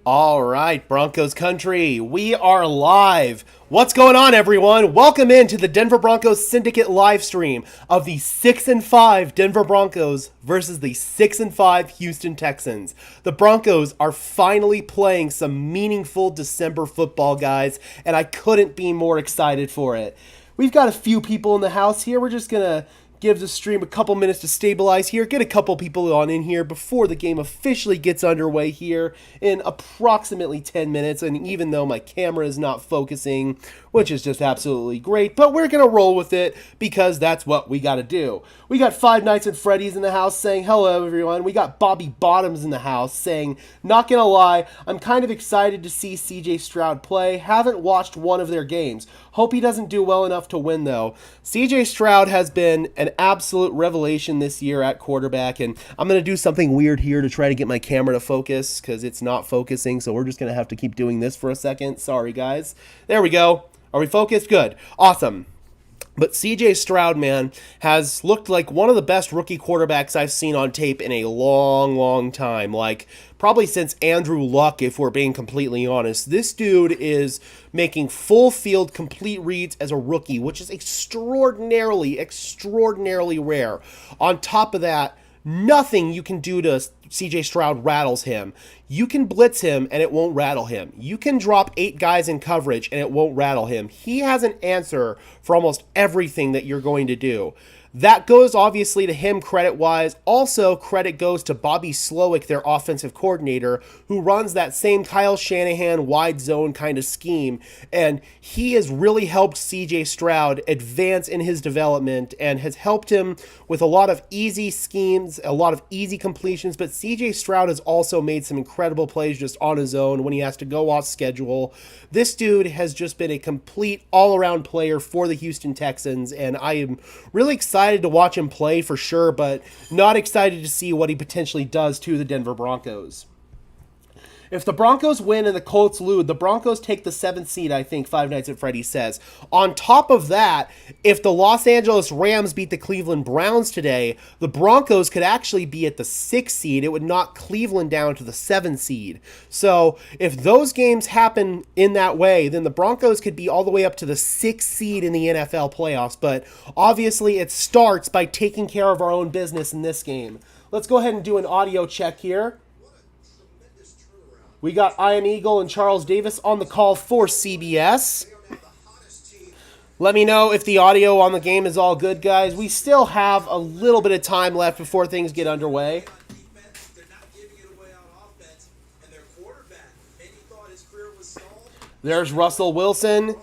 All right, Broncos country, we are live. What's going on, everyone? Welcome into the Denver Broncos Syndicate live stream of the 6-5 Denver Broncos versus the 6-5 Houston Texans. The Broncos are finally playing some meaningful December football, guys, and I couldn't be more excited for it. We've got a few people in the house here. We're just gonna give the stream a couple minutes to stabilize here, get a couple people on in here before the game officially gets underway here in approximately 10 minutes. And even though my camera is not focusing, which is just absolutely great, but we're going to roll with it because that's what we got to do. We got Five Nights at Freddy's in the house saying hello, everyone. We got Bobby Bottoms in the house saying, not going to lie, I'm kind of excited to see CJ Stroud play. Haven't watched one of their games. Hope he doesn't do well enough to win, though. CJ Stroud has been an absolute revelation this year at quarterback, and I'm going to do something weird here to try to get my camera to focus because it's not focusing, so we're just going to have to keep doing this for a second. Sorry, guys. There we go. Are we focused? Good. Awesome. But CJ Stroud, man, has looked like one of the best rookie quarterbacks I've seen on tape in a long, long time. Like, probably since Andrew Luck, if we're being completely honest. This dude is making full field complete reads as a rookie, which is extraordinarily, extraordinarily rare. On top of that, nothing you can do to CJ Stroud rattles him. You can blitz him and it won't rattle him. You can drop 8 guys in coverage and it won't rattle him. He has an answer for almost everything that you're going to do. That goes obviously to him credit-wise. Also, credit goes to Bobby Slowick, their offensive coordinator, who runs that same Kyle Shanahan wide zone kind of scheme. And he has really helped CJ Stroud advance in his development and has helped him with a lot of easy schemes, a lot of easy completions. But CJ Stroud has also made some incredible plays just on his own when he has to go off schedule. This dude has just been a complete all-around player for the Houston Texans, and I am really excited to watch him play for sure, but not excited to see what he potentially does to the Denver Broncos. If the Broncos win and the Colts lose, the Broncos take the 7th seed, I think Five Nights at Freddy's says. On top of that, if the Los Angeles Rams beat the Cleveland Browns today, the Broncos could actually be at the 6th seed. It would knock Cleveland down to the 7th seed. So if those games happen in that way, then the Broncos could be all the way up to the 6th seed in the NFL playoffs. But obviously it starts by taking care of our own business in this game. Let's go ahead and do an audio check here. We got Ian Eagle and Charles Davis on the call for CBS. Let me know if the audio on the game is all good, guys. We still have a little bit of time left before things get underway. There's Russell Wilson.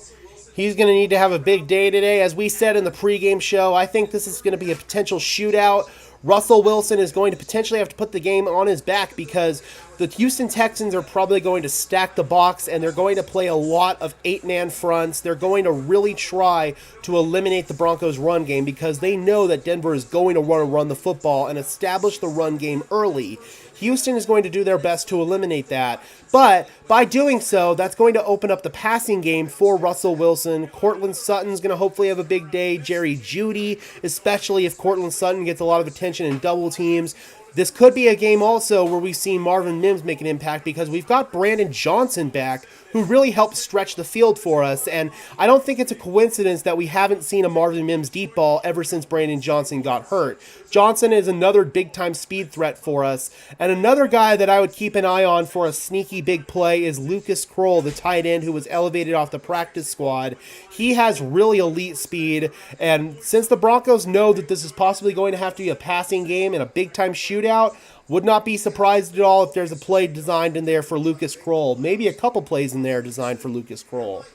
He's going to need to have a big day today. As we said in the pregame show, I think this is going to be a potential shootout. Russell Wilson is going to potentially have to put the game on his back because the Houston Texans are probably going to stack the box and they're going to play a lot of 8-man fronts. They're going to really try to eliminate the Broncos' run game because they know that Denver is going to want to run the football and establish the run game early. Houston is going to do their best to eliminate that, but by doing so, that's going to open up the passing game for Russell Wilson. Cortland Sutton's going to hopefully have a big day. Jerry Jeudy, especially if Cortland Sutton gets a lot of attention in double teams. This could be a game also where we've seen Marvin Mims make an impact because we've got Brandon Johnson back who really helped stretch the field for us. And I don't think it's a coincidence that we haven't seen a Marvin Mims deep ball ever since Brandon Johnson got hurt. Johnson is another big-time speed threat for us. And another guy that I would keep an eye on for a sneaky big play is Lucas Kroll, the tight end who was elevated off the practice squad. He has really elite speed. And since the Broncos know that this is possibly going to have to be a passing game and a big-time shootout, would not be surprised at all if there's a play designed in there for Lucas Kroll. Maybe a couple plays in there designed for Lucas Kroll.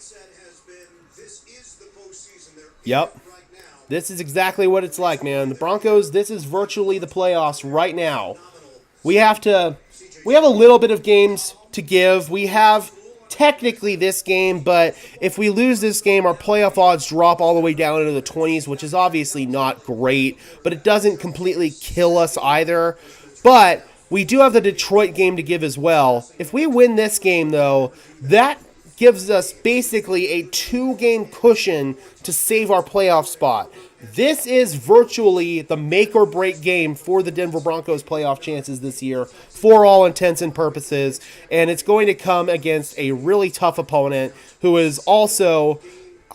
Yep. This is exactly what it's like, man. The Broncos, this is virtually the playoffs right now. We have a little bit of games to give. We have technically this game, but if we lose this game, our playoff odds drop all the way down into the 20s, which is obviously not great, but it doesn't completely kill us either. But we do have the Detroit game to give as well. If we win this game, though, that gives us basically a 2-game cushion to save our playoff spot. This is virtually the make or break game for the Denver Broncos playoff chances this year for all intents and purposes, and it's going to come against a really tough opponent who is also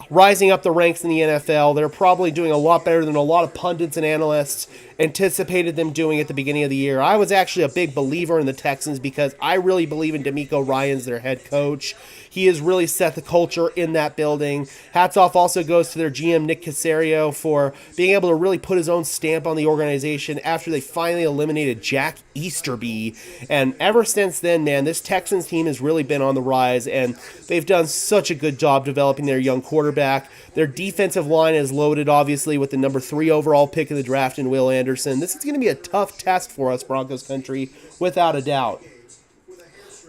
rising up the ranks in the NFL. They're probably doing a lot better than a lot of pundits and analysts anticipated them doing at the beginning of the year. I was actually a big believer in the Texans because I really believe in D'Amico Ryans, their head coach. He has really set the culture in that building. Hats off also goes to their GM, Nick Caserio, for being able to really put his own stamp on the organization after they finally eliminated Jack Easterby. And ever since then, man, this Texans team has really been on the rise, and they've done such a good job developing their young quarterback. Their defensive line is loaded, obviously, with the number 3 overall pick of the draft in Will Anderson. This is going to be a tough test for us, Broncos country, without a doubt.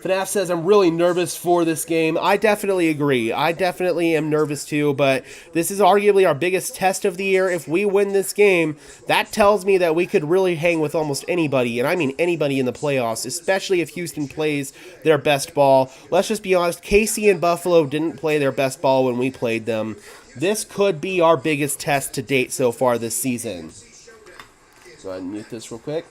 FNAF says, I'm really nervous for this game. I definitely agree. I definitely am nervous too, but this is arguably our biggest test of the year. If we win this game, that tells me that we could really hang with almost anybody, and I mean anybody in the playoffs, especially if Houston plays their best ball. Let's just be honest, KC and Buffalo didn't play their best ball when we played them. This could be our biggest test to date so far this season. Go ahead and mute this real quick.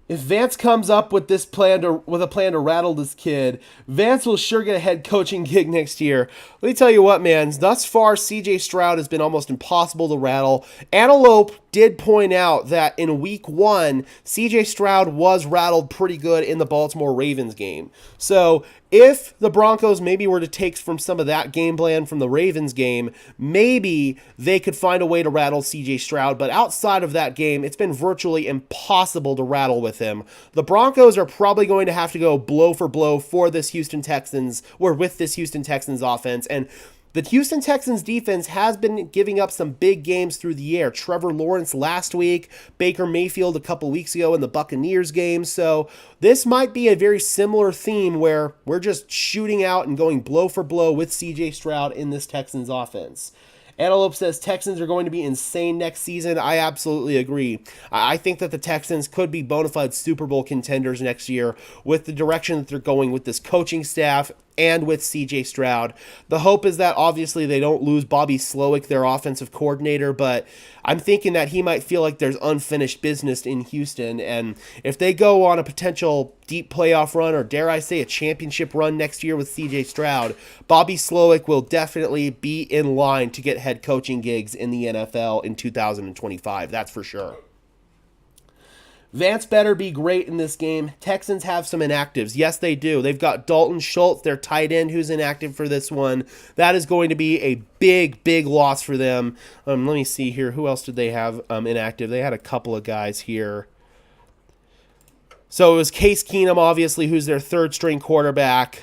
If Vance comes up with a plan to rattle this kid, Vance will sure get a head coaching gig next year. Let me tell you what, man. Thus far, C.J. Stroud has been almost impossible to rattle. Antelope did point out that in week 1, C.J. Stroud was rattled pretty good in the Baltimore Ravens game. So if the Broncos maybe were to take from some of that game plan from the Ravens game, maybe they could find a way to rattle C.J. Stroud. But outside of that game, it's been virtually impossible to rattle with him. The Broncos are probably going to have to go blow for blow for this Houston Texans, or with this Houston Texans offense. And the Houston Texans defense has been giving up some big games through the air. Trevor Lawrence last week, Baker Mayfield a couple weeks ago in the Buccaneers game. So this might be a very similar theme where we're just shooting out and going blow for blow with C.J. Stroud in this Texans offense. Antelope says Texans are going to be insane next season. I absolutely agree. I think that the Texans could be bona fide Super Bowl contenders next year with the direction that they're going with this coaching staff and with C.J. Stroud. The hope is that obviously they don't lose Bobby Slowick, their offensive coordinator, but I'm thinking that he might feel like there's unfinished business in Houston, and if they go on a potential deep playoff run, or dare I say a championship run next year with C.J. Stroud, Bobby Slowick will definitely be in line to get head coaching gigs in the NFL in 2025, that's for sure. Vance better be great in this game. Texans have some inactives. Yes, they do. They've got Dalton Schultz, their tight end, who's inactive for this one. That is going to be a big, big loss for them. Let me see here. Who else did they have inactive? They had a couple of guys here. So it was Case Keenum, obviously, who's their third-string quarterback.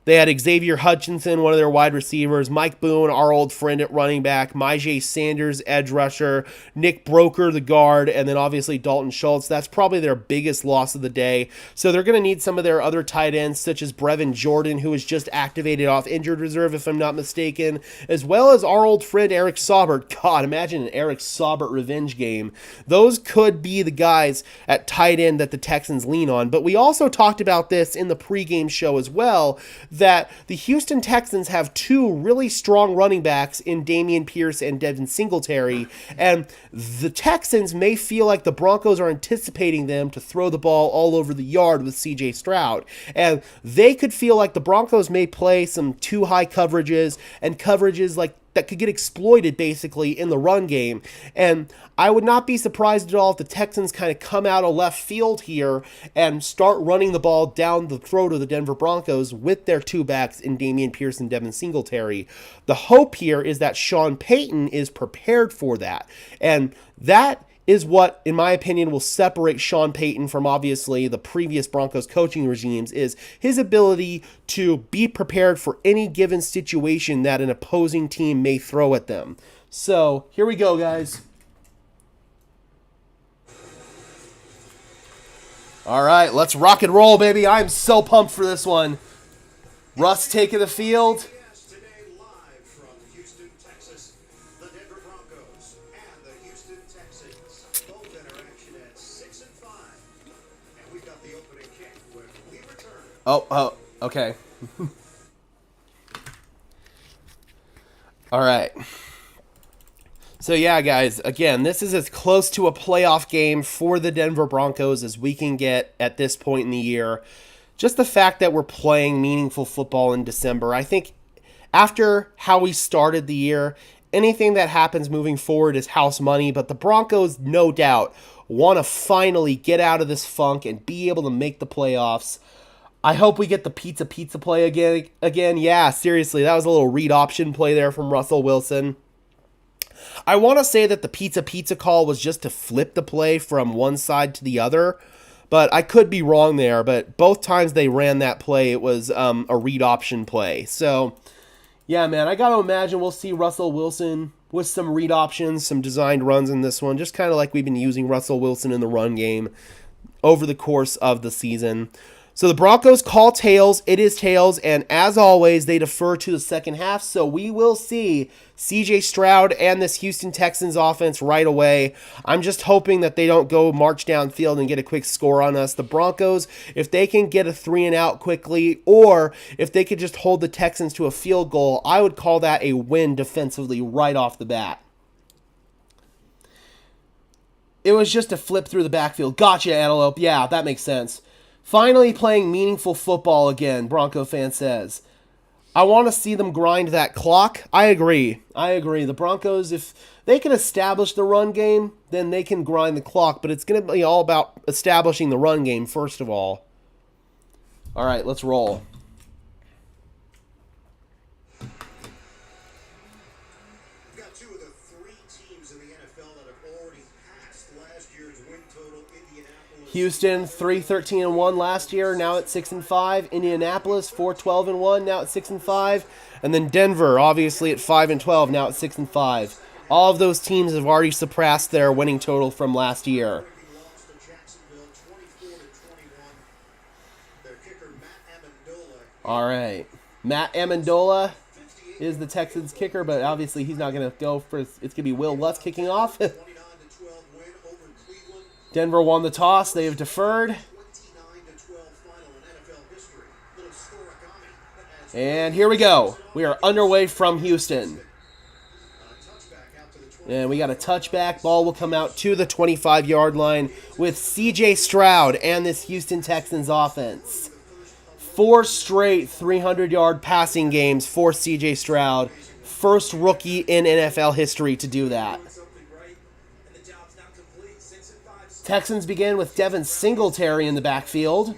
They had Xavier Hutchinson, one of their wide receivers, Mike Boone, our old friend at running back, Myjai Sanders, edge rusher, Nick Broker, the guard, and then obviously Dalton Schultz. That's probably their biggest loss of the day. So they're going to need some of their other tight ends, such as Brevin Jordan, who was just activated off injured reserve, if I'm not mistaken, as well as our old friend Eric Saubert. God, imagine an Eric Saubert revenge game. Those could be the guys at tight end that the Texans lean on. But we also talked about this in the pregame show as well, that the Houston Texans have two really strong running backs in Dameon Pierce and Devin Singletary, and the Texans may feel like the Broncos are anticipating them to throw the ball all over the yard with C.J. Stroud, and they could feel like the Broncos may play some too high coverages and coverages like that could get exploited basically in the run game. And I would not be surprised at all if the Texans kind of come out of left field here and start running the ball down the throat of the Denver Broncos with their two backs in Dameon Pierce and Devin Singletary. The hope here is that Sean Payton is prepared for that. And that is what, in my opinion, will separate Sean Payton from obviously the previous Broncos coaching regimes, is his ability to be prepared for any given situation that an opposing team may throw at them. So, here we go, guys. All right, let's rock and roll, baby. I'm so pumped for this one. Russ taking the field. Oh, okay. All right. So yeah, guys, again, this is as close to a playoff game for the Denver Broncos as we can get at this point in the year. Just the fact that we're playing meaningful football in December. I think after how we started the year, anything that happens moving forward is house money, but the Broncos, no doubt, want to finally get out of this funk and be able to make the playoffs. I hope we get the pizza play again. Yeah, seriously, that was a little read option play there from Russell Wilson. I want to say that the pizza call was just to flip the play from one side to the other, but I could be wrong there. But both times they ran that play, it was a read option play. So, yeah, man, I got to imagine we'll see Russell Wilson with some read options, some designed runs in this one, just kind of like we've been using Russell Wilson in the run game over the course of the season. So the Broncos call tails. It is tails, and as always, they defer to the second half. So we will see C.J. Stroud and this Houston Texans offense right away. I'm just hoping that they don't go march downfield and get a quick score on us. The Broncos, if they can get a 3-and-out quickly, or if they could just hold the Texans to a field goal, I would call that a win defensively right off the bat. It was just a flip through the backfield. Gotcha, Antelope. Yeah, that makes sense. Finally playing meaningful football again, Bronco fan says. I want to see them grind that clock. I agree. The Broncos, if they can establish the run game, then they can grind the clock. But it's going to be all about establishing the run game, first of all. All right, let's roll. Houston 3-13-1 last year, now at 6-5. Indianapolis 4-12-1, now at 6-5, and then Denver obviously at 5-12, now at 6-5. All of those teams have already surpassed their winning total from last year. All right, Matt Amendola is the Texans kicker, but obviously he's not going to go for. It's going to be Will Lutz kicking off. Denver won the toss. They have deferred. And here we go. We are underway from Houston. And we got a touchback. Ball will come out to the 25-yard line with C.J. Stroud and this Houston Texans offense. 4 straight 300-yard passing games for C.J. Stroud. First rookie in NFL history to do that. Texans begin with Devin Singletary in the backfield.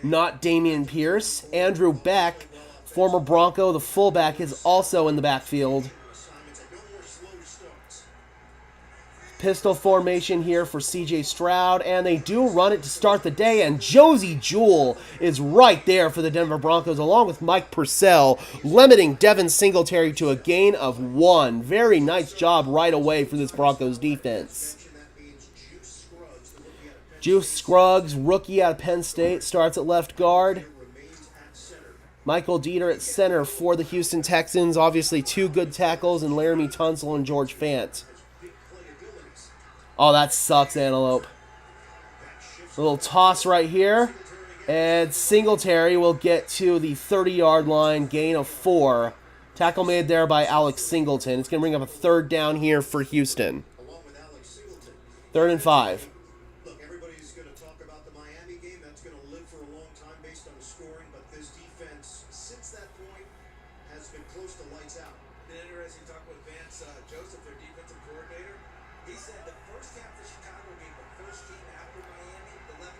Not Dameon Pierce. Andrew Beck, former Bronco, the fullback, is also in the backfield. Pistol formation here for C.J. Stroud, and they do run it to start the day, and Josie Jewell is right there for the Denver Broncos, along with Mike Purcell, limiting Devin Singletary to a gain of 1. Very nice job right away for this Broncos defense. Juice Scruggs, rookie out of Penn State, starts at left guard. Michael Dieter at center for the Houston Texans. Obviously 2 good tackles in Laramie Tunsil and George Fant. Oh, that sucks, Antelope. A little toss right here. And Singletary will get to the 30-yard line, gain of 4. Tackle made there by Alex Singleton. It's going to bring up a 3rd down here for Houston. 3rd and 5.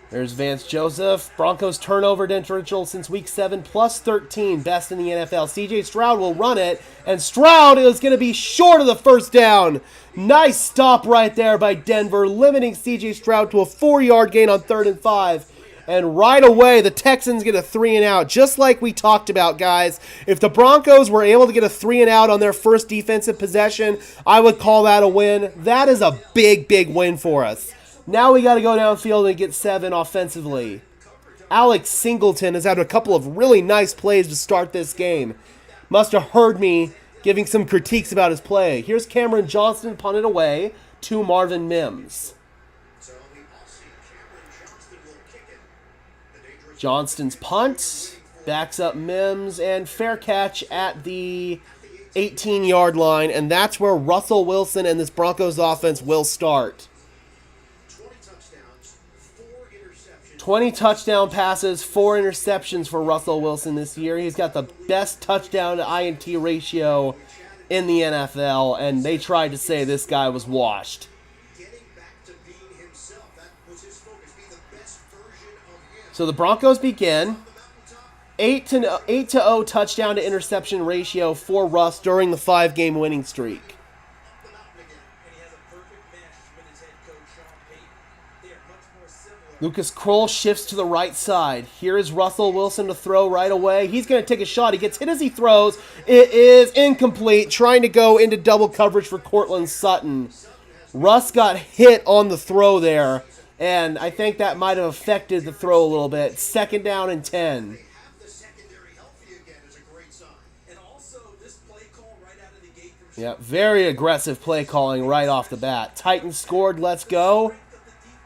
There's Vance Joseph. Broncos turnover differential since week 7, plus 13, best in the NFL. C.J. Stroud will run it, and Stroud is going to be short of the 1st down. Nice stop right there by Denver, limiting C.J. Stroud to a 4-yard gain on 3rd and 5. And right away, the Texans get a 3-and-out, just like we talked about, guys. If the Broncos were able to get a 3-and-out on their first defensive possession, I would call that a win. That is a big, big win for us. Now we got to go downfield and get 7 offensively. Alex Singleton has had a couple of really nice plays to start this game. Must have heard me giving some critiques about his play. Here's Cameron Johnston punted away to Marvin Mims. Johnston's punt. Backs up Mims. And fair catch at the 18-yard line. And that's where Russell Wilson and this Broncos offense will start. 20 touchdown passes, 4 interceptions for Russell Wilson this year. He's got the best touchdown to INT ratio in the NFL, and they tried to say this guy was washed. So the Broncos begin. 8-0 touchdown to interception ratio for Russ during the 5-game winning streak. Lucas Kroll shifts to the right side. Here is Russell Wilson to throw right away. He's going to take a shot. He gets hit as he throws. It is incomplete. Trying to go into double coverage for Courtland Sutton. Russ got hit on the throw there, and I think that might have affected the throw a little bit. 2nd down and 10. Yeah, very aggressive play calling right off the bat. Titans scored. Let's go.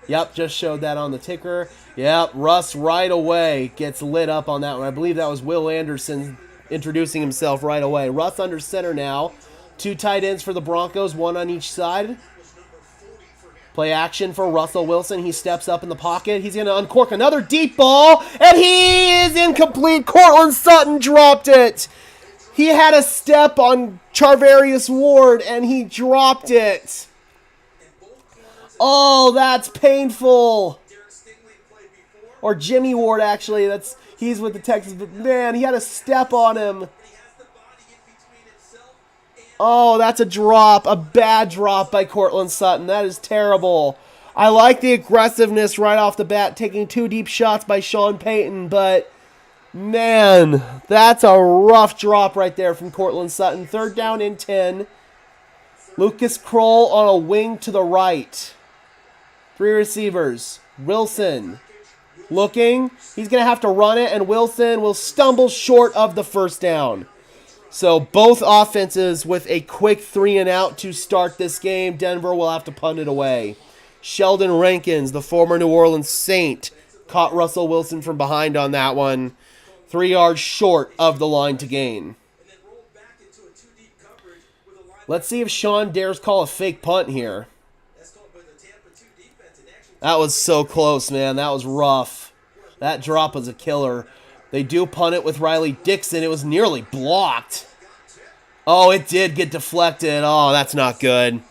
Yep, just showed that on the ticker. Yep, Russ right away gets lit up on that one. I believe that was Will Anderson introducing himself right away. Russ under center now. 2 tight ends for the Broncos, 1 on each side. Play action for Russell Wilson. He steps up in the pocket. He's going to uncork another deep ball, and he is incomplete. Courtland Sutton dropped it. He had a step on Charvarius Ward, and he dropped it. Oh, that's painful. Or Jimmy Ward, actually. He's with the Texans. But man, he had a step on him. Oh, that's a drop. A bad drop by Courtland Sutton. That is terrible. I like the aggressiveness right off the bat, taking 2 deep shots by Sean Payton. But, man, that's a rough drop right there from Courtland Sutton. 3rd down and 10. Lucas Kroll on a wing to the right. 3 receivers. Wilson looking. He's going to have to run it, and Wilson will stumble short of the 1st down. So both offenses with a quick 3-and-out to start this game. Denver will have to punt it away. Sheldon Rankins, the former New Orleans Saint, caught Russell Wilson from behind on that one. 3 yards short of the line to gain. Let's see if Sean dares call a fake punt here. That was so close, man. That was rough. That drop was a killer. They do punt it with Riley Dixon. It was nearly blocked. Oh, it did get deflected. Oh, that's not good.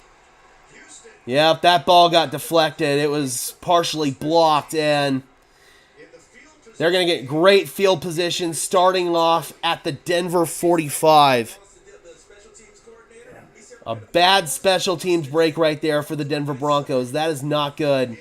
Yep, that ball got deflected. It was partially blocked, and they're going to get great field position starting off at the Denver 45. A bad special teams break right there for the Denver Broncos. That is not good.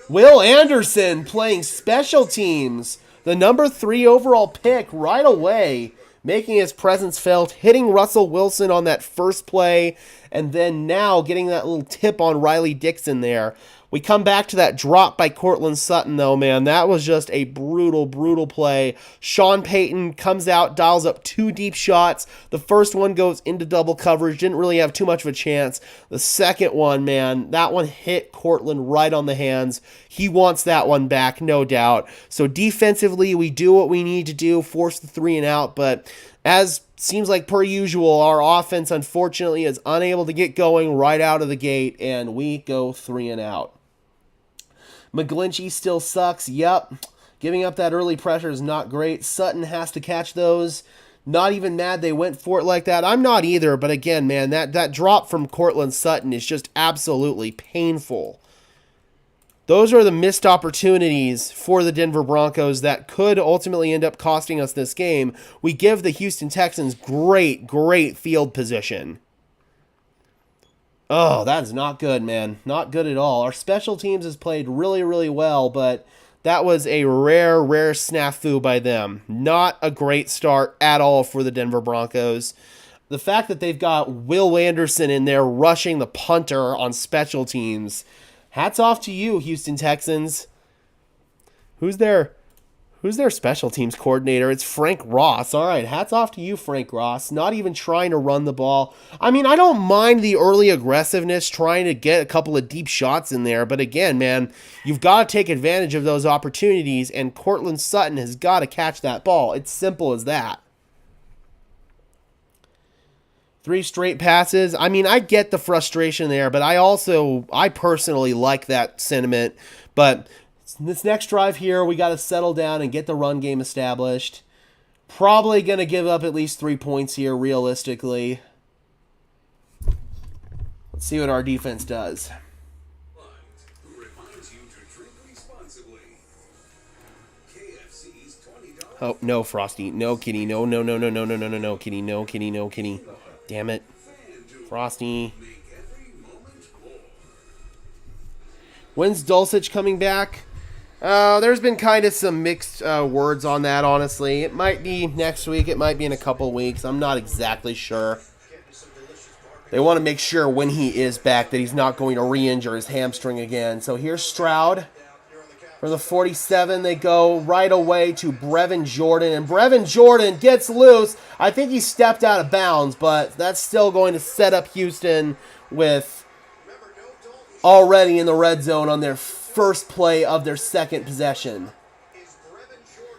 Will Anderson playing special teams. The number 3 overall pick right away, making his presence felt, hitting Russell Wilson on that first play, and then now getting that little tip on Riley Dixon there. We come back to that drop by Courtland Sutton, though, man. That was just a brutal, brutal play. Sean Payton comes out, dials up 2 deep shots. The first one goes into double coverage. Didn't really have too much of a chance. The second one, man, that one hit Courtland right on the hands. He wants that one back, no doubt. So defensively, we do what we need to do, force the 3-and-out, but as seems like per usual, our offense, unfortunately, is unable to get going right out of the gate, and we go 3-and-out. McGlinchey still sucks. Yep. Giving up that early pressure is not great. Sutton has to catch those. Not even mad they went for it like that. I'm not either, but again, man, that drop from Courtland Sutton is just absolutely painful. Those are the missed opportunities for the Denver Broncos that could ultimately end up costing us this game. We give the Houston Texans great, great field position. Oh, that is not good, man. Not good at all. Our special teams has played really, really well, but that was a rare, rare snafu by them. Not a great start at all for the Denver Broncos. The fact that they've got Will Anderson in there rushing the punter on special teams. Hats off to you, Houston Texans. Who's their Who's their special teams coordinator? It's Frank Ross. All right, hats off to you, Frank Ross. Not even trying to run the ball. I mean, I don't mind the early aggressiveness, trying to get a couple of deep shots in there. But again, man, you've got to take advantage of those opportunities, and Cortland Sutton has got to catch that ball. It's simple as that. 3 straight passes. I mean, I get the frustration there, but I personally like that sentiment. But this next drive here, we got to settle down and get the run game established. Probably going to give up at least 3 points here, realistically. Let's see what our defense does. Oh, no, Frosty. No, Kitty. No, no, no, no, no, no, no, no, no, Kitty. No, Kitty, no, Kitty. Damn it. Frosty. When's Dulcich coming back? There's been kind of some mixed words on that, honestly. It might be next week. It might be in a couple weeks. I'm not exactly sure. They want to make sure when he is back that he's not going to re-injure his hamstring again. So here's Stroud. For the 47, they go right away to Brevin Jordan. And Brevin Jordan gets loose. I think he stepped out of bounds, but that's still going to set up Houston with already in the red zone on their first play of their second possession.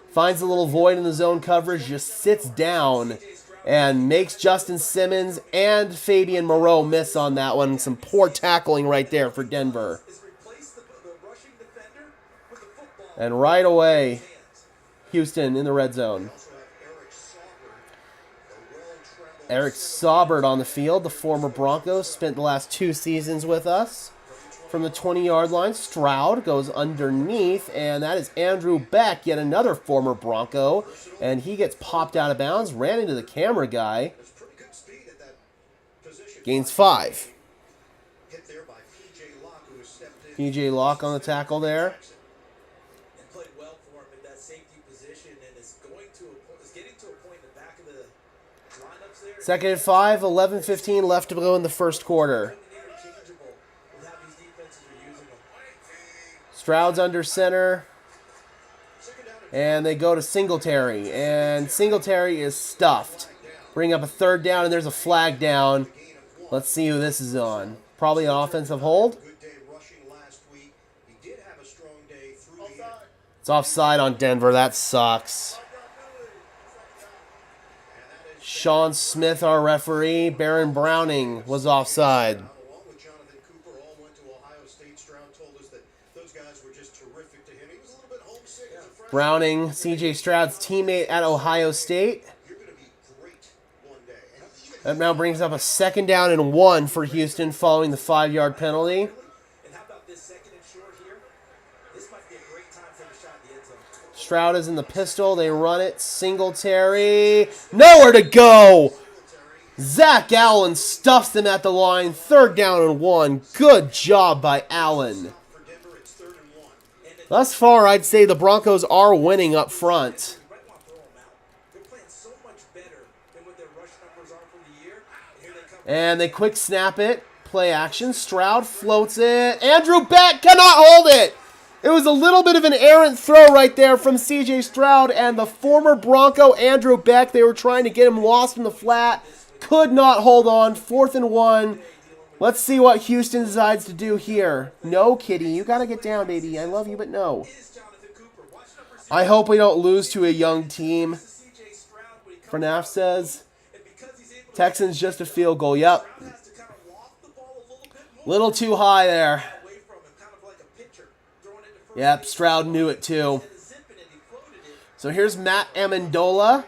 Finds a little void in the zone coverage, just sits down and makes Justin Simmons and Fabian Moreau miss on that one. Some poor tackling right there for Denver. And right away, Houston in the red zone. Eric Saubert on the field, the former Broncos, spent the last 2 seasons with us. From the 20-yard line, Stroud goes underneath, and that is Andrew Beck, yet another former Bronco, and he gets popped out of bounds, ran into the camera guy. Gains 5. PJ Locke on the tackle there. Second and 5, 11:15 left to go in the first quarter. Stroud's under center. And they go to Singletary. And Singletary is stuffed. Bring up a third down, and there's a flag down. Let's see who this is on. Probably an offensive hold. It's offside on Denver. That sucks. Sean Smith, our referee. Baron Browning was offside. Browning, C.J. Stroud's teammate at Ohio State. That now brings up a 2nd down and 1 for Houston following the 5-yard penalty. Stroud is in the pistol. They run it. Singletary. Nowhere to go. Zach Allen stuffs them at the line. 3rd down and 1. Good job by Allen. Thus far, I'd say the Broncos are winning up front. And they quick snap it. Play action. Stroud floats it. Andrew Beck cannot hold it. It was a little bit of an errant throw right there from C.J. Stroud and the former Bronco Andrew Beck. They were trying to get him lost in the flat. Could not hold on. 4th and 1. Let's see what Houston decides to do here. No, Kitty. You got to get down, baby. I love you, but no. I hope we don't lose to a young team. Farnaf says. Texans just a field goal. Yep. Little too high there. Yep, Stroud knew it too. So here's Matt Amendola.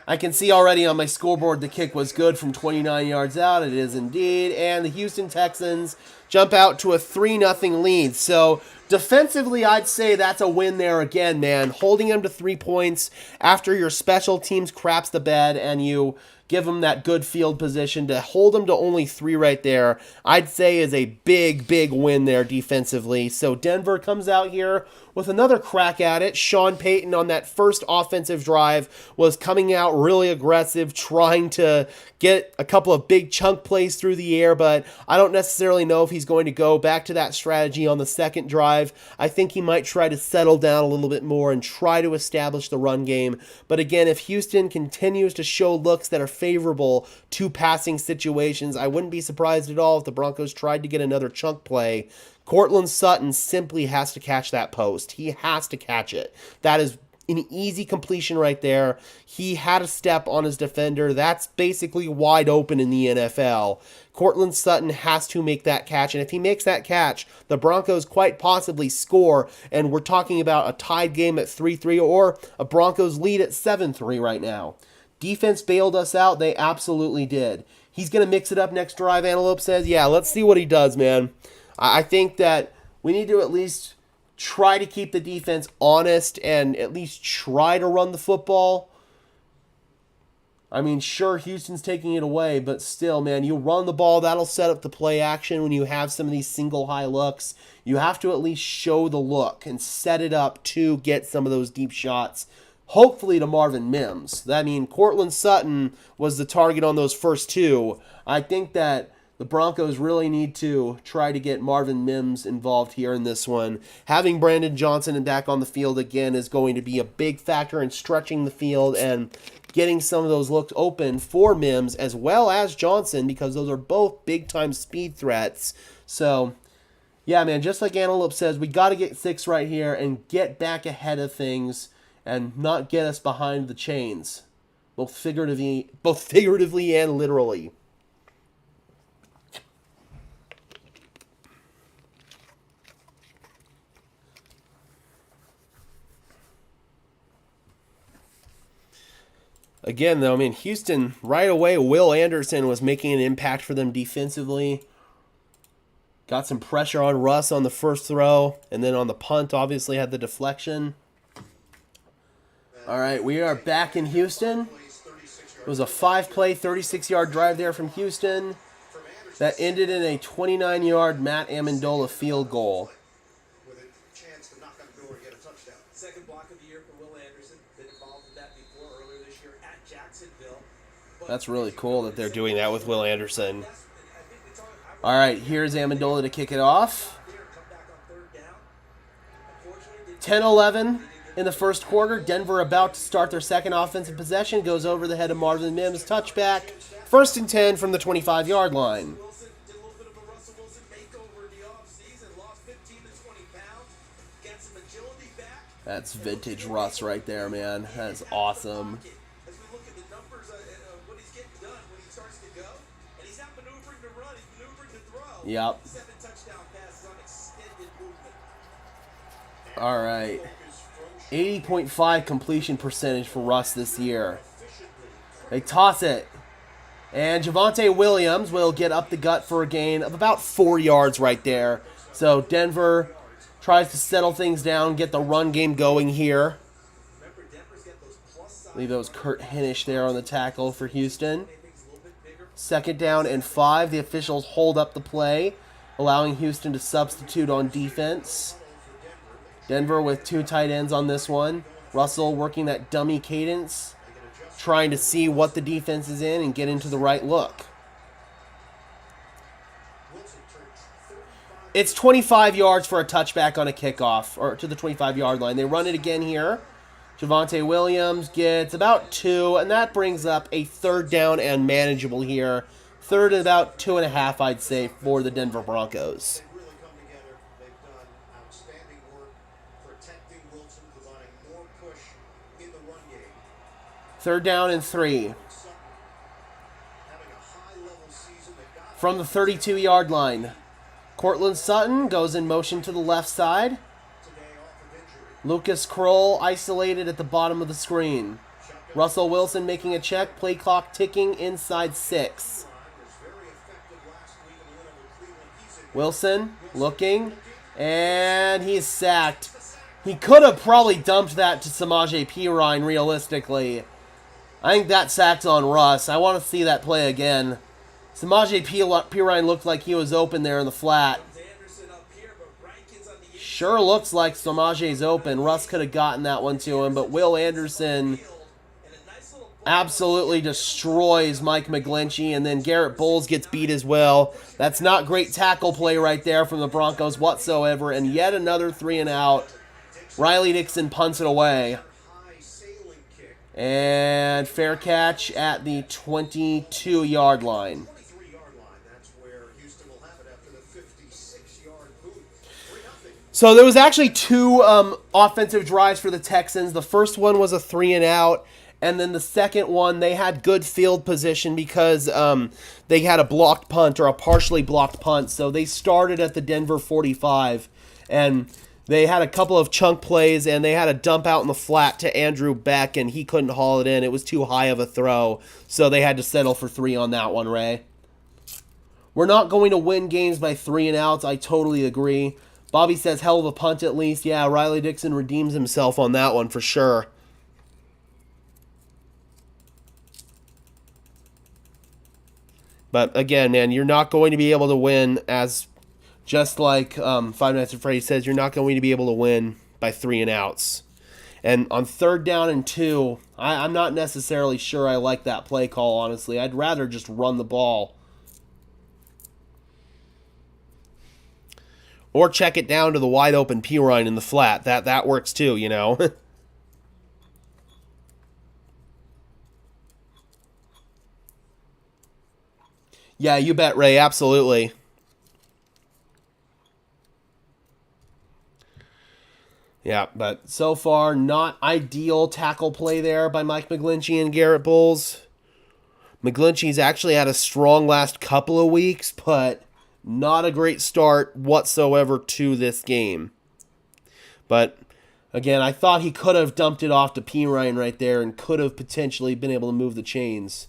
I can see already on my scoreboard the kick was good from 29 yards out. It is indeed. And the Houston Texans jump out to a 3-0 lead. So defensively, I'd say that's a win there again, man. Holding them to 3 points after your special teams craps the bed and you give them that good field position. To hold them to only 3 right there, I'd say is a big, big win there defensively. So Denver comes out here with another crack at it. Sean Payton on that first offensive drive was coming out really aggressive, trying to get a couple of big chunk plays through the air, but I don't necessarily know if he's going to go back to that strategy on the second drive. I think he might try to settle down a little bit more and try to establish the run game. But again, if Houston continues to show looks that are favorable to passing situations, I wouldn't be surprised at all if the Broncos tried to get another chunk play. Courtland Sutton simply has to catch that post. He has to catch it. That is an easy completion right there. He had a step on his defender. That's basically wide open in the NFL. Courtland Sutton has to make that catch, and if he makes that catch, the Broncos quite possibly score, and we're talking about a tied game at 3-3 or a Broncos lead at 7-3 right now. Defense bailed us out. They absolutely did. He's going to mix it up next drive, Antelope says. Yeah, let's see what he does, man. I think that we need to at least try to keep the defense honest and at least try to run the football. I mean, sure, Houston's taking it away, but still, man, you run the ball, that'll set up the play action when you have some of these single high looks. You have to at least show the look and set it up to get some of those deep shots, hopefully to Marvin Mims. I mean, Courtland Sutton was the target on those first 2. I think that the Broncos really need to try to get Marvin Mims involved here in this one. Having Brandon Johnson back on the field again is going to be a big factor in stretching the field and getting some of those looks open for Mims as well as Johnson, because those are both big-time speed threats. So, yeah, man, just like Antelope says, we got to get 6 right here and get back ahead of things and not get us behind the chains, both figuratively and literally. Again, though, I mean, Houston, right away, Will Anderson was making an impact for them defensively. Got some pressure on Russ on the first throw, and then on the punt, obviously, had the deflection. All right, we are back in Houston. It was a 5-play, 36-yard drive there from Houston that ended in a 29-yard Matt Amendola field goal. That's really cool that they're doing that with Will Anderson. All right, here's Amendola to kick it off. 10-11 in the first quarter. Denver about to start their second offensive possession. Goes over the head of Marvin Mims. Touchback. 1st and 10 from the 25-yard line. That's vintage Russ right there, man. That is awesome. Yep. All right. 80.5 completion percentage for Russ this year. They toss it. And Javonte Williams will get up the gut for a gain of about 4 yards right there. So Denver tries to settle things down, get the run game going here. I believe that was Kurt Hinish there on the tackle for Houston. 2nd down and 5. The officials hold up the play, allowing Houston to substitute on defense. Denver with 2 tight ends on this one. Russell working that dummy cadence, trying to see what the defense is in and get into the right look. It's 25 yards for a touchback on a kickoff, or to the 25-yard line. They run it again here. Javonte Williams gets about 2, and that brings up a 3rd down and manageable here. 3rd and about 2.5, I'd say, for the Denver Broncos. 3rd down and 3. From the 32-yard line, Courtland Sutton goes in motion to the left side. Lucas Kroll isolated at the bottom of the screen. Russell Wilson making a check. Play clock ticking inside 6. Wilson looking, and he's sacked. He could have probably dumped that to Samaje Perine realistically. I think that sack's on Russ. I want to see that play again. Samaje Perine looked like he was open there in the flat. Sure looks like Samaje's open. Russ could have gotten that one to him, but Will Anderson absolutely destroys Mike McGlinchey, and then Garrett Bowles gets beat as well. That's not great tackle play right there from the Broncos whatsoever, and yet another 3 and out. Riley Dixon punts it away. And fair catch at the 22-yard line. So there was actually 2 offensive drives for the Texans. The first one was a 3 and out. And then the second one, they had good field position because they had a blocked punt or a partially blocked punt. So they started at the Denver 45. And they had a couple of chunk plays, and they had a dump out in the flat to Andrew Beck, and he couldn't haul it in. It was too high of a throw. So they had to settle for 3 on that one, Ray. We're not going to win games by 3 and outs. I totally agree. Bobby says, hell of a punt at least. Yeah, Riley Dixon redeems himself on that one for sure. But again, man, you're not going to be able to win, as just like 5 Nights at Freddy's says, you're not going to be able to win by 3 and outs. And on 3rd down and 2, I'm not necessarily sure I like that play call, honestly. I'd rather just run the ball. Or check it down to the wide open Perine in the flat. That works too, you know. Yeah, you bet, Ray. Absolutely. Yeah, but so far, not ideal tackle play there by Mike McGlinchey and Garrett Bowles. McGlinchey's actually had a strong last couple of weeks, but not a great start whatsoever to this game. But, again, I thought he could have dumped it off to Perine right there and could have potentially been able to move the chains.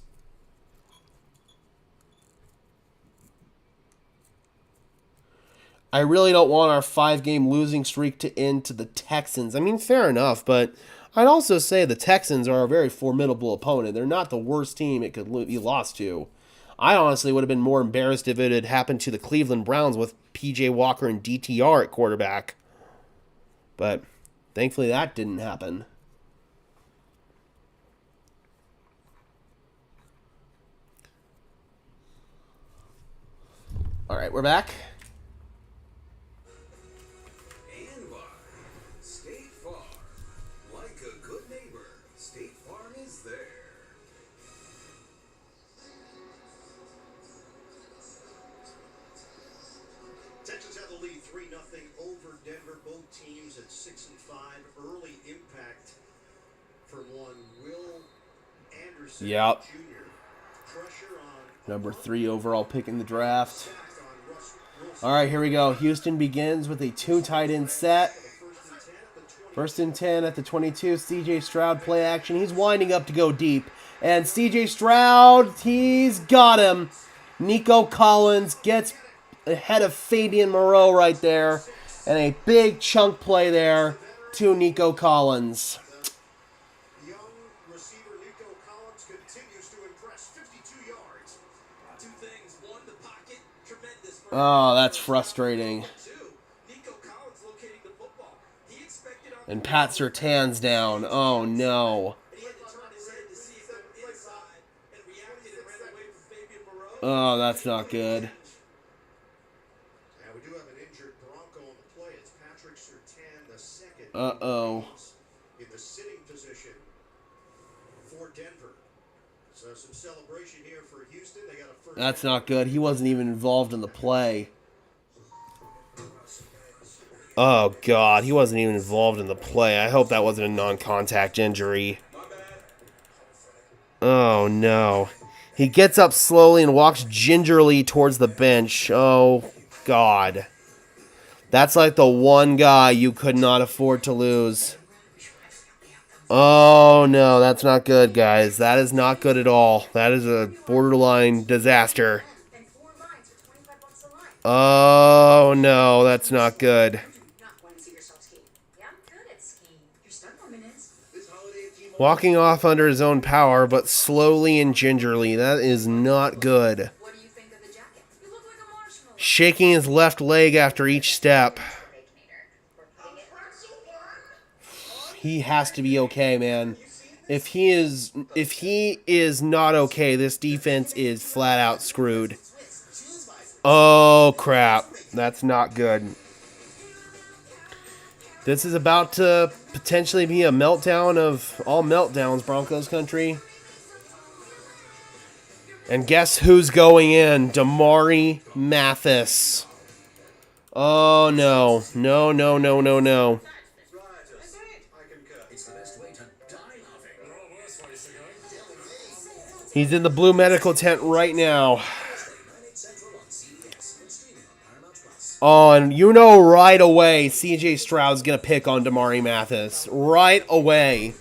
I really don't want our 5-game losing streak to end to the Texans. I mean, fair enough, but I'd also say the Texans are a very formidable opponent. They're not the worst team it could be lost to. I honestly would have been more embarrassed if it had happened to the Cleveland Browns with P.J. Walker and DTR at quarterback. But thankfully that didn't happen. All right, we're back. Texans have the lead 3-0 over Denver. Both teams at 6-5. Early impact from one Will Anderson Yep. Jr. Pressure on Number 3 overall pick in the draft. All right, here we go. Houston begins with a 2 tight end set. 1st and 10 at the 22. CJ Stroud play action. He's winding up to go deep. And CJ Stroud, he's got him. Nico Collins gets ahead of Fabian Moreau right there. And a big chunk play there to Nico Collins. young receiver Nico Collins continues to impress. 52 yards. 2 things. 1, the pocket. Tremendous. Oh, that's frustrating. 2, Nico Collins locating the football. He expected on And Pat Surtain's down. Oh, no. and he had to turn his head to see it go inside and reacted and ran away from Fabian Moreau. Oh, that's not good. Now we do have an injured Bronco on the play. It's Patrick Surtain, the second. Uh-oh. In the sitting position for Denver. So some celebration here for Houston. They got a first. That's not good. He wasn't even involved in the play. Oh, God. He wasn't even involved in the play. I hope that wasn't a non-contact injury. Oh, no. He gets up slowly and walks gingerly towards the bench. Oh, God. That's like the one guy you could not afford to lose. Oh, no. That's not good, guys. That is not good at all. That is a borderline disaster. Oh, no. That's not good. This holiday at Walking off under his own power, but slowly and gingerly. That is not good. What do you think of the jacket? You look like a marshmallow. Shaking his left leg after each step. He has to be okay, man. If he is not okay, this defense is flat out screwed. Oh crap. That's not good. This is about to potentially be a meltdown of all meltdowns, Broncos country. And guess who's going in? Damari Mathis. Oh no. No, no, no, no, no. He's in the blue medical tent right now. Oh, and you know right away CJ Stroud's going to pick on Damari Mathis. Right away.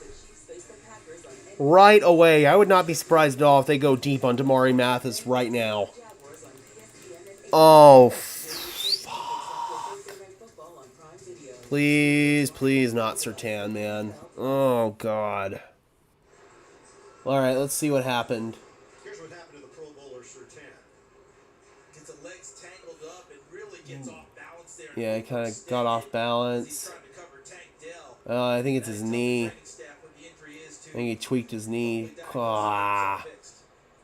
Right away. I would not be surprised at all if they go deep on Damari Mathis right now. Oh, fuck. Please, please not Surtain, man. Oh, God. All right, let's see what happened. Here's what happened to the Pro Bowler Surtain. Gets the legs tangled up and really gets off balance there. Yeah, he kind of got off balance. I think it's his knee. I think he tweaked his knee. Ah.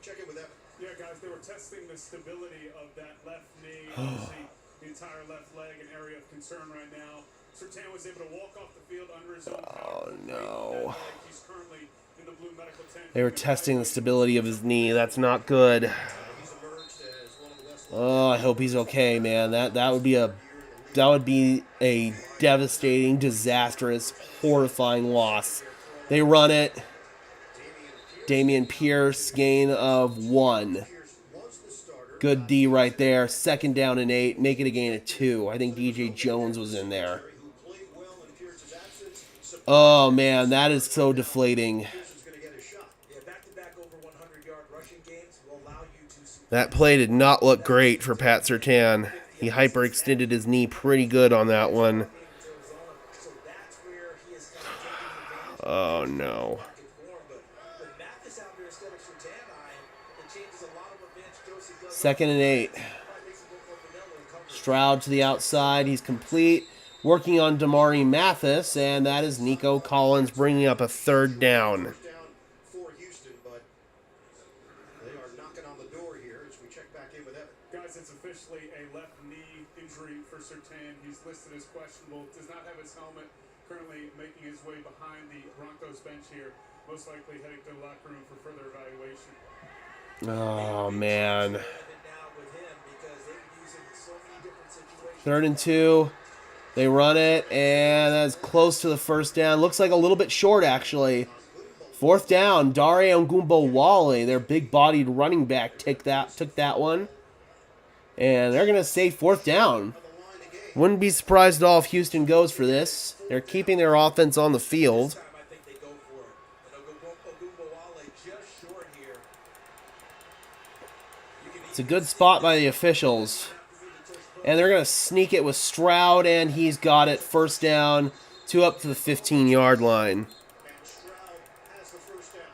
Check in with Evan. Yeah, guys, they were testing the stability of that left knee. Obviously, the entire left leg, an area of concern right now. Surtain was able to walk off the field under his own power. Oh, no. He's currently in the blue medical tent. They were testing the stability of his knee. That's not good. Oh, I hope he's okay, man. That would be a devastating, disastrous, horrifying loss. They run it. Dameon Pierce, gain of 1. Good D right there. 2nd down and 8. Make it a gain of 2. I think DJ Jones was in there. Oh, man, that is so deflating. That play did not look great for Pat Surtain. He hyperextended his knee pretty good on that one. Oh, no. 2nd and 8. Stroud to the outside. He's complete. Working on Damari Mathis, and that is Nico Collins bringing up a 3rd down. For Houston, but they are knocking on the door here as we check back in with Evan. Guys, it's officially a left knee injury for Surtain. He's listed as questionable. Does not have his helmet. Currently making his way behind the Broncos bench here. Most likely heading to the locker room for further evaluation. Oh, man. 3rd and 2. They run it, and that's close to the 1st down. Looks like a little bit short, actually. 4th down. Dare Ogunbowale, their big-bodied running back, took that one. And they're going to say 4th down. Wouldn't be surprised at all if Houston goes for this. They're keeping their offense on the field. It's a good spot by the officials. And they're going to sneak it with Stroud, and he's got it. 1st down, 2 up to the 15-yard line. And Stroud has the 1st down.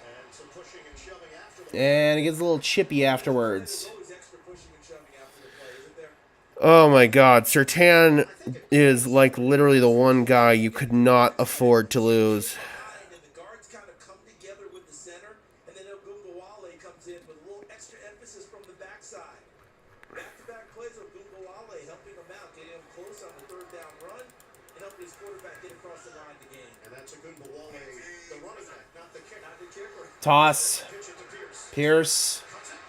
And some pushing and shoving after the And it gets a little chippy afterwards. Oh my God, Surtain is like literally the one guy you could not afford to lose. and the guards kind of come together with the center, and then Ogunbowale comes in with a little extra emphasis from the backside. Back-to-back plays of Ogunbowale helping him out, getting him close on the 3rd down run, and helping his quarterback get across the line to gain. And that's Ogunbowale, the running back, not the kicker. Toss. Pitch it to Pierce. Pierce.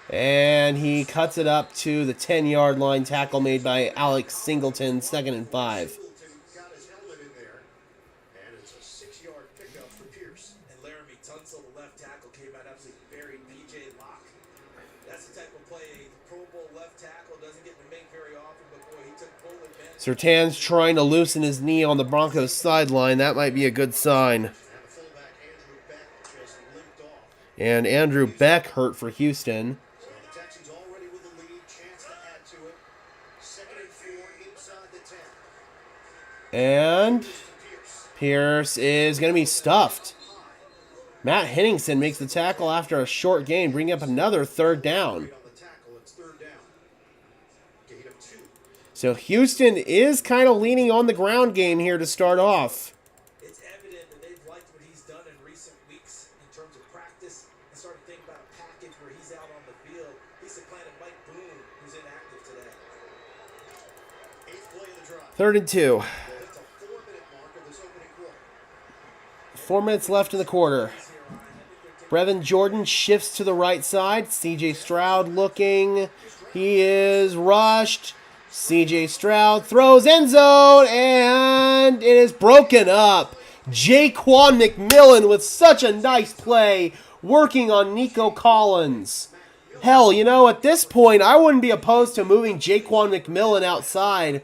And he cuts it up to the 10-yard line. Tackle made by Alex Singleton. 2nd and 5. Singleton got his helmet in there, and it's a 6-yard pickup for Pierce. And Laramie Tunsil, the left tackle, came out absolutely buried PJ Locke. That's the type of play a Pro Bowl left tackle doesn't get to make very often, but boy, he took full advantage. Surtain's trying to loosen his knee on the Broncos sideline. That might be a good sign. And the fullback, Andrew Beck, just limped off. And Andrew Beck hurt for Houston. So the Texans already with the lead, chance to add to it. 2nd and 4 inside the 10. And Pierce. Pierce is going to be stuffed. Matt Henningsen makes the tackle after a short gain, bringing up another third down. So Houston is kind of leaning on the ground game here to start off. It's evident that they've liked what he's done in recent weeks in terms of practice and started thinking about a package where he's out on the field. He's supplanted Mike Boone, who's inactive today. 8th play of the drive. 3rd and 2. That's a 4-minute mark of this opening quarter. 4 minutes left in the quarter. Brevin Jordan shifts to the right side. C.J. Stroud looking. He is rushed. C.J. Stroud throws end zone, and it is broken up. Jaquan McMillan with such a nice play, working on Nico Collins. Hell, you know, at this point, I wouldn't be opposed to moving Jaquan McMillan outside.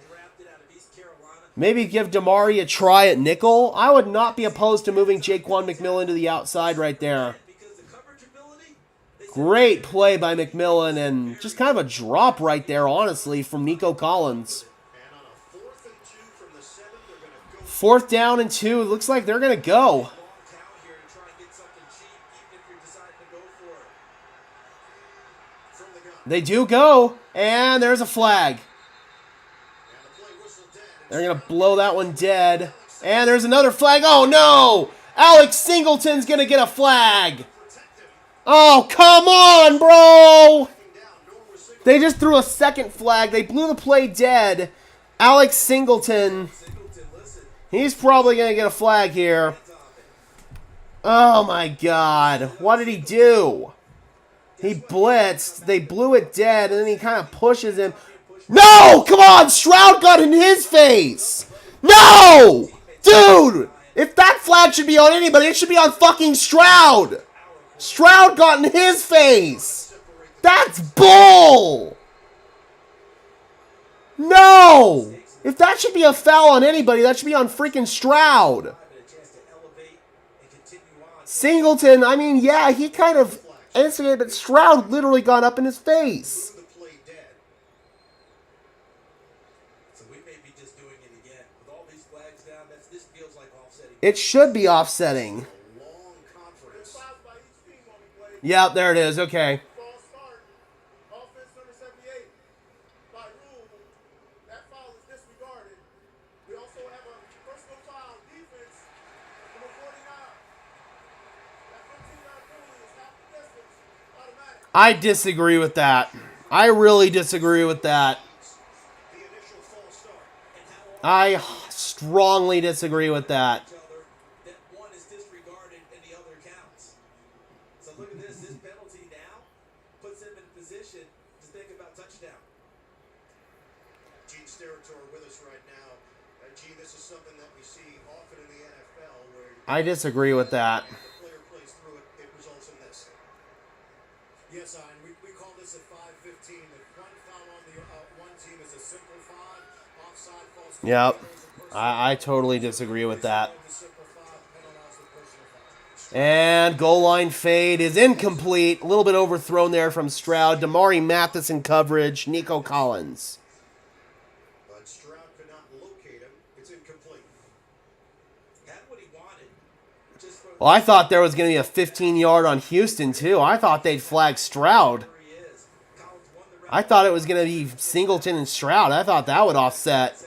Maybe give Damari a try at nickel. I would not be opposed to moving Jaquan McMillan to the outside right there. Great play by McMillan, and just kind of a drop right there, honestly, from Nico Collins. 4th down and 2. It looks like they're going to go. They do go, and there's a flag. They're going to blow that one dead. And there's another flag. Oh, no! Alex Singleton's going to get a flag. Oh, come on, bro! They just threw a second flag. They blew the play dead. Alex Singleton, he's probably going to get a flag here. Oh, my God. What did he do? He blitzed. They blew it dead, and then he kind of pushes him. No! Come on! Stroud got in his face! No! Dude! If that flag should be on anybody, it should be on fucking Stroud! Stroud got in his face! That's bull! No! If that should be a foul on anybody, that should be on freaking Stroud. Singleton, I mean, yeah, he kind of instigated, but Stroud literally got up in his face. It should be offsetting. Yeah, there it is. Okay. I disagree with that. I really disagree with that. I strongly disagree with that. I disagree with that. Yes, and we call this a 5-15. If one foul on the one team is a simple 5, offside, false. Yep. I totally disagree with that. And goal line fade is incomplete. A little bit overthrown there from Stroud. Damari Matheson coverage. Nico Collins. But Stroud could not locate him. It's incomplete. Had what he wanted. Well, I thought there was going to be a 15-yard on Houston, too. I thought they'd flag Stroud. I thought it was going to be Singleton and Stroud. I thought that would offset.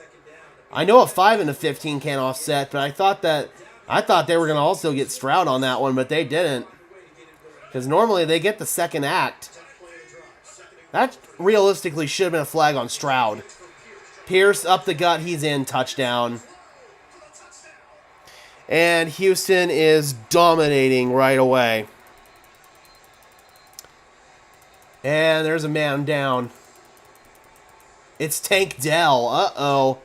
I know a 5 and a 15 can't offset, but I thought they were going to also get Stroud on that one, but they didn't. Because normally they get the second act. That realistically should have been a flag on Stroud. Pierce up the gut. He's in. Touchdown. And Houston is dominating right away. And there's a man down. It's Tank Dell. Uh-oh.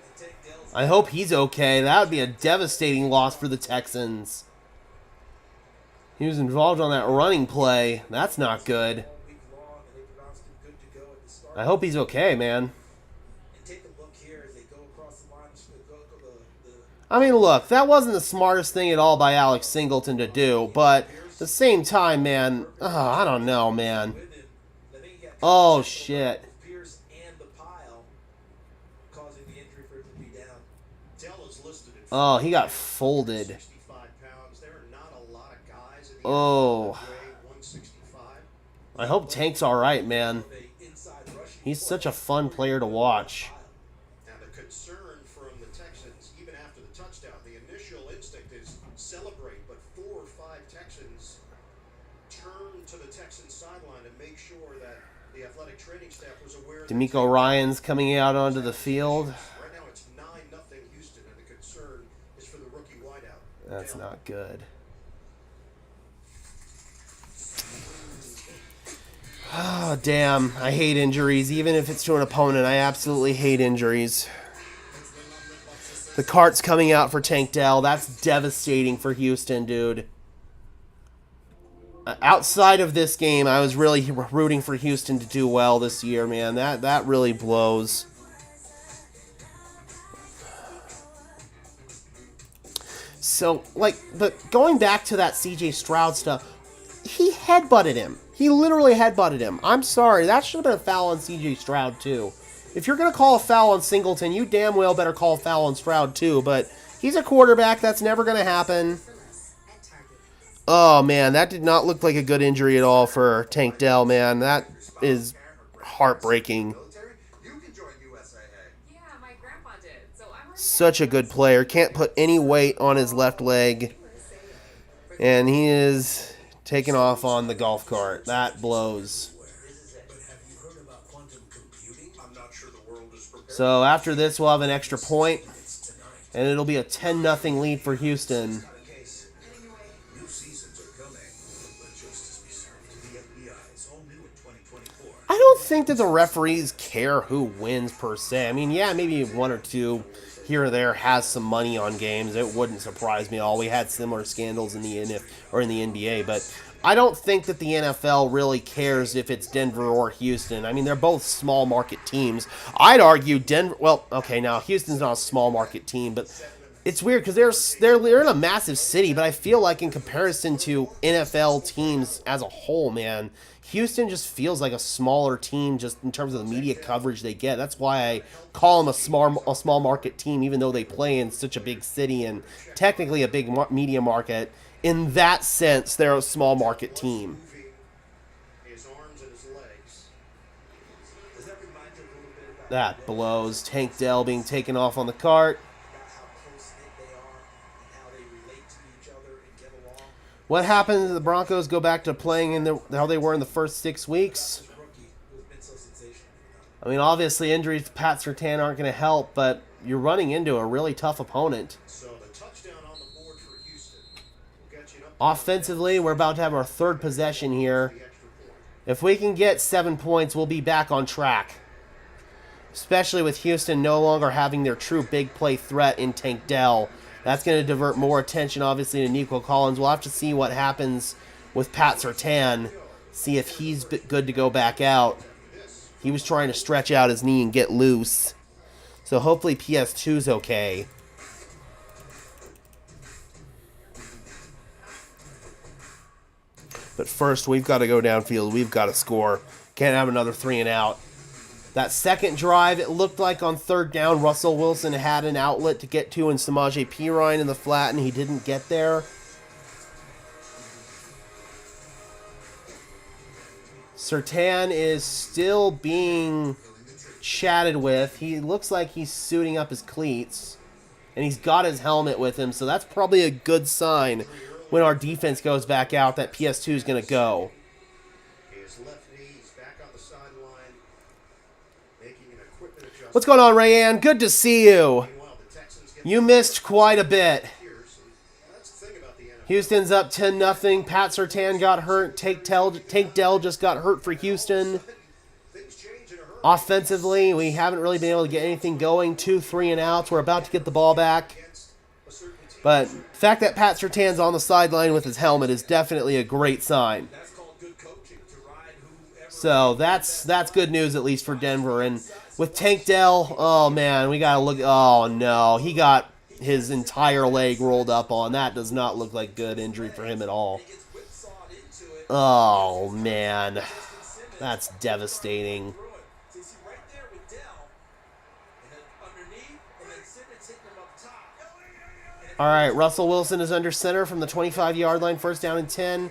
I hope he's okay. That would be a devastating loss for the Texans. He was involved on that running play. That's not good. I hope he's okay, man. I mean, look, that wasn't the smartest thing at all by Alex Singleton to do, but at the same time, man, I don't know, man. Oh, shit. Oh, he got folded. Oh. I hope Tank's all right, man. He's such a fun player to watch. Now the concern from the Texans, even after the touchdown, the initial instinct is celebrate, but 4 or 5 Texans turn to the Texans sideline to make sure that the athletic training staff was aware. D'Amico Ryan's coming out onto the field. Right now it's 9-0 Houston, and the concern is for the rookie wideout. That's not good. Oh, damn. I hate injuries. Even if it's to an opponent, I absolutely hate injuries. The cart's coming out for Tank Dell. That's devastating for Houston, dude. Outside of this game, I was really rooting for Houston to do well this year, man. That really blows. So, like, but going back to that CJ Stroud stuff, he headbutted him. He literally headbutted him. I'm sorry. That should have been a foul on C.J. Stroud, too. If you're going to call a foul on Singleton, you damn well better call a foul on Stroud, too. But he's a quarterback. That's never going to happen. Oh, man. That did not look like a good injury at all for Tank Dell, man. That is heartbreaking. Such a good player. Can't put any weight on his left leg. And he is taking off on the golf cart. That blows. So after this, we'll have an extra point, and it'll be a 10-0 lead for Houston. I don't think that the referees care who wins per se. I mean, yeah, maybe 1 or 2 here or there has some money on games. It wouldn't surprise me at all. We had similar scandals in the NBA, but I don't think that the NFL really cares if it's Denver or Houston. I mean, they're both small market teams. I'd argue Denver. Well, okay, now Houston's not a small market team, but it's weird because they're in a massive city. But I feel like in comparison to NFL teams as a whole, man, Houston just feels like a smaller team just in terms of the media coverage they get. That's why I call them a small market team, even though they play in such a big city and technically a big media market. In that sense, they're a small market team. That blows. Tank Dell being taken off on the cart. What happens if the Broncos go back to playing in how they were in the first 6 weeks? I mean, obviously injuries to Pat Surtain aren't going to help, but you're running into a really tough opponent. Offensively, we're about to have our 3rd possession here. If we can get 7 points, we'll be back on track. Especially with Houston no longer having their true big play threat in Tank Dell. That's going to divert more attention, obviously, to Nico Collins. We'll have to see what happens with Pat Surtain. See if he's good to go back out. He was trying to stretch out his knee and get loose. So hopefully PS2's okay. But first, we've got to go downfield. We've got to score. Can't have another 3 and out. That second drive, it looked like on 3rd down, Russell Wilson had an outlet to get to in Samaje Perine in the flat, and he didn't get there. Surtain is still being chatted with. He looks like he's suiting up his cleats, and he's got his helmet with him, so that's probably a good sign when our defense goes back out that PS2 is going to go. What's going on, Rayanne? Good to see you. You missed quite a bit. Houston's up 10-0. Pat Surtain got hurt. Tank Dell just got hurt for Houston. Offensively, we haven't really been able to get anything going. 2 3 and outs. We're about to get the ball back. But the fact that Pat Surtain's on the sideline with his helmet is definitely a great sign. So that's good news, at least for Denver. And with Tank Dell, oh man, we gotta look. Oh no, he got his entire leg rolled up on. That does not look like good injury for him at all. Oh man, that's devastating. Simmons hitting him up top. All right, Russell Wilson is under center from the 25-yard line, first down and 10.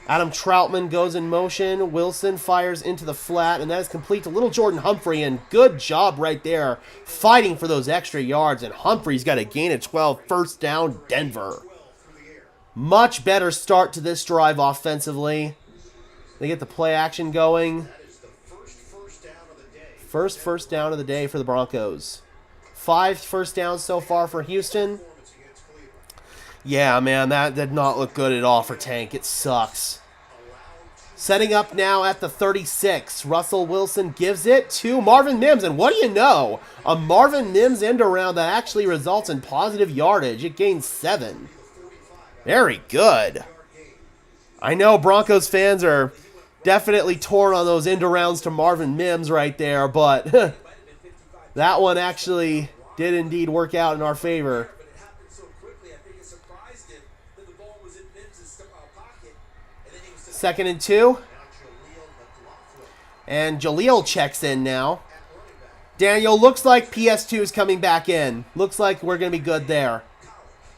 Adam Troutman goes in motion. Wilson fires into the flat, and that is complete to little Jordan Humphrey, and good job right there fighting for those extra yards, and Humphrey's got a gain of 12, first down, Denver. Much better start to this drive offensively. They get the play action going. First first down of the day for the Broncos. 5 first downs so far for Houston. Yeah, man, that did not look good at all for Tank. It sucks. Setting up now at the 36. Russell Wilson gives it to Marvin Mims. And what do you know? A Marvin Mims end around that actually results in positive yardage. It gains 7. Very good. I know Broncos fans are definitely torn on those end arounds to Marvin Mims right there, but that one actually did indeed work out in our favor. But it happened so quickly, I think it surprised him that the ball was in Mims' pocket. And then he was just 2nd and 2. And Jaleel checks in now. Daniel, looks like PS2 is coming back in. Looks like we're going to be good there.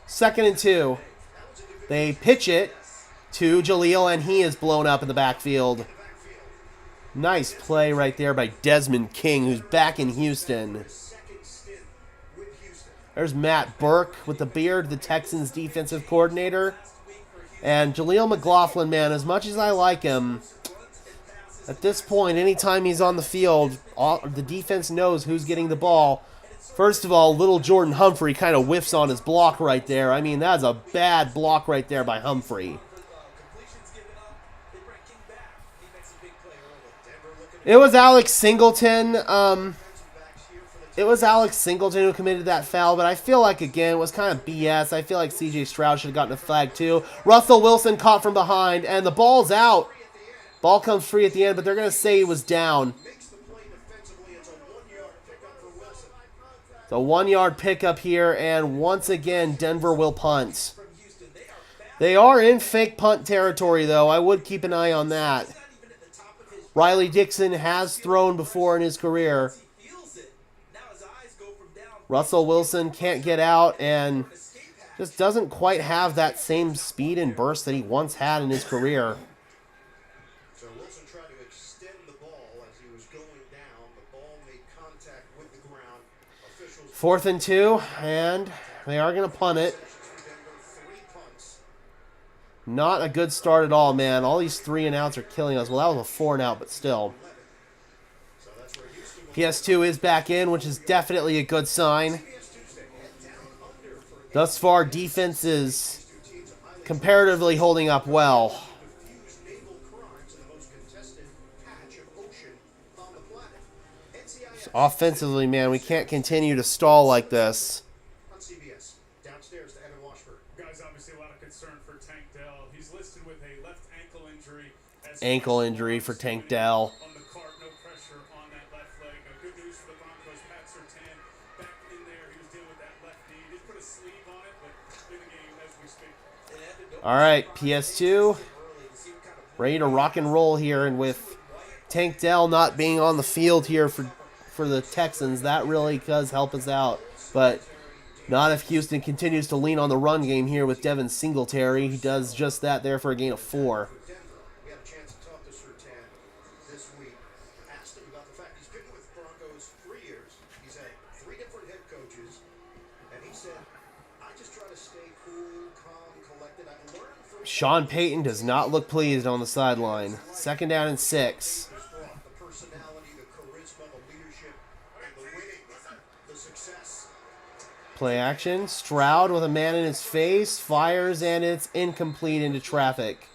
2nd and 2. They pitch it to Jaleel, and he is blown up in the backfield. Nice play right there by Desmond King, who's back in Houston. There's Matt Burke with the beard, the Texans defensive coordinator. And Jaleel McLaughlin, man, as much as I like him, at this point, anytime he's on the field, the defense knows who's getting the ball. First of all, little Jordan Humphrey kind of whiffs on his block right there. I mean, that's a bad block right there by Humphrey. It was Alex Singleton. It was Alex Singleton who committed that foul, but I feel like, again, it was kind of BS. I feel like C.J. Stroud should have gotten a flag, too. Russell Wilson caught from behind, and the ball's out. Ball comes free at the end, but they're going to say he was down. It's a 1-yard pickup here, and once again, Denver will punt. They are in fake punt territory, though. I would keep an eye on that. Riley Dixon has thrown before in his career. Russell Wilson can't get out and just doesn't quite have that same speed and burst that he once had in his career. So Wilson tried to extend the ball as he was going down. The ball made contact with the ground. 4th and 2, and they are going to punt it. Not a good start at all, man. All these 3 and outs are killing us. Well, that was a 4 and out, but still. PS2 is back in, which is definitely a good sign. Thus far, defense is comparatively holding up well. Offensively, man, we can't continue to stall like this. Downstairs to Evan Washburn. Guys, obviously a lot of concern for Tank Dell. He's listed with a left ankle injury. Ankle injury for Tank Dell. On the cart, no pressure on that left leg. Good news for the Broncos. Pat Surtain back in there. He was dealing with that left knee. He did put a sleeve on it, but in the game as we speak. All right, PS2 ready to rock and roll here, and with Tank Dell not being on the field here for the Texans, that really does help us out. But not if Houston continues to lean on the run game here with Devin Singletary. He does just that there for a gain of 4. We had a chance to talk to Surtain this week. Asked him about the fact he's been with Broncos 3 years. He's had 3 different head coaches. And he said, I just try to stay cool, calm, collected. I learned from Sean Payton does not look pleased on the sideline. 2nd down and 6. the personality, the charisma, the leadership, and the winning, the success. Play action. Stroud with a man in his face. Fires, and it's incomplete into traffic.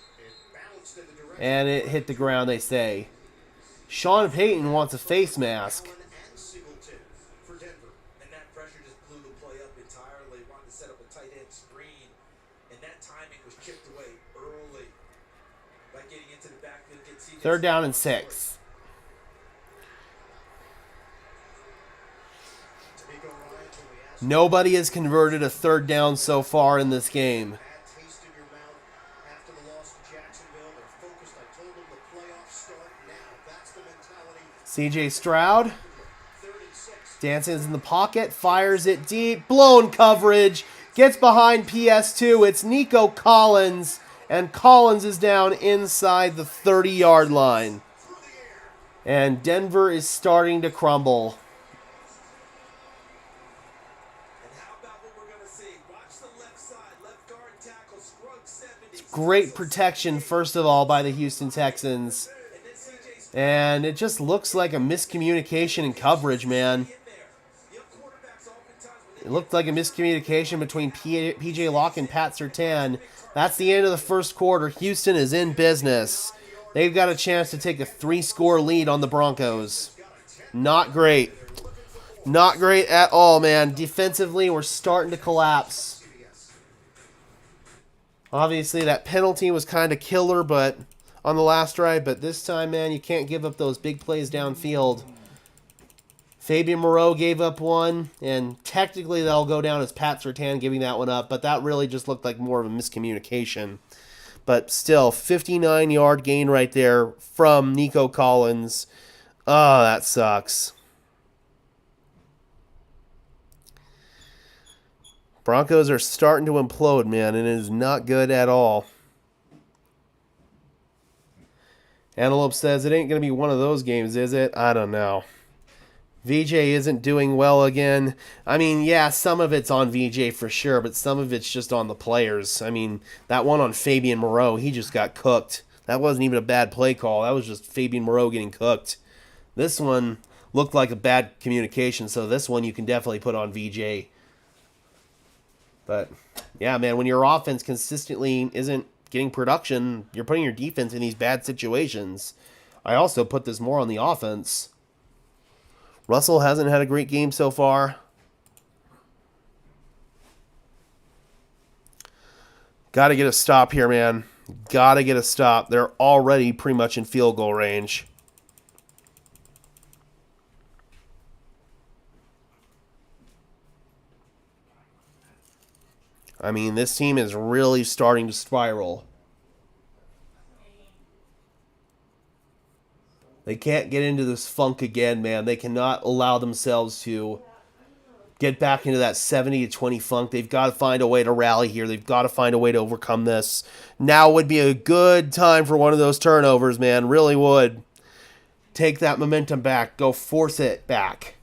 And it hit the ground, they say. Sean Payton wants a face mask. And Singleton for Denver. And that pressure just blew the play up entirely. Wanted to set up a tight end screen. And that timing was chipped away early. By getting into the backfield, get CJ 3rd down and 6. Nobody has converted a 3rd down so far in this game. Bad taste in your mouth after the loss to Jacksonville. They're focused. I told them the playoffs start now. That's the mentality. CJ Stroud. 3rd and 6. Dances in the pocket, fires it deep, blown coverage, gets behind PS2. It's Nico Collins, and Collins is down inside the 30-yard line. And Denver is starting to crumble. And how about what we're going to see? Watch the left side, left guard tackle, Scruggs 70. Great protection, first of all, by the Houston Texans. And then CJ And it just looks like a miscommunication in coverage, man. in there. Young quarterbacks oftentimes when It looked like a miscommunication between PJ Locke and Pat Surtain. That's the end of the first quarter. Houston is in business. They've got a chance to take a 3-score lead on the Broncos. Not great. Not great at all, man. Defensively, we're starting to collapse. Obviously, that penalty was kind of killer, but on the last drive. But this time, man, you can't give up those big plays downfield. Fabian Moreau gave up one, and technically that'll go down as Pat Surtain giving that one up, but that really just looked like more of a miscommunication. But still, 59-yard gain right there from Nico Collins. Oh, that sucks. Broncos are starting to implode, man, and it is not good at all. Antelope says it ain't going to be one of those games, is it? I don't know. VJ isn't doing well again. I mean, yeah, some of it's on VJ for sure, but some of it's just on the players. I mean, that one on Fabian Moreau, he just got cooked. That wasn't even a bad play call. That was just Fabian Moreau getting cooked. This one looked like a bad communication, so this one you can definitely put on VJ. But, yeah, man, when your offense consistently isn't getting production, you're putting your defense in these bad situations. I also put this more on the offense. Russell hasn't had a great game so far. Got to get a stop here, man. Got to get a stop. They're already pretty much in field goal range. I mean, this team is really starting to spiral. They can't get into this funk again, man. They cannot allow themselves to get back into that 70-20 funk. They've got to find a way to rally here. They've got to find a way to overcome this. Now would be a good time for one of those turnovers, man. Really would. Take that momentum back. Go force it back.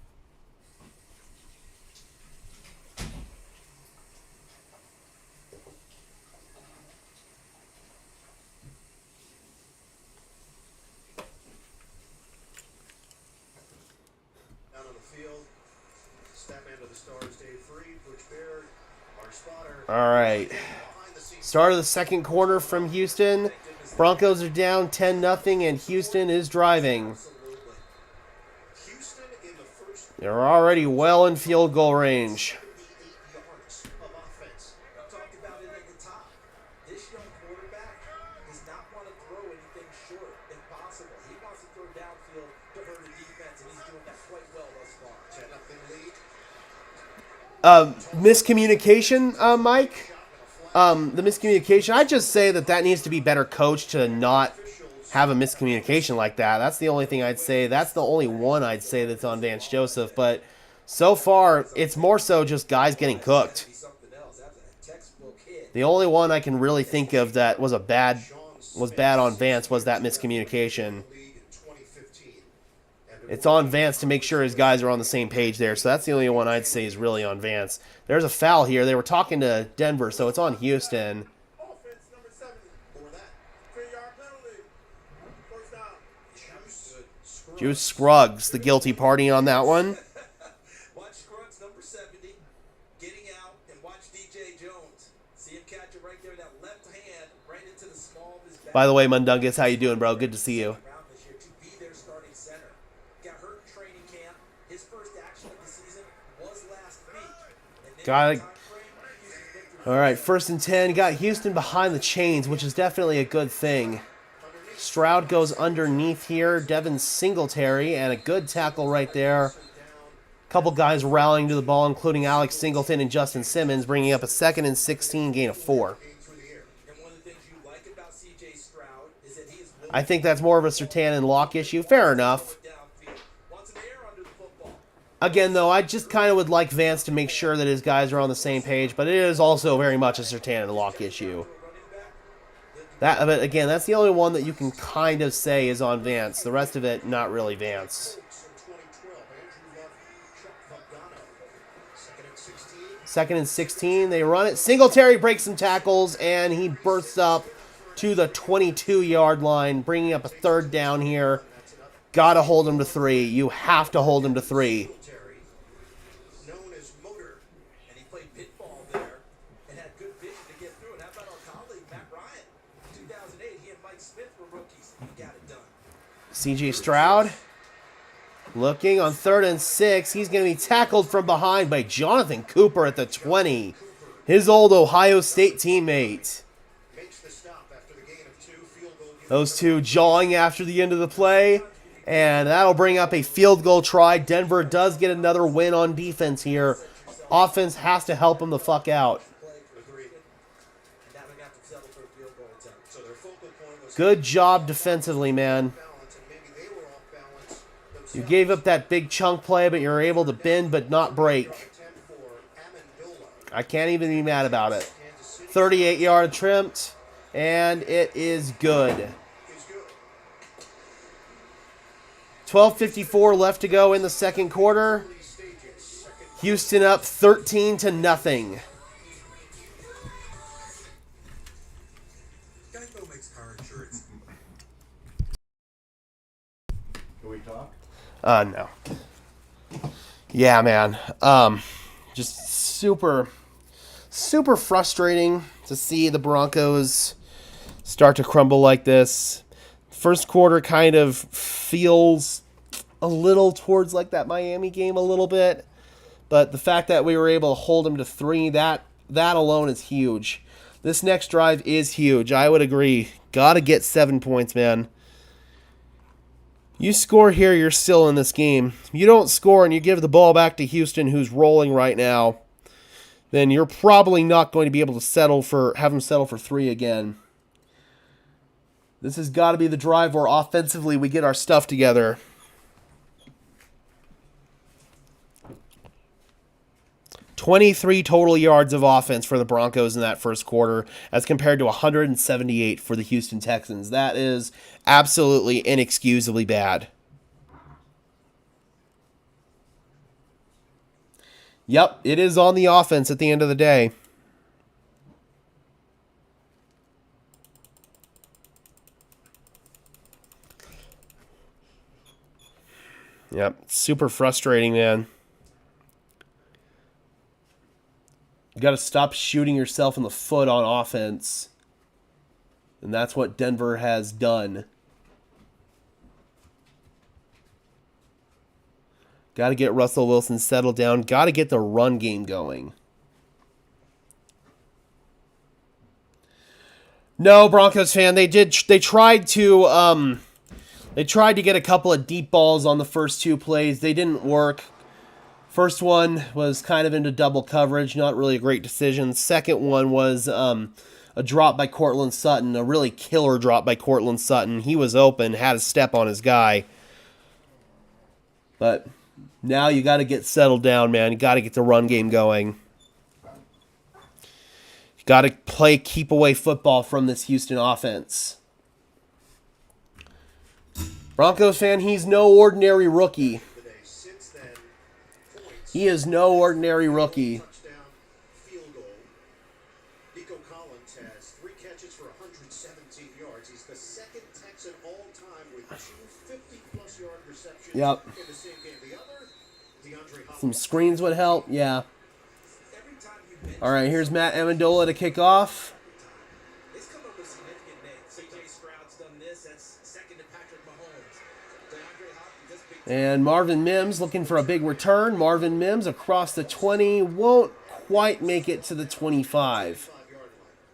All right. Start of the second quarter from Houston. Broncos are down 10-0, and Houston is driving. They're already well in field goal range. talked about it at the top. This young quarterback does not want to throw anything short if possible. He wants to throw downfield to hurt the defense, and he's doing that quite well thus far. 10-0 lead. Miscommunication, Mike. The miscommunication. I just say that needs to be better coached to not have a miscommunication like that. That's the only thing I'd say. That's the only one I'd say that's on Vance Joseph. But so far, it's more so just guys getting cooked. The only one I can really think of that was bad on Vance was that miscommunication. It's on Vance to make sure his guys are on the same page there. So that's the only one I'd say is really on Vance. There's a foul here. They were talking to Denver, so it's on Houston. Offense number 70. For that. 3-yard penalty. First down. Juice Scruggs, the guilty party on that one. Watch Scruggs number 70 getting out, and watch DJ Jones. See him catch it right there, that left hand right into the small of his back. By the way, Mundungus, how you doing, bro? Good to see you. Got it. All right, 1st and 10. Got Houston behind the chains, which is definitely a good thing. Stroud goes underneath here. Devin Singletary, and a good tackle right there. Couple guys rallying to the ball, including Alex Singleton and Justin Simmons, bringing up a 2nd and 16, gain of 4. I think that's more of a Surtain and Locke issue. Fair enough. Again, though, I just kind of would like Vance to make sure that his guys are on the same page, but it is also very much a Surtain and Locke issue. But again, that's the only one that you can kind of say is on Vance. The rest of it, not really Vance. Second and 16, they run it. Singletary breaks some tackles, and he bursts up to the 22-yard line, bringing up a third down here. Got to hold him to 3. You have to hold him to 3. Known as Motor, and he played pitfall there and had good vision to get through it. How about our colleague Matt Ryan? 2008, he and Mike Smith were rookies. He got it done. C.J. Stroud looking on 3rd and 6. He's going to be tackled from behind by Jonathan Cooper at the 20. His old Ohio State teammate. Those two jawing after the end of the play. And that'll bring up a field goal try. Denver does get another win on defense here. Offense has to help them the fuck out. Good job defensively, man. You gave up that big chunk play, but you're able to bend but not break. I can't even be mad about it. 38-yard attempt, and it is good. 12:54 left to go in the second quarter. Houston up 13-0. Geico makes car insurance. Can we talk? No. Yeah, man. Just super frustrating to see the Broncos start to crumble like this. First quarter kind of feels a little towards like that Miami game a little bit, but the fact that we were able to hold them to 3, that alone is huge. This next drive is huge. I would agree. Got to get 7 points, man. You score here, you're still in this game. If you don't score and you give the ball back to Houston, who's rolling right now, then you're probably not going to be able to have them settle for 3 again. This has got to be the drive where offensively we get our stuff together. 23 total yards of offense for the Broncos in that first quarter as compared to 178 for the Houston Texans. That is absolutely inexcusably bad. Yep, it is on the offense at the end of the day. Yep, super frustrating, man. You got to stop shooting yourself in the foot on offense. And that's what Denver has done. Got to get Russell Wilson settled down. Got to get the run game going. No, Broncos fan, they tried to get a couple of deep balls on the first 2 plays. They didn't work. First one was kind of into double coverage, not really a great decision. Second one was a drop by Cortland Sutton, a really killer drop by Cortland Sutton. He was open, had a step on his guy. But now you got to get settled down, man. You got to get the run game going. You got to play keep away football from this Houston offense. Broncos fan, he's no ordinary rookie. He is no ordinary rookie. Nico Collins has 3 catches for 117 yards. He's the second Texan all-time with 2 50-plus yard receptions in the same game. The other, DeAndre Hopkins. Some screens would help, yeah. All right, here's Matt Amendola to kick off. He's come up with significant names. C.J. Stroud's done this. That's second to Patrick Mahomes. DeAndre Hopkins, that's big. And Marvin Mims looking for a big return. Marvin Mims across the 20. Won't quite make it to the 25.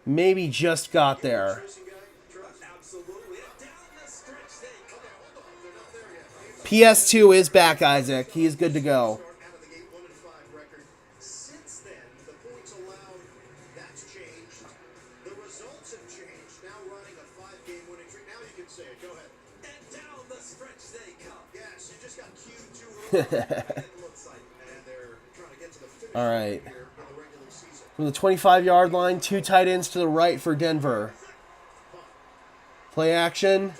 Maybe just got there. PS2 is back, Isaac. He is good to go. Since then, the points allowed, that's changed. The results have changed. Now running a 5-game winning streak. Now you can say it. Go ahead. And down the stretch they come. Yes, you just got cued too early. It looks like All right. From the 25-yard line, 2 tight ends to the right for Denver. Play action.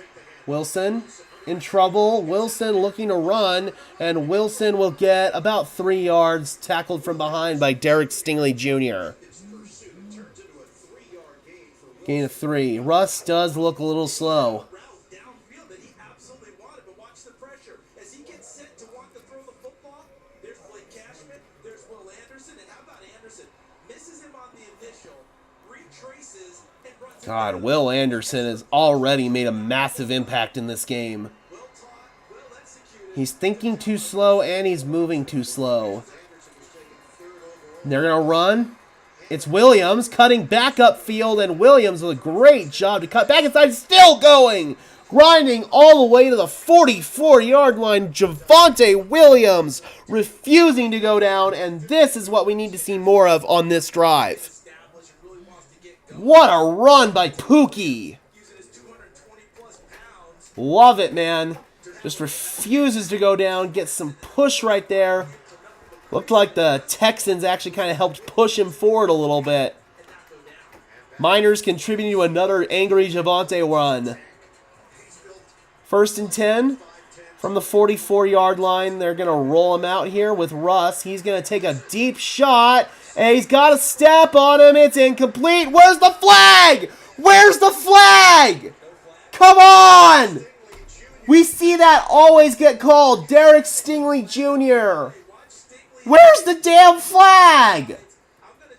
Wilson in trouble. Wilson looking to run, and Wilson will get about 3 yards tackled from behind by Derek Stingley Jr. Gain of 3. Russ does look a little slow. Downfield that he absolutely wanted, but watch the pressure. As he gets set to want to throw the football, there's Blake Cashman, there's Will Anderson, and how about Anderson? Misses him on the initial, retraces, and runs. God, Will Anderson has already made a massive impact in this game. Well taught, well executed. He's thinking too slow, and he's moving too slow. They're going to run. It's Williams cutting back upfield, and Williams with a great job to cut back inside. Still going. Grinding all the way to the 44-yard line. Javonte Williams refusing to go down, and this is what we need to see more of on this drive. Established and really wants to get going. What a run by Pookie. Using his 220 plus pounds. Love it, man. Just refuses to go down. Gets some push right there. Looked like the Texans actually kind of helped push him forward a little bit. Miners contributing to another angry Javonte run. 1st and 10 from the 44-yard line. They're going to roll him out here with Russ. He's going to take a deep shot, and he's got a step on him. It's incomplete. Where's the flag? Where's the flag? Come on! We see that always get called. Derek Stingley Jr. Where's the damn flag?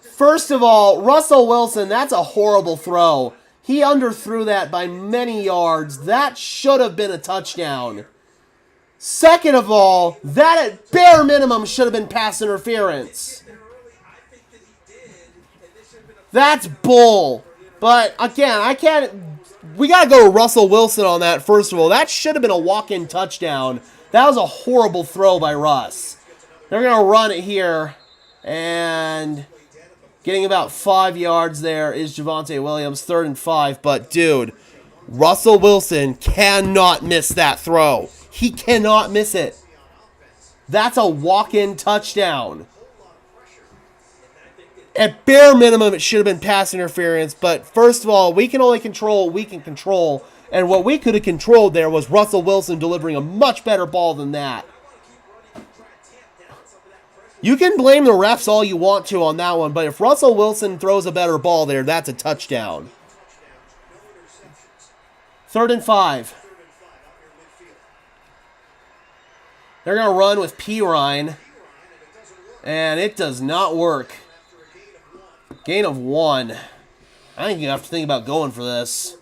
First of all, Russell Wilson, that's a horrible throw. He underthrew that by many yards. That should have been a touchdown. Second of all, that at bare minimum should have been pass interference. That's bull. But again, I can't... We got to go to Russell Wilson on that, first of all. That should have been a walk-in touchdown. That was a horrible throw by Russ. They're going to run it here, and getting about 5 yards there is Javonte Williams, 3rd and 5. But, dude, Russell Wilson cannot miss that throw. He cannot miss it. That's a walk-in touchdown. At bare minimum, it should have been pass interference. But, first of all, we can only control what we can control. And what we could have controlled there was Russell Wilson delivering a much better ball than that. You can blame the refs all you want to on that one, but if Russell Wilson throws a better ball there, that's a touchdown. 3rd and 5. They're going to run with Pirine, and it does not work. Gain of 1. I think you have to think about going for this.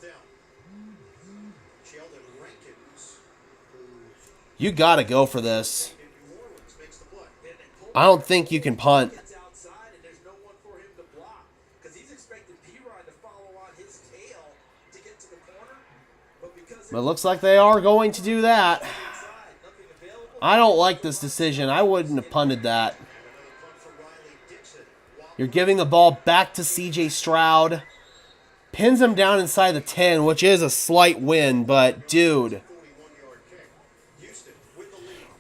You got to go for this. I don't think you can punt. Outside, and there's no one for him to block because he's expecting Pirine to follow on his tail to get to the corner. But because But it looks like they are going to do that. inside, nothing available. I don't like this decision. I wouldn't have punted that. You're giving the ball back to C.J. Stroud. Pins him down inside the 10, which is a slight win, but dude.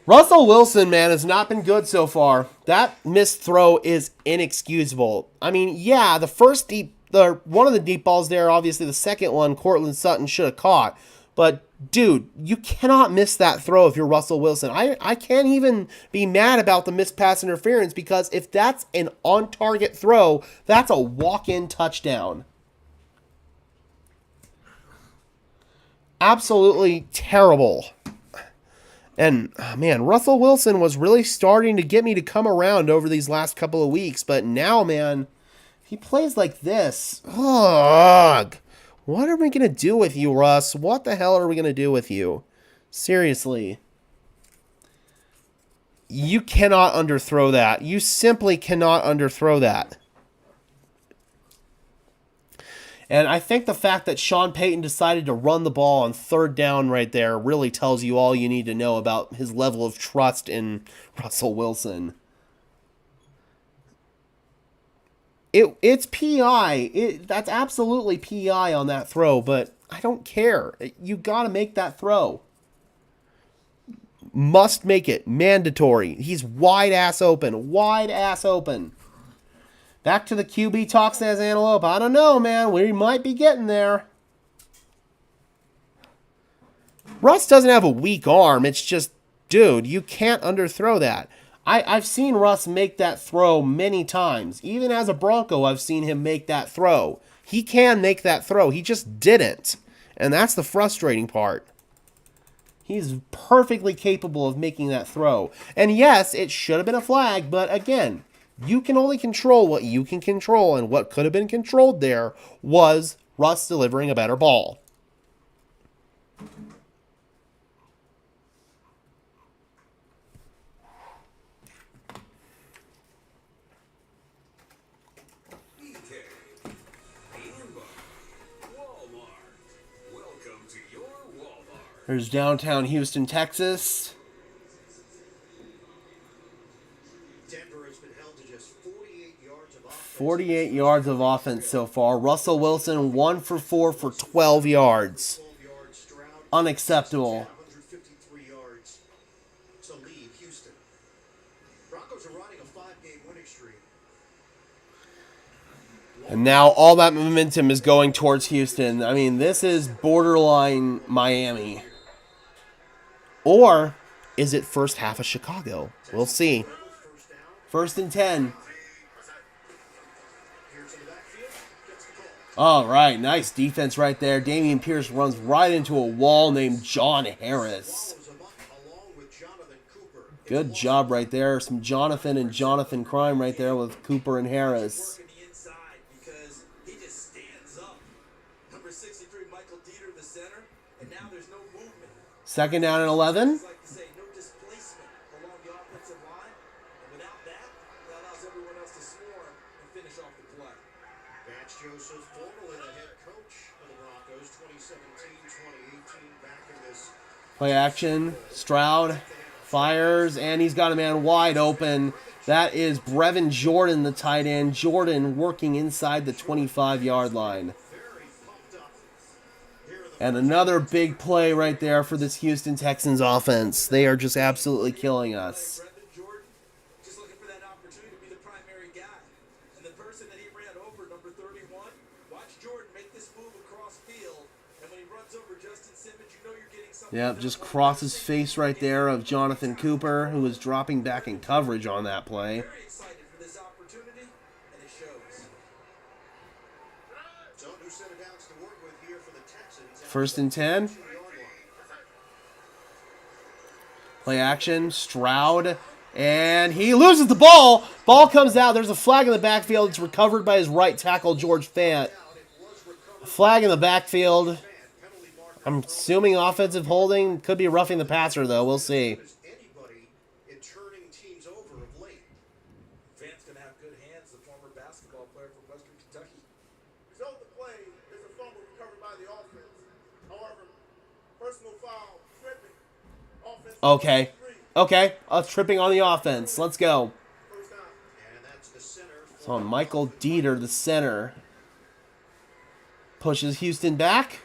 Russell Wilson, man, has not been good so far. That missed throw is inexcusable. I mean, yeah, one of the deep balls there, obviously the second one, Cortland Sutton should have caught. But, dude, you cannot miss that throw if you're Russell Wilson. I can't even be mad about the missed pass interference because if that's an on-target throw, that's a walk-in touchdown. Absolutely terrible. And, man, Russell Wilson was really starting to get me to come around over these last couple of weeks. But now, man, he plays like this. Ugh. What are we going to do with you, Russ? What the hell are we going to do with you? Seriously. You cannot underthrow that. You simply cannot underthrow that. And I think the fact that Sean Payton decided to run the ball on 3rd down right there really tells you all you need to know about his level of trust in Russell Wilson. It's PI. That's absolutely PI on that throw, but I don't care. You got to make that throw. Must make it. Mandatory. He's wide ass open. Wide ass open. Back to the QB talk, says Antelope. I don't know, man. We might be getting there. Russ doesn't have a weak arm. It's just, dude, you can't underthrow that. I've seen Russ make that throw many times. Even as a Bronco, I've seen him make that throw. He can make that throw. He just didn't. And that's the frustrating part. He's perfectly capable of making that throw. And yes, it should have been a flag, but again, you can only control what you can control, and what could have been controlled there was Russ delivering a better ball. There's downtown Houston, Texas. Denver has been held to just 48 yards of offense. 48 yards of offense so far. Russell Wilson 1 for 4 for 12 yards. 12 yards. Stroud, Unacceptable. 153 yards to lead Houston. Broncos are riding a 5-game winning streak. And now all that momentum is going towards Houston. I mean, this is borderline Miami. Or is it first half of Chicago? We'll see. First and 10. All right, nice defense right there. Dameon Pierce runs right into a wall named John Harris. Good job right there. Some Jonathan and Jonathan crime right there with Cooper and Harris. Working the inside because he just stands up. Number 63, Michael Dieter, the center, and now there's no movement. Second down and 11. It's like to say no displacement along the offensive line, and without that, that allows everyone else to swarm and finish off the play. Vance Joseph, formerly the head coach of the Broncos, 2017-2018, back in this. Play action. Stroud fires, and he's got a man wide open. That is Brevin Jordan, the tight end. Jordan working inside the 25-yard line. And another big play right there for this Houston Texans offense. They are just absolutely killing us. Brevin Jordan, just looking for that opportunity to be the primary guy. And the person that he ran over, number 31, watch Jordan make this move across field. And when he runs over Justin Simmons, you know you're getting something. Yep, just crosses face right there of Jonathan Cooper, who was dropping back in coverage on that play. Very excited for this opportunity, and it shows. So new set of downs to work with here for the Texans. First and 10. Play action. Stroud. And he loses the ball. Ball comes out. There's a flag in the backfield. It's recovered by his right tackle, George Fant. Flag in the backfield. I'm assuming offensive holding. Could be roughing the passer, though. We'll see. Anybody in turning teams over of late. Fant's going to have good hands, the former basketball player from Western Kentucky. Result of the play is a fumble recovered by the offense. However, personal foul, tripping. Offense. Okay. Okay. Tripping on the offense. Let's go. First down. And that's the center. It's on Michael Dieter, the center. Pushes Houston back.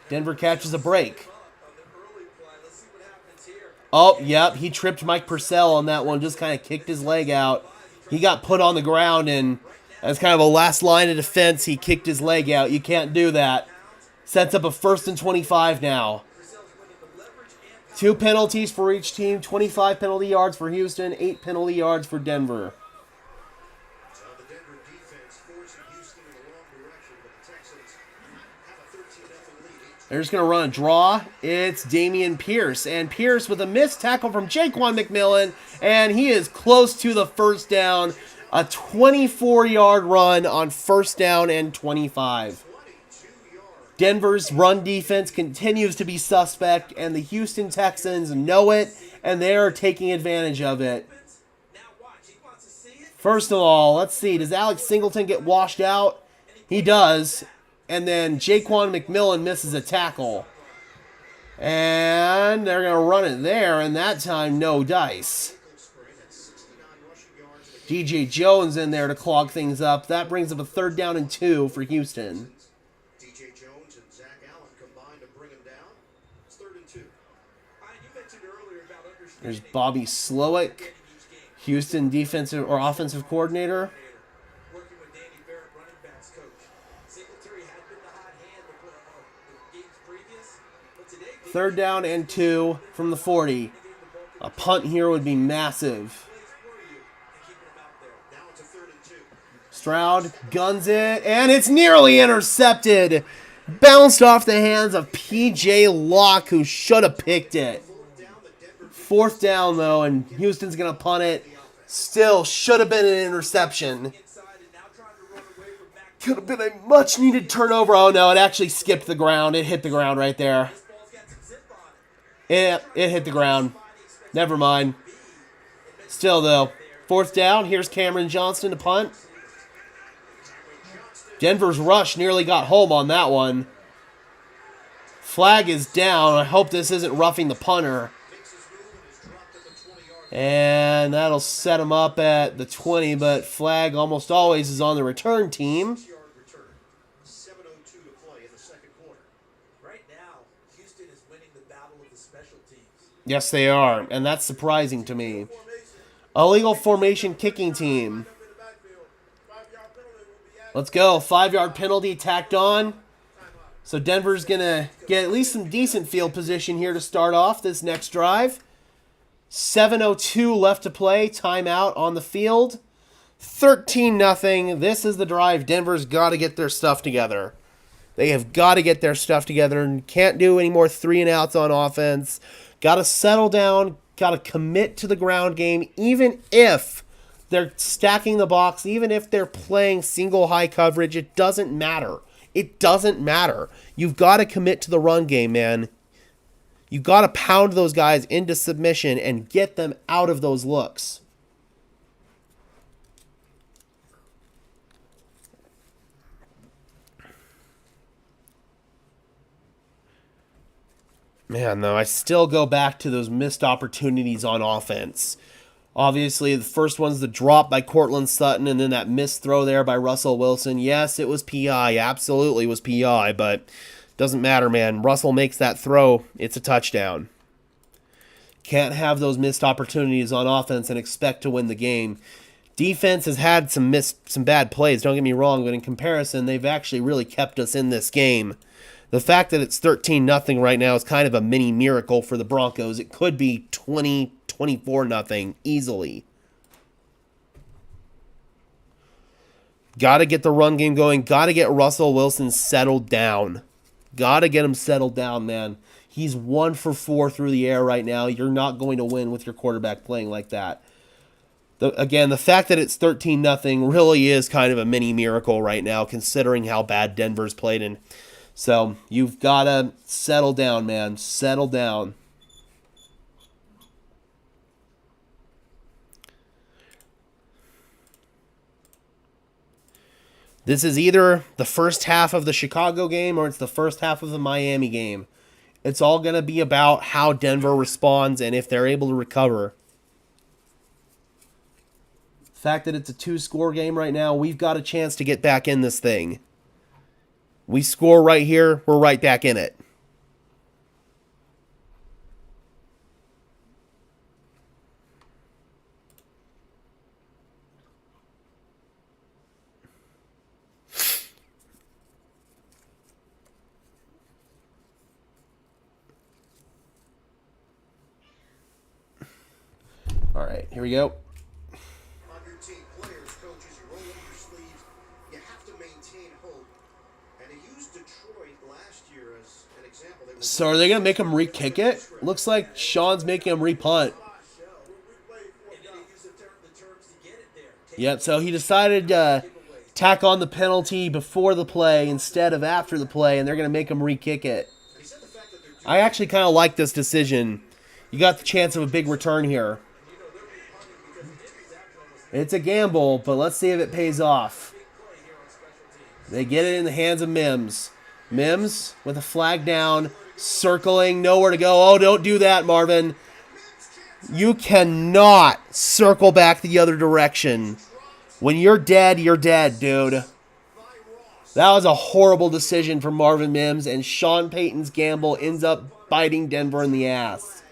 Denver catches a break. On the early play, let's see what happens here. Oh, yep. He tripped Mike Purcell on that one. Just kind of kicked his leg out. He got put on the ground, and as kind of a last line of defense, he kicked his leg out. You can't do that. Sets up a 1st and 25 now. 2 penalties for each team. 25 penalty yards for Houston. 8 penalty yards for Denver. So the Denver defense forcing Houston in the wrong direction, but the Texans have a 13-0 lead. They're just going to run a draw. It's Dameon Pierce. And Pierce with a missed tackle from Jaquan McMillan. And he is close to the first down. A 24-yard run on 1st down and 25. Denver's run defense continues to be suspect, and the Houston Texans know it, and they are taking advantage of it. Now watch, he wants to see it. First of all, let's see. Does Alex Singleton get washed out? He does. And then Jaquan McMillan misses a tackle. And they're going to run it there, and that time, no dice. DJ Jones in there to clog things up. That brings up a 3rd down and 2 for Houston. DJ Jones and Zach Allen combined to bring him down. It's 3rd and 2. You mentioned earlier about There's Bobby Slowick, Houston defensive or offensive coordinator. Working with Danny Barrett, running backs coach. Singletary had been the hot hand the games previous, but today Third down and 2 from the 40. A punt here would be massive. plays for you and keeping him out there. Now it's a 3rd and 2. Stroud guns it, and it's nearly intercepted. Bounced off the hands of P.J. Locke, who should have picked it. 4th down, though, and Houston's going to punt it. Still should have been an interception. Inside and now trying to run away from back. Could have been a much-needed turnover. Oh, no, it actually skipped the ground. It hit the ground right there. This ball's got some zip on it. It hit the ground. Never mind. Still, though, 4th down. Here's Cameron Johnston to punt. Denver's rush nearly got home on that one. Flag is down. I hope this isn't roughing the punter. And that'll set him up at the 20, but flag almost always is on the return team. 6-yard return. 7:02 to play in the 2nd quarter. Right now, Houston is winning the battle of the special teams. Yes, they are, and that's surprising to me. Illegal formation kicking team. Let's go. 5-yard penalty tacked on. So Denver's going to get at least some decent field position here to start off this next drive. 7:02 left to play. Timeout on the field. 13-0. This is the drive. Denver's got to get their stuff together. They have got to get their stuff together and can't do any more 3-and-outs on offense. Got to settle down. Got to commit to the ground game, even if they're stacking the box, even if they're playing single high coverage. It doesn't matter. It doesn't matter. You've got to commit to the run game, man. You've got to pound those guys into submission and get them out of those looks. Man, though, I still go back to those missed opportunities on offense. Obviously, the first one's the drop by Cortland Sutton, and then that missed throw there by Russell Wilson. Yes, it was PI. Absolutely was PI, but doesn't matter, man. Russell makes that throw. It's a touchdown. Can't have those missed opportunities on offense and expect to win the game. Defense has had some bad plays, don't get me wrong, but in comparison, they've actually really kept us in this game. The fact that it's 13-0 right now is kind of a mini miracle for the Broncos. It could be 20, 24-0 easily. Got to get the run game going. Got to get Russell Wilson settled down. Got to get him settled down, man. He's 1 for 4 through the air right now. You're not going to win with your quarterback playing like that. Again, the fact that it's 13-0 really is kind of a mini miracle right now, considering how bad Denver's played. And so you've got to settle down, man. Settle down. This is either the first half of the Chicago game or it's the first half of the Miami game. It's all going to be about how Denver responds and if they're able to recover. The fact that it's a 2-score game right now, we've got a chance to get back in this thing. We score right here, we're right back in it. All right, here we go. On your team, players, coaches, you roll up your sleeves. You have to maintain hope. And he used Detroit last year as an example. So are they going to make him re-kick it? Looks like Sean's making him re-punt. Yep, so he decided to tack on the penalty before the play instead of after the play, and they're going to make him re-kick it. I actually kind of like this decision. You got the chance of a big return here. It's a gamble, but let's see if it pays off. They get it in the hands of Mims. Mims with a flag down, circling, nowhere to go. Oh, don't do that, Marvin. You cannot circle back the other direction. When you're dead, dude. That was a horrible decision from Marvin Mims, and Sean Payton's gamble ends up biting Denver in the ass.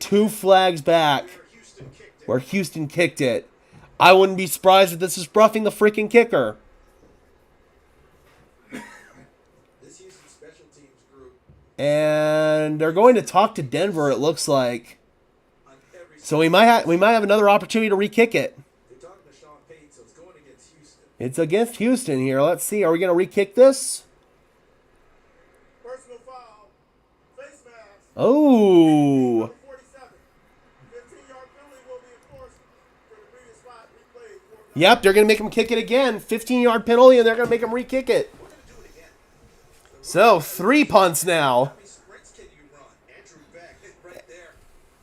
2 flags back where Houston kicked it. I wouldn't be surprised if this is roughing the freaking kicker. This Houston special teams group And they're going to talk to Denver, it looks like. on every So we might have another opportunity to re-kick it. they're talking to Sean Payton, so it's going against Houston. It's against Houston here. Let's see. Are we going to re-kick this? Personal foul. Face mask. Oh. Number 47. 15-yard penalty will be enforced for the previous spot replayed. Yep, they're going to make him kick it again. 15-yard penalty, and they're going to make him re-kick it. We're going to do it again. So, 3 punts now. How many sprints can you run? Andrew Beck right there.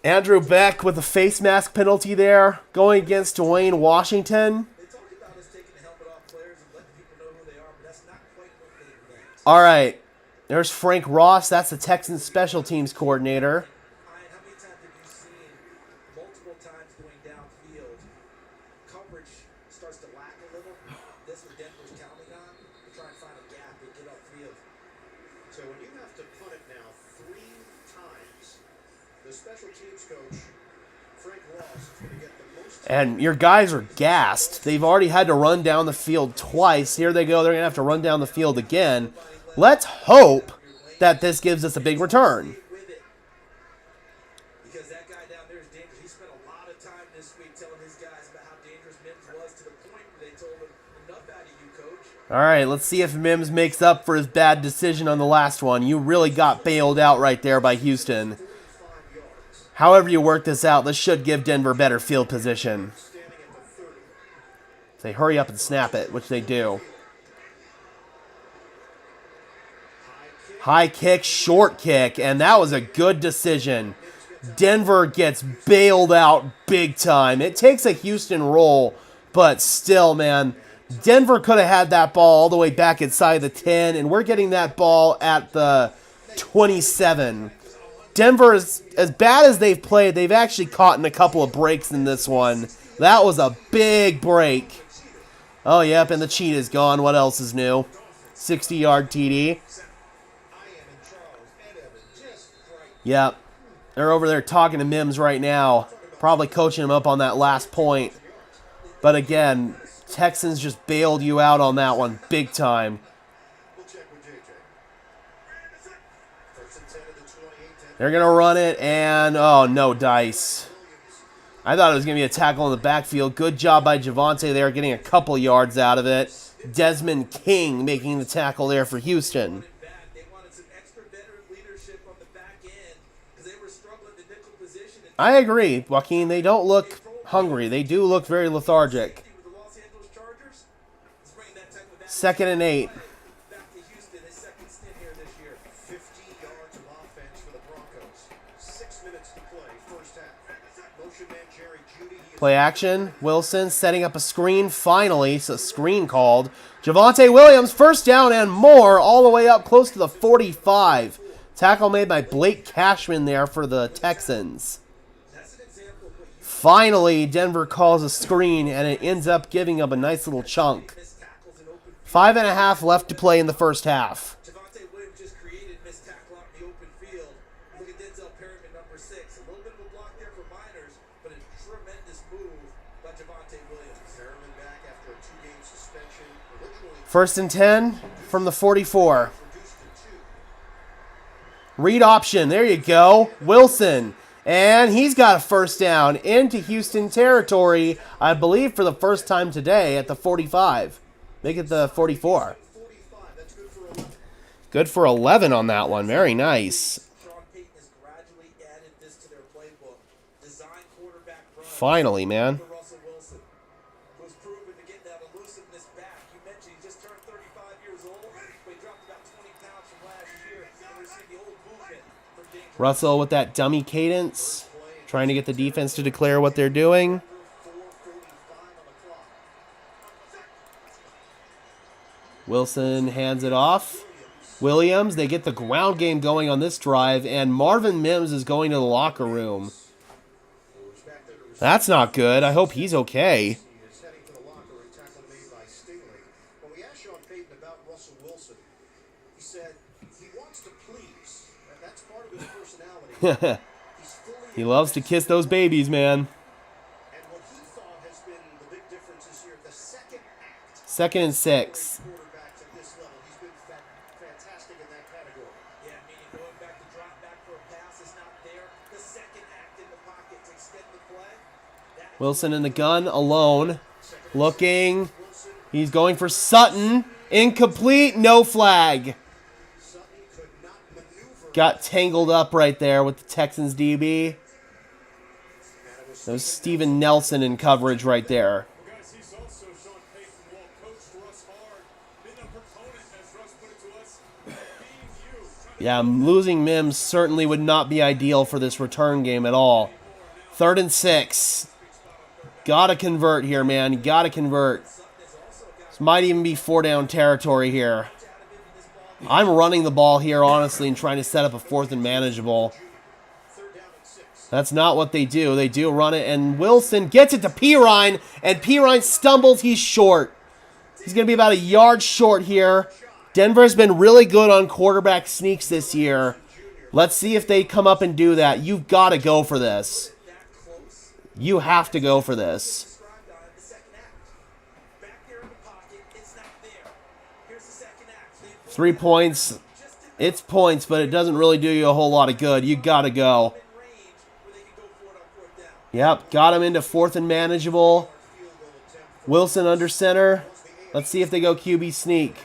Andrew Beck with a face mask penalty there, going against Dwayne Washington. They talk about us taking the helmet off players and letting people know who they are, but that's not quite what they meant. All right, there's Frank Ross. That's the Texans special teams coordinator. Ryan, how many times have you seen multiple times going downfield, coverage starts to lack a little? That's what Denver's counting on. They try and find a gap and get upfield. So when you have to punt it now 3 times, the special teams coach, Frank Ross, is going to get the most. And your guys are gassed. They've already had to run down the field twice. Here they go. They're going to have to run down the field again. Let's hope that this gives us a big return. With it. Because that guy down there is dangerous. He spent a lot of time this week telling his guys about how dangerous Mims was to the point where they told him, enough out of you, coach. All right, let's see if Mims makes up for his bad decision on the last one. You really got bailed out right there by Houston. 45 yards, However you work this out, this should give Denver better field position. standing at the 30. If they hurry up and snap it, which they do. High kick, short kick, and that was a good decision. Denver gets bailed out big time. It takes a Houston roll, but still, man, Denver could have had that ball all the way back inside the 10, and we're getting that ball at the 27. Denver, is as bad as they've played, they've actually caught in a couple of breaks in this one. That was a big break. Oh, yep, and the cheat is gone. What else is new? 60-yard TD. Yep. They're over there talking to Mims right now. Probably coaching him up on that last point. But again, Texans just bailed you out on that one big time. We'll check with JJ. First and 10 at the 28. They're going to run it, and oh, no dice. I thought it was going to be a tackle in the backfield. Good job by Javonte there, getting a couple yards out of it. Desmond King making the tackle there for Houston. Back. They wanted some extra veteran leadership on the back end because they were struggling to nickel position. And I agree, Joaquin. They don't look hungry. They do look very lethargic. with the Los Angeles Chargers, let's bring that type of 2nd and 8. back to Houston, his second stint here this year. 50 yards of offense for the Broncos. 6 minutes to play, first half. Motion man Jerry Jeudy. He is Play action. Wilson setting up a screen. Finally, it's a screen called. Javonte Williams, first down and more, all the way up close to the 45. Tackle made by Blake Cashman there for the Texans. That's an example of what you Finally, Denver calls a screen, and it ends up giving up a nice little chunk. miss tackles in open. 5.5 left to play in the first half. Javonte Williams just created missed tackle out in the open field. Look at Denzel Perryman, number 6. A little bit of a block there for Miners, but a tremendous move by Javonte Williams. Perryman back after a 2-game suspension. Originally 1st and 10 from the 44. reduced to 2. Read option. There you go. Wilson. And he's got a first down into Houston territory, I believe, for the first time today at the 45. Make it the 44. 45, that's good for 11. Good for 11 on that one. Very nice. Sean Payton has gradually added this to their playbook. Design quarterback runs. Finally, man. For Russell Wilson, who's proven to get that elusiveness back. You mentioned he just turned 35 years old, but he dropped about 20 pounds from last year. And we're seeing the old movement from dangerous. Russell with that dummy cadence, trying to get the defense to declare what they're doing. 4:45 on the clock. Wilson hands it off. Williams, they get the ground game going on this drive, and Marvin Mims is going to the locker room. That's not good. I hope he's okay. He is heading to the locker, a tackle made by Stingley. When we asked Sean Payton about Russell Wilson, he said he wants to please. That's part of his personality. He's fully He loves to kiss those babies, man. And what he thought has been the big difference this year, the second act. 2nd and 6. Quarterbacks at this level, he's been fantastic in that category. Yeah, meaning going back to drop back for a pass is not there. The second act in the pocket to extend the play. Wilson in the gun, alone. Looking. He's going for Sutton. Incomplete, no flag. Sutton could not maneuver. Got tangled up right there with the Texans DB. That was Steven Nelson in coverage right there. Well, guys, he's also Sean Payton. While coached Russ hard, been a proponent, as Russ put it to us, being you. Yeah, losing Mims certainly would not be ideal for this return game at all. 3rd and 6. Gotta convert here, man. Gotta convert. This might even be 4-down territory here. I'm running the ball here, honestly, and trying to set up a 4th and manageable. That's not what they do. They do run it, and Wilson gets it to Pirine, and Pirine stumbles. He's short. He's going to be about a yard short here. Denver's been really good on quarterback sneaks this year. Let's see if they come up and do that. You've got to go for this. You have to go for this. 3 points. It's points, but it doesn't really do you a whole lot of good. You got to go. Yep, got him into 4th and manageable. Wilson under center. Let's see if they go QB sneak.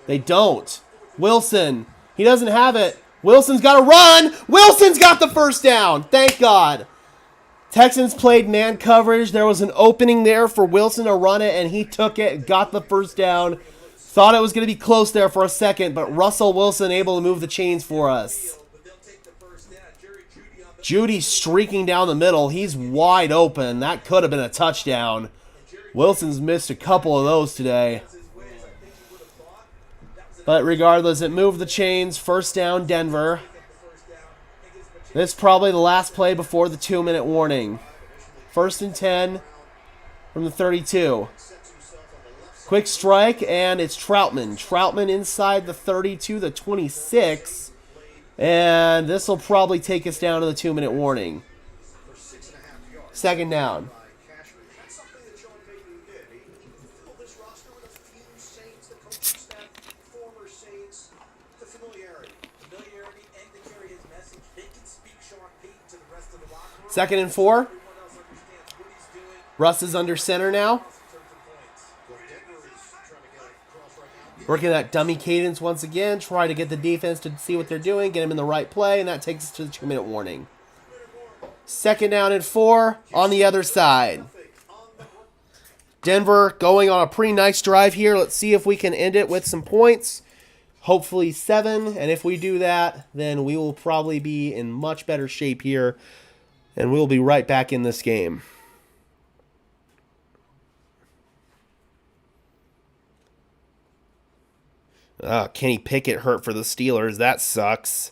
They don't. Wilson. He doesn't have it. Wilson's got to run. Wilson's got the first down. Thank God. Texans played man coverage. There was an opening there for Wilson to run it, and he took it, got the first down. Thought it was going to be close there for a second, but Russell Wilson able to move the chains for us. Judy streaking down the middle. He's wide open. That could have been a touchdown. Wilson's missed a couple of those today. But regardless, it moved the chains. First down, Denver. This is probably the last play before the 2-minute warning. 1st and 10 from the 32. Quick strike, and it's Troutman. Troutman inside the 32, the 26. And this will probably take us down to the 2-minute warning. 2nd down. That's something that Sean Payton did. He filled this roster with a few Saints, the coaching staff, former Saints, the familiarity. Familiarity and to carry his message. They can speak Sean Payton to the rest of the locker room. 2nd and 4. Everyone else understands what he's doing. Russ is under center now. Working that dummy cadence once again. Try to get the defense to see what they're doing. Get them in the right play. And that takes us to the 2-minute warning. 2nd down and 4 on the other side. Denver going on a pretty nice drive here. Let's see if we can end it with some points. Hopefully 7. And if we do that, then we will probably be in much better shape here. And we'll be right back in this game. Kenny Pickett hurt for the Steelers. That sucks.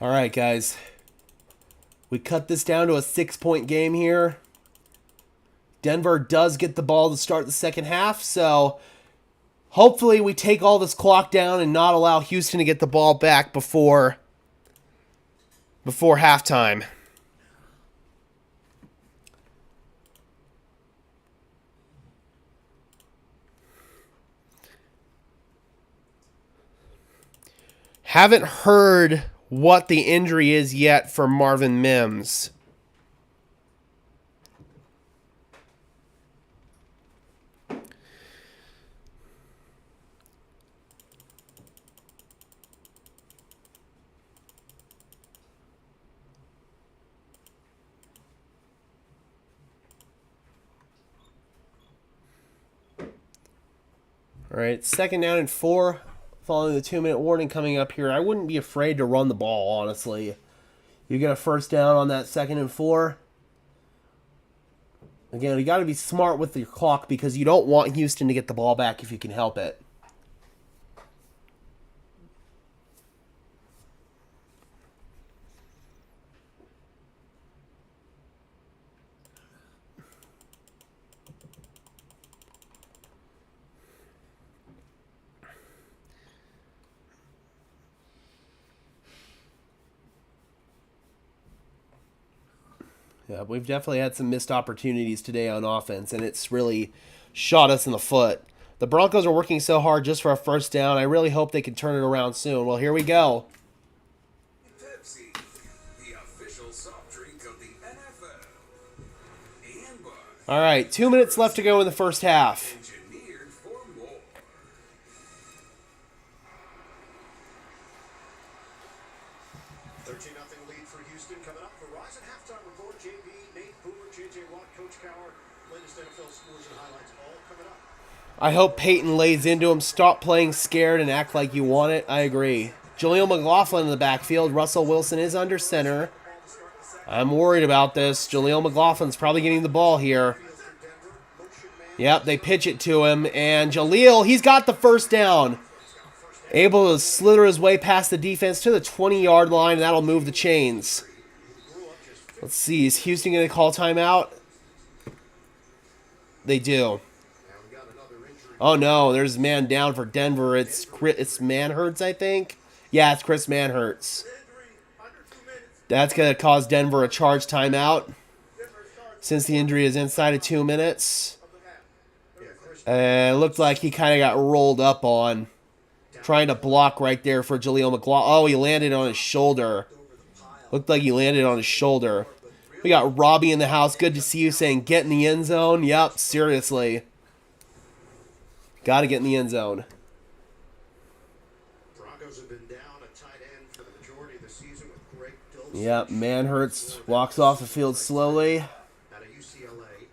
All right, guys. We cut this down to a 6-point game here. Denver does get the ball to start the second half, so hopefully we take all this clock down and not allow Houston to get the ball back before halftime. Haven't heard what the injury is yet for Marvin Mims. All right, 2nd down and 4. Following the 2-minute warning coming up here, I wouldn't be afraid to run the ball, honestly. You get a first down on that 2nd and 4. Again, you got to be smart with your clock because you don't want Houston to get the ball back if you can help it. Yeah, we've definitely had some missed opportunities today on offense, and it's really shot us in the foot. The Broncos are working so hard just for a first down. I really hope they can turn it around soon. Well, here we go. Pepsi, the official soft drink of the NFL. And Bud, All right, 2 minutes left to go in the first half. engineered for more. 13-0 lead for Houston coming up. Verizon halftime report. JB, Nate Boomer, JJ Watt, Coach Cowher. Latest NFL scores and highlights all coming up. I hope Peyton lays into him. Stop playing scared and act like you want it. I agree. Jaleel McLaughlin in the backfield. Russell Wilson is under center. I'm worried about this. Jaleel McLaughlin's probably getting the ball here. Yep, they pitch it to him. And Jaleel, he's got the first down. Able to slither his way past the defense to the 20-yard line, and that'll move the chains. Let's see, is Houston going to call timeout? They do. Oh, no, there's a man down for Denver. It's Manhurts, I think. Yeah, it's Chris Manhurts. That's going to cause Denver a charge timeout since the injury is inside of 2 minutes. It looked like he kind of got rolled up on. Trying to block right there for Jaleel McLaughlin. Oh, he landed on his shoulder. Looked like he landed on his shoulder. We got Robbie in the house. Good to see you saying get in the end zone. Yep, seriously. Got to get in the end zone. Broncos have been down a tight end for the majority of the season with Greg Dulcich. Yep, Manhurts walks off the field slowly. Out of UCLA.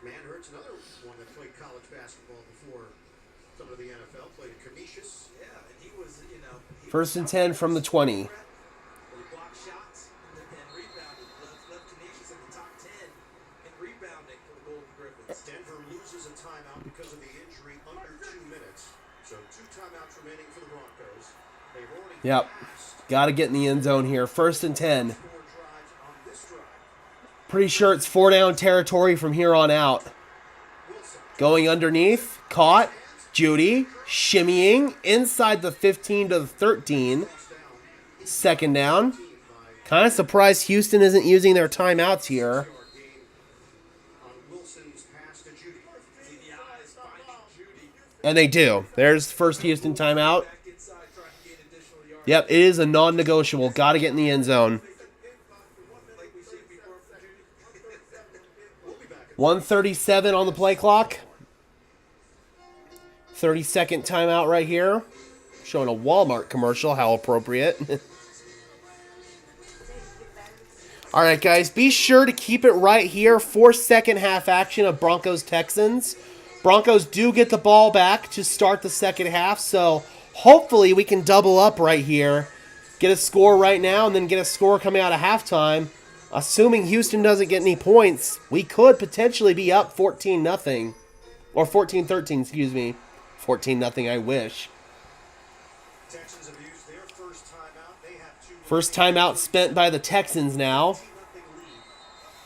Manhurts, another one that played college basketball before some of the NFL, played at Canisius. Yeah, and he was, you know, he First and 10 from the 20. he blocked shots and rebounded. Left Canisius in the top 10 in rebounding for the Golden Griffins. Denver loses a timeout because of the injury under 2 minutes. So 2 timeouts remaining for the Broncos. They've already Yep. passed Got to get in the end zone here. First and 10. 4 drives on this drive. Pretty sure it's 4-down territory from here on out. Wilson. Going underneath. Caught. Judy. Shimmying. Inside the 15 to the 13. Second down. Kind of surprised Houston isn't using their timeouts here. Game on Wilson's pass to Judy. See the eyes finding Judy. And they do. There's the first Houston timeout. Back inside trying to gain additional yards. Yep, it is a non-negotiable. Got to get in the end zone. Like we said before for Judy. We'll be back. 1:37 on the play clock. 30-second timeout right here. Showing a Walmart commercial. How appropriate. All right, guys. Be sure to keep it right here for second half action of Broncos-Texans. Broncos do get the ball back to start the second half, so hopefully we can double up right here. Get a score right now and then get a score coming out of halftime. Assuming Houston doesn't get any points, we could potentially be up 14-0. Or 14-13, excuse me. 14-0, I wish. Texans have used their first timeout. They have 2 First timeout spent by the Texans now. 0 lead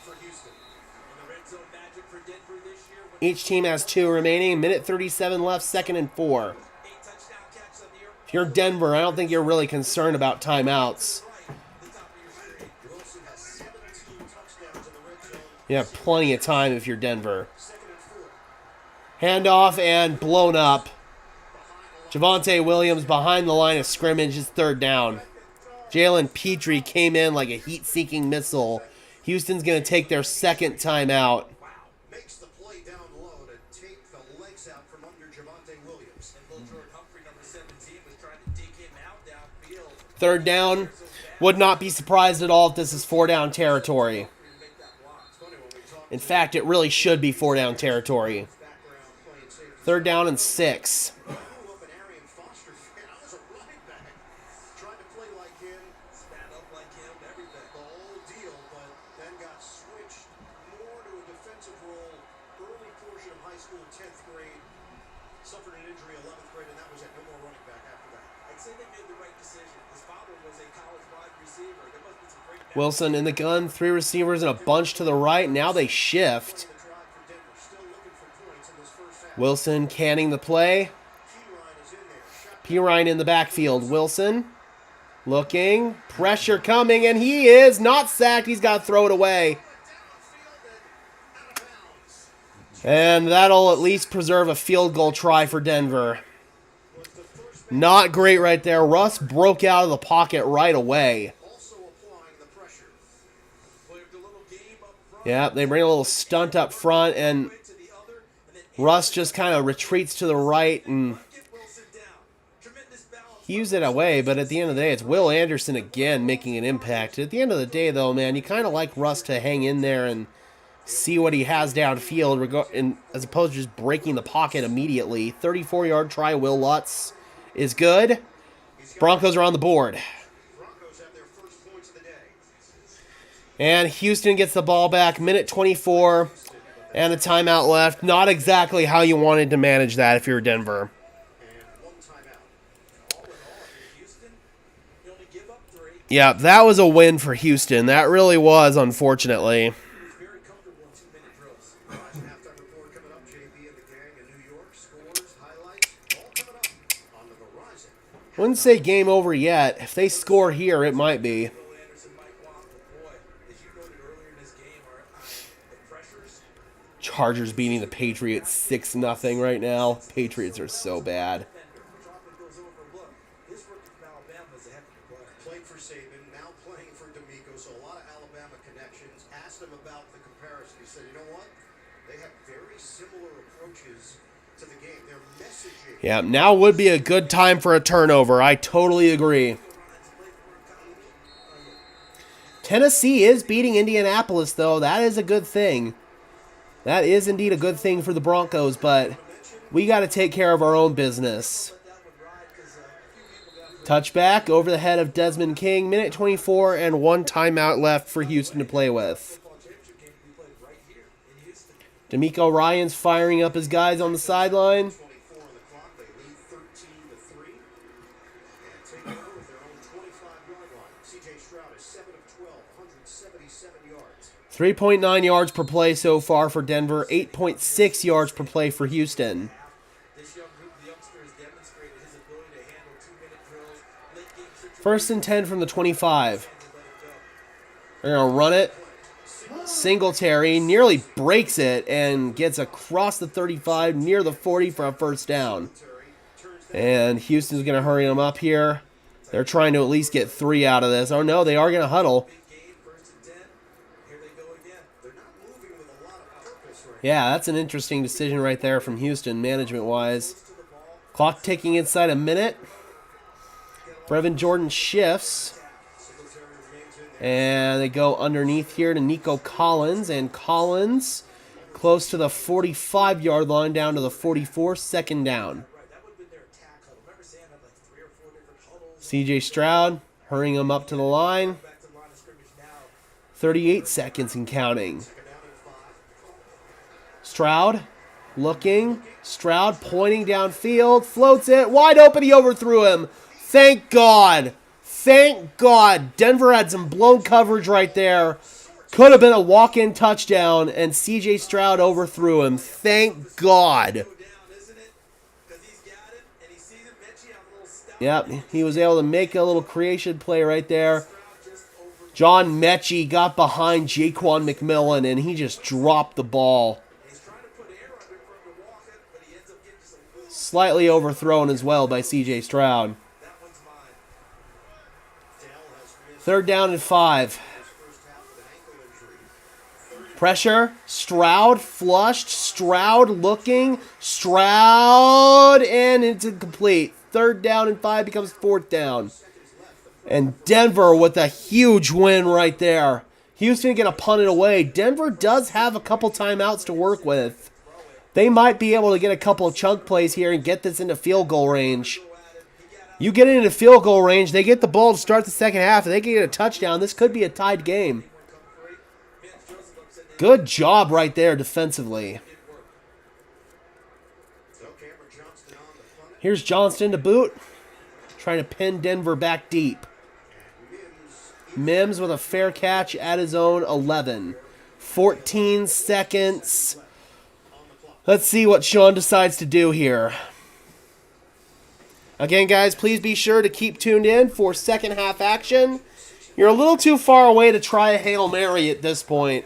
for Houston. And the red zone magic for Denver this year with Each team has 2 remaining. Minute 37 left, second and 4. 8 touchdown catches on the year. If you're Denver, I don't think you're really concerned about timeouts. The top of your screen. Wilson has 17 touchdowns in the red zone. You have plenty of time if you're Denver. 2nd and 4. Handoff and blown up. Javonte Williams behind the line of scrimmage is third down. Jalen Petrie came in like a heat-seeking missile. Houston's going to take their second timeout. Makes the play down low to take the legs out from under Javonte Williams. And Lil Jordan Humphrey, number 17, was trying to dig him out downfield. Third down. Would not be surprised at all if this is 4-down territory. To make that block. It's funny when we talk In fact, it really should be 4-down territory. background playing safety. Third down and 6. I grew up an Arian Foster fan. I was a running back. Tried to play like him. Stand up like him, everything. The whole deal, but then got switched more to a defensive role early portion of high school, 10th grade. Suffered an injury 11th grade, and that was it. No more running back after that. I'd say they made the right decision. His father was a college wide receiver. There must be some great Wilson in the gun. 3 receivers and a bunch to the right. Now they shift. The drive for Denver, still looking for points in this first half. Wilson canning the play. Key line is in there. Shot Pirine in the backfield. Wilson Looking. Pressure coming, and he is not sacked. He's got to throw it away. And that'll at least preserve a field goal try for Denver. Not great right there. Russ broke out of the pocket right away. Yeah, they bring a little stunt up front, and Russ just kind of retreats to the right, and he used it away, but at the end of the day, it's Will Anderson again making an impact. At the end of the day, though, man, you kind of like Russ to hang in there and see what he has downfield, as opposed to just breaking the pocket immediately. 34-yard try, Will Lutz is good. Broncos are on the board. And Houston gets the ball back, minute 24, and a timeout left. Not exactly how you wanted to manage that if you're Denver. Yeah, that was a win for Houston. That really was, unfortunately. Wouldn't say game over yet. If they score here, it might be. Chargers beating the Patriots 6-0 right now. Patriots are so bad. Played for Saban, now playing for D'Amico, so a lot of Alabama connections. Asked him about the comparison. He said, you know what? They have very similar approaches to the game. Their messaging. Yeah, now would be a good time for a turnover. I totally agree. Tennessee is beating Indianapolis, though. That is a good thing. That is indeed a good thing for the Broncos, but we got to take care of our own business. Touchback over the head of Desmond King. Minute 24 and one timeout left for Houston to play with. D'Amico Ryans firing up his guys on the sideline. They lead 13-3 and take over with their own 25-yard line. C.J. Stroud is 7 of 12, 177 yards. 3.9 yards per play so far for Denver. 8.6 yards per play for Houston. First and 10 from the 25. They're going to run it. Singletary nearly breaks it and gets across the 35 near the 40 for a first down. And Houston's going to hurry them up here. They're trying to at least get 3 out of this. Oh, no, they are going to huddle. Yeah, that's an interesting decision right there from Houston, management-wise. Clock ticking inside a minute. Brevin Jordan shifts. And they go underneath here to Nico Collins. And Collins close to the 45-yard line down to the 44, second down. C.J. Stroud hurrying him up to the line. 38 seconds and counting. Stroud looking. Stroud pointing downfield. Floats it. Wide open. He overthrew him. Thank God. Thank God. Denver had some blown coverage right there. Could have been a walk-in touchdown, and C.J. Stroud overthrew him. Thank God. Yep, he was able to make a little creation play right there. John Mechie got behind Jaquan McMillan, and he just dropped the ball. Slightly overthrown as well by C.J. Stroud. Third down and 5. Pressure. Stroud flushed. Stroud looking. Stroud, and it's incomplete. Third down and 5 becomes fourth down. And Denver with a huge win right there. Houston going to punt it away. Denver does have a couple timeouts to work with. They might be able to get a couple of chunk plays here and get this into field goal range. You get it into field goal range, they get the ball to start the second half, and they can get a touchdown. This could be a tied game. Good job right there defensively. Here's Johnston to boot. Trying to pin Denver back deep. Mims with a fair catch at his own 11. 14 seconds. Let's see what Sean decides to do here. Again, guys, please be sure to keep tuned in for second half action. You're a little too far away to try a Hail Mary at this point.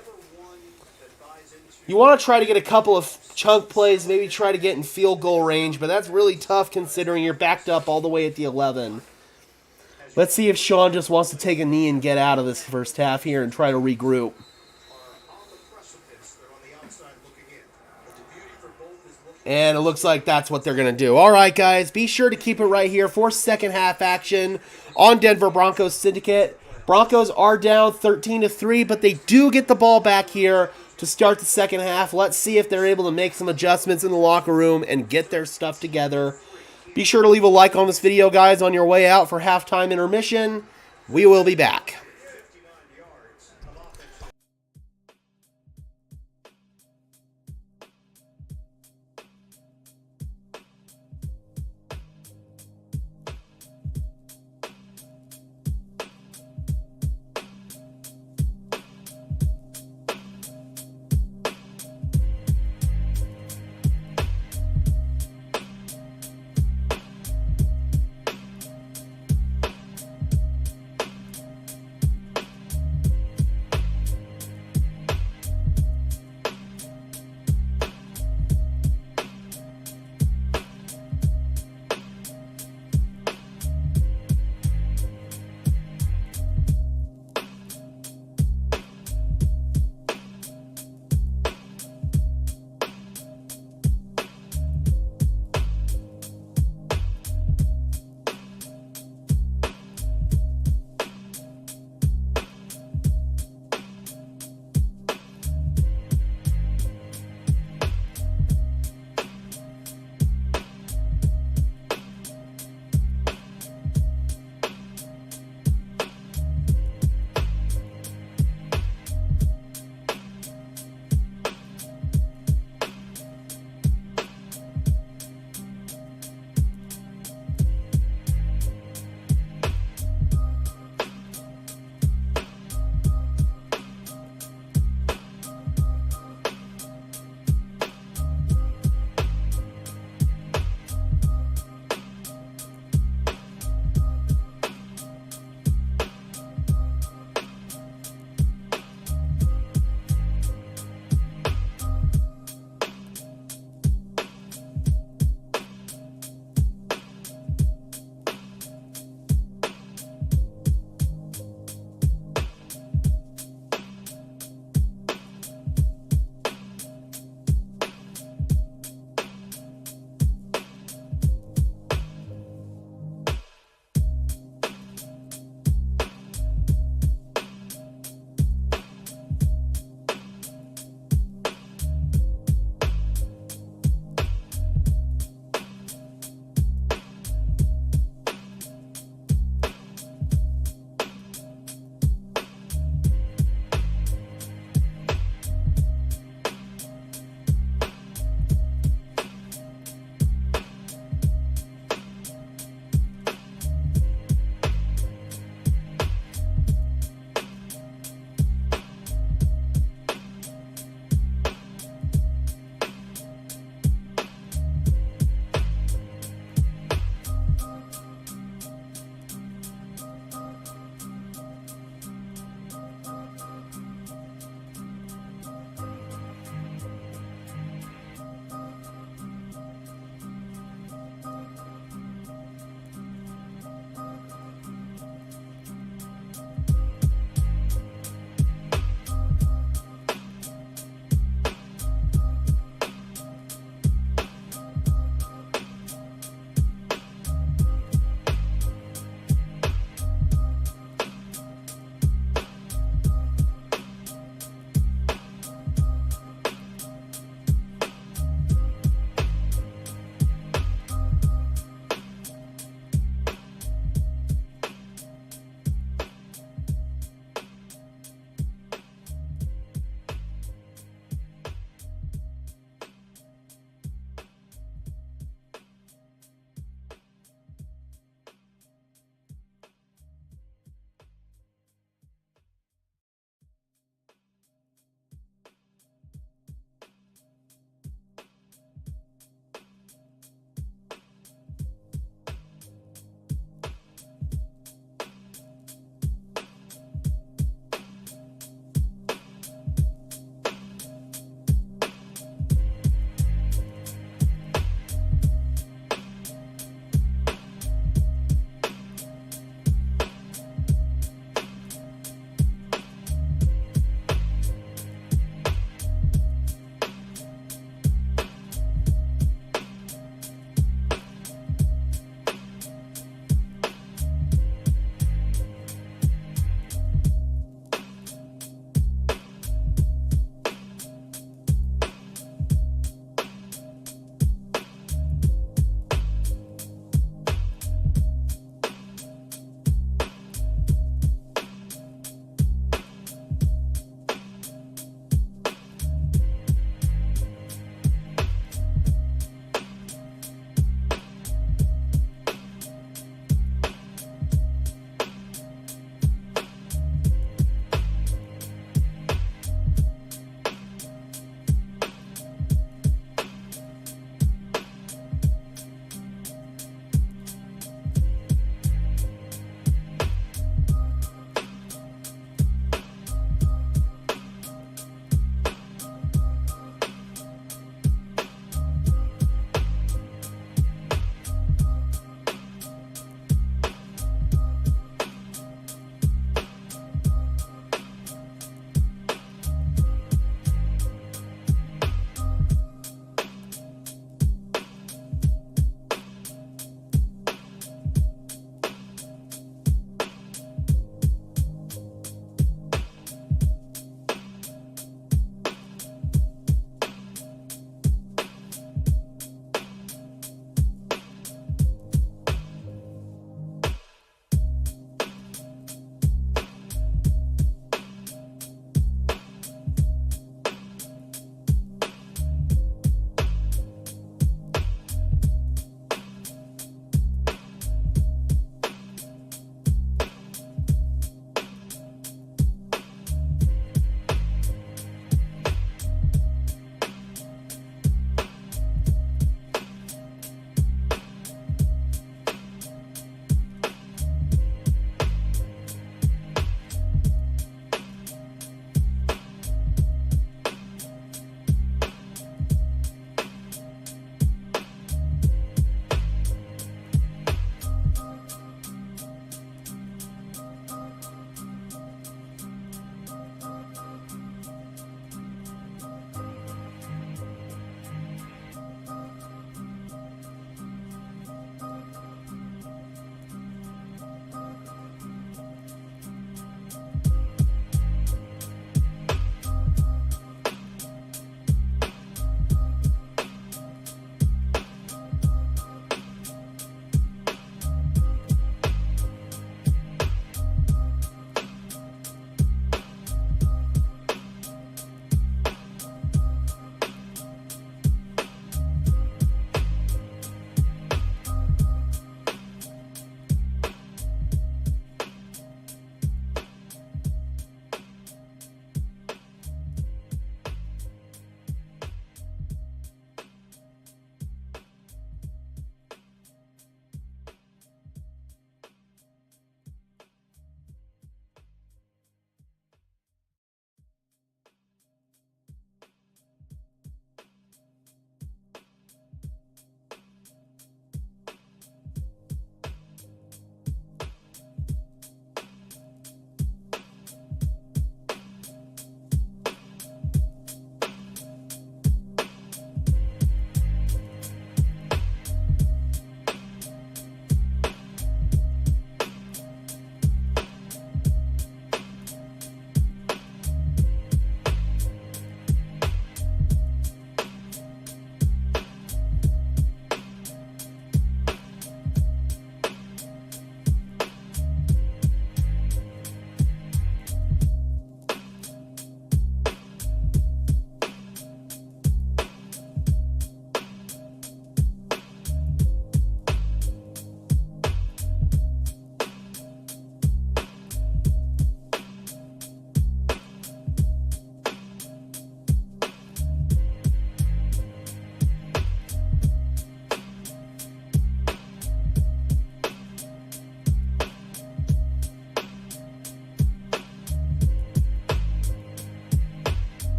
You want to try to get a couple of chunk plays, maybe try to get in field goal range, but that's really tough considering you're backed up all the way at the 11. Let's see if Sean just wants to take a knee and get out of this first half here and try to regroup. And it looks like that's what they're going to do. All right, guys, be sure to keep it right here for second half action on Denver Broncos Syndicate. Broncos are down 13-3, but they do get the ball back here to start the second half. Let's see if they're able to make some adjustments in the locker room and get their stuff together. Be sure to leave a like on this video, guys, on your way out for halftime intermission. We will be back.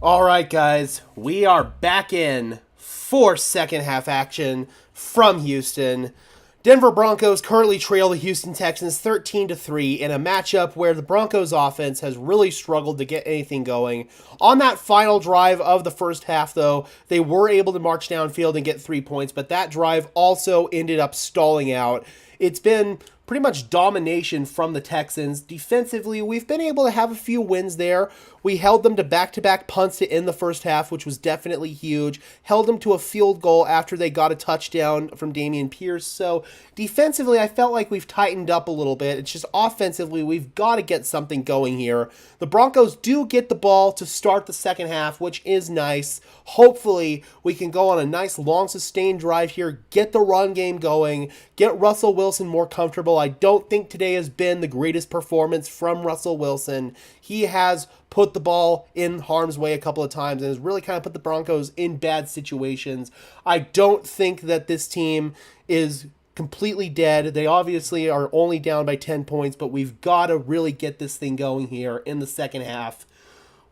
All right, guys, we are back in for second half action from Houston. Denver Broncos currently trail the Houston Texans 13-3 in a matchup where the Broncos offense has really struggled to get anything going. On that final drive of the first half, though, they were able to march downfield and get 3 points, but that drive also ended up stalling out. It's been pretty much domination from the Texans. Defensively, we've been able to have a few wins there. We held them to back-to-back punts to end the first half, which was definitely huge. Held them to a field goal after they got a touchdown from Dameon Pierce. So defensively, I felt like we've tightened up a little bit. It's just offensively, we've got to get something going here. The Broncos do get the ball to start the second half, which is nice. Hopefully, we can go on a nice long sustained drive here, get the run game going, get Russell Wilson more comfortable. I don't think today has been the greatest performance from Russell Wilson. He has put the ball in harm's way a couple of times and has really kind of put the Broncos in bad situations. I don't think that this team is completely dead. They obviously are only down by 10 points, but we've got to really get this thing going here in the second half.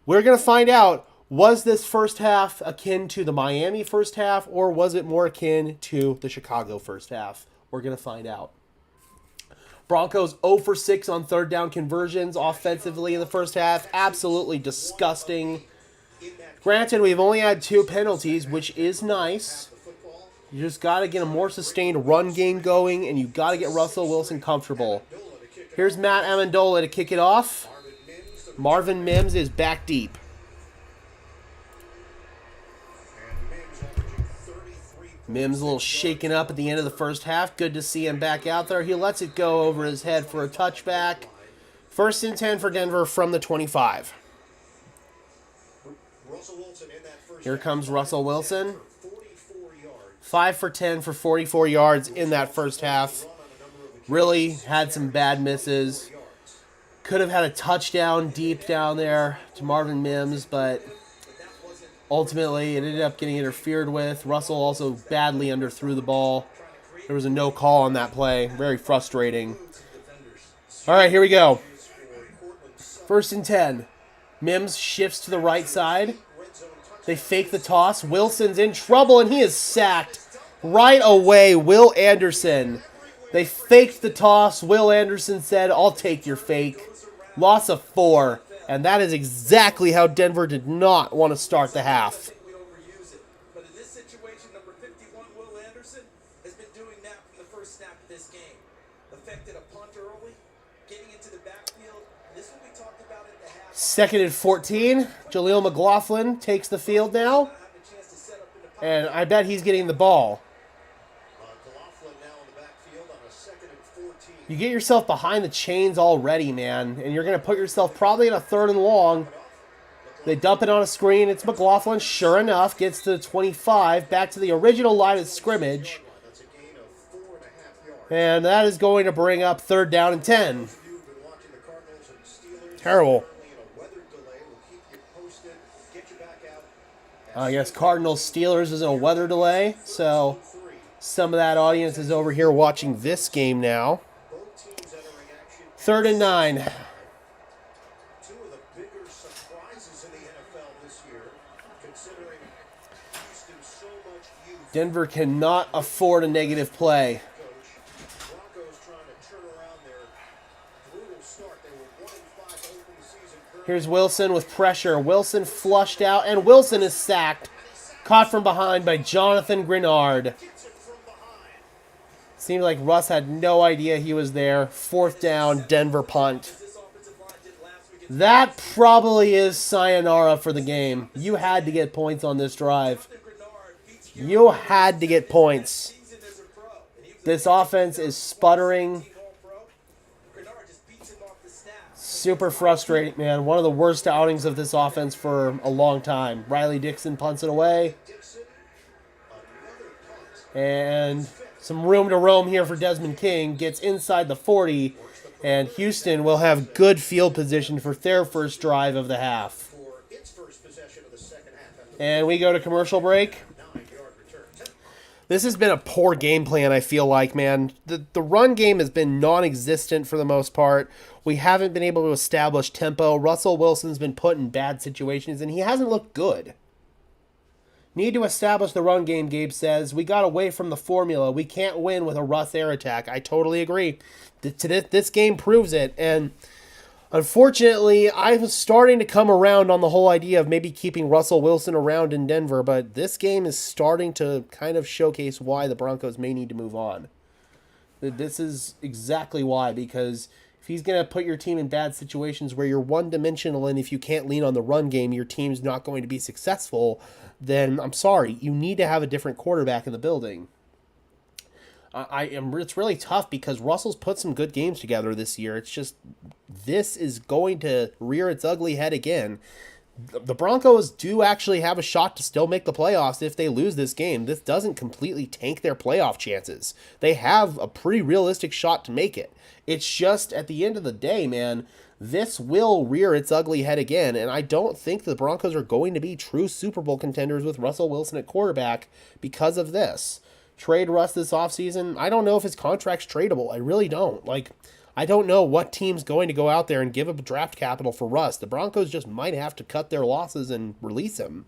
We're going to find out, was this first half akin to the Miami first half, or was it more akin to the Chicago first half? We're going to find out. Broncos 0 for 6 on third down conversions offensively in the first half. Absolutely disgusting. Granted, we've only had 2 penalties, which is nice. You just got to get a more sustained run game going, and you got to get Russell Wilson comfortable. Here's Matt Amendola to kick it off. Marvin Mims is back deep. Mims a little shaken up at the end of the first half. Good to see him back out there. He lets it go over his head for a touchback. 1st and 10 for Denver from the 25. Here comes Russell Wilson. 5 for 10 for 44 yards in that first half. Really had some bad misses. Could have had a touchdown deep down there to Marvin Mims, but ultimately, it ended up getting interfered with. Russell also badly underthrew the ball. There was a no call on that play. Very frustrating. All right, here we go. 1st and 10. Mims shifts to the right side. They fake the toss. Wilson's in trouble, and he is sacked right away. Will Anderson. They faked the toss. Will Anderson said, "I'll take your fake." Loss of 4. And that is exactly how Denver did not want to start the half. But in this situation, number 51, Will Anderson, has been doing that from the first snap of this game. Affected a punt early, getting into the backfield. And this is what we talked about at the half. 2nd and 14. Jaleel McLaughlin takes the field now. And I bet he's getting the ball. You get yourself behind the chains already, man, and you're going to put yourself probably in a 3rd and long. They dump it on a screen. It's McLaughlin. Sure enough, gets to the 25, back to the original line of scrimmage. And that is going to bring up 3rd down and 10. Terrible. I guess Cardinals-Steelers is in a weather delay, so some of that audience is over here watching this game now. 3rd and 9. Two of the bigger surprises in the NFL this year, considering Houston's so much youth. Denver cannot afford a negative play. Broncos trying to turn around their brutal start. They were 1-5 open the season. Here's Wilson with pressure. Wilson flushed out, and Wilson is sacked. Caught from behind by Jonathan Grenard. Seemed like Russ had no idea he was there. 4th down, Denver punt. That probably is sayonara for the game. You had to get points on this drive. You had to get points. This offense is sputtering. Super frustrating, man. One of the worst outings of this offense for a long time. Riley Dixon punts it away. And some room to roam here for Desmond King. Gets inside the 40. And Houston will have good field position for their first drive of the half. And we go to commercial break. This has been a poor game plan, I feel like, man. The run game has been non-existent for the most part. We haven't been able to establish tempo. Russell Wilson's been put in bad situations, and he hasn't looked good. Need to establish the run game, Gabe says. We got away from the formula. We can't win with a Russ air attack. I totally agree. This game proves it, and unfortunately, I was starting to come around on the whole idea of maybe keeping Russell Wilson around in Denver, but this game is starting to kind of showcase why the Broncos may need to move on. This is exactly why, because if he's going to put your team in bad situations where you're one-dimensional and if you can't lean on the run game, your team's not going to be successful, then I'm sorry, you need to have a different quarterback in the building. It's really tough because Russell's put some good games together this year. It's just, this is going to rear its ugly head again. The Broncos do actually have a shot to still make the playoffs if they lose this game. This doesn't completely tank their playoff chances. They have a pretty realistic shot to make it. It's just, at the end of the day, man, this will rear its ugly head again, and I don't think the Broncos are going to be true Super Bowl contenders with Russell Wilson at quarterback because of this. Trade Russ this offseason, I don't know if his contract's tradable. I really don't. I don't know what team's going to go out there and give up draft capital for Russ. The Broncos just might have to cut their losses and release him.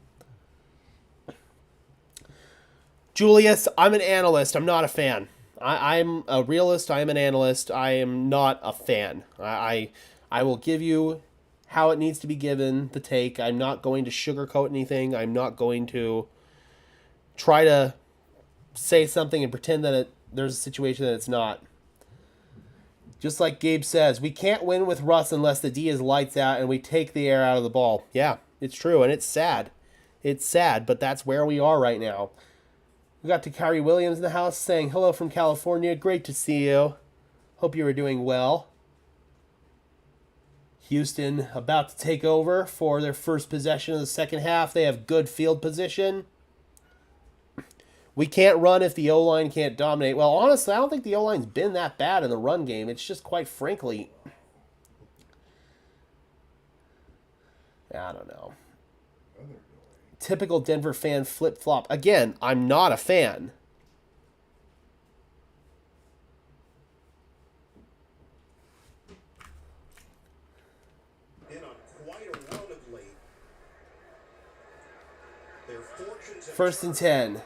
Julius, I'm an analyst. I'm not a fan. I'm a realist. I'm an analyst. I am not a fan. I will give you how it needs to be given, the take. I'm not going to sugarcoat anything. I'm not going to try to say something and pretend that there's a situation that it's not. Just like Gabe says, we can't win with Russ unless the D is lights out and we take the air out of the ball. Yeah, it's true, and it's sad. It's sad, but that's where we are right now. We got Takari Williams in the house saying, hello from California. Great to see you. Hope you are doing well. Houston about to take over for their first possession of the second half. They have good field position. We can't run if the O-line can't dominate. Well, honestly, I don't think the O-line's been that bad in the run game. It's just, quite frankly, I don't know. Typical Denver fan flip-flop. Again, I'm not a fan. Been on quite a run of late. Their fortunes have 1st and 10.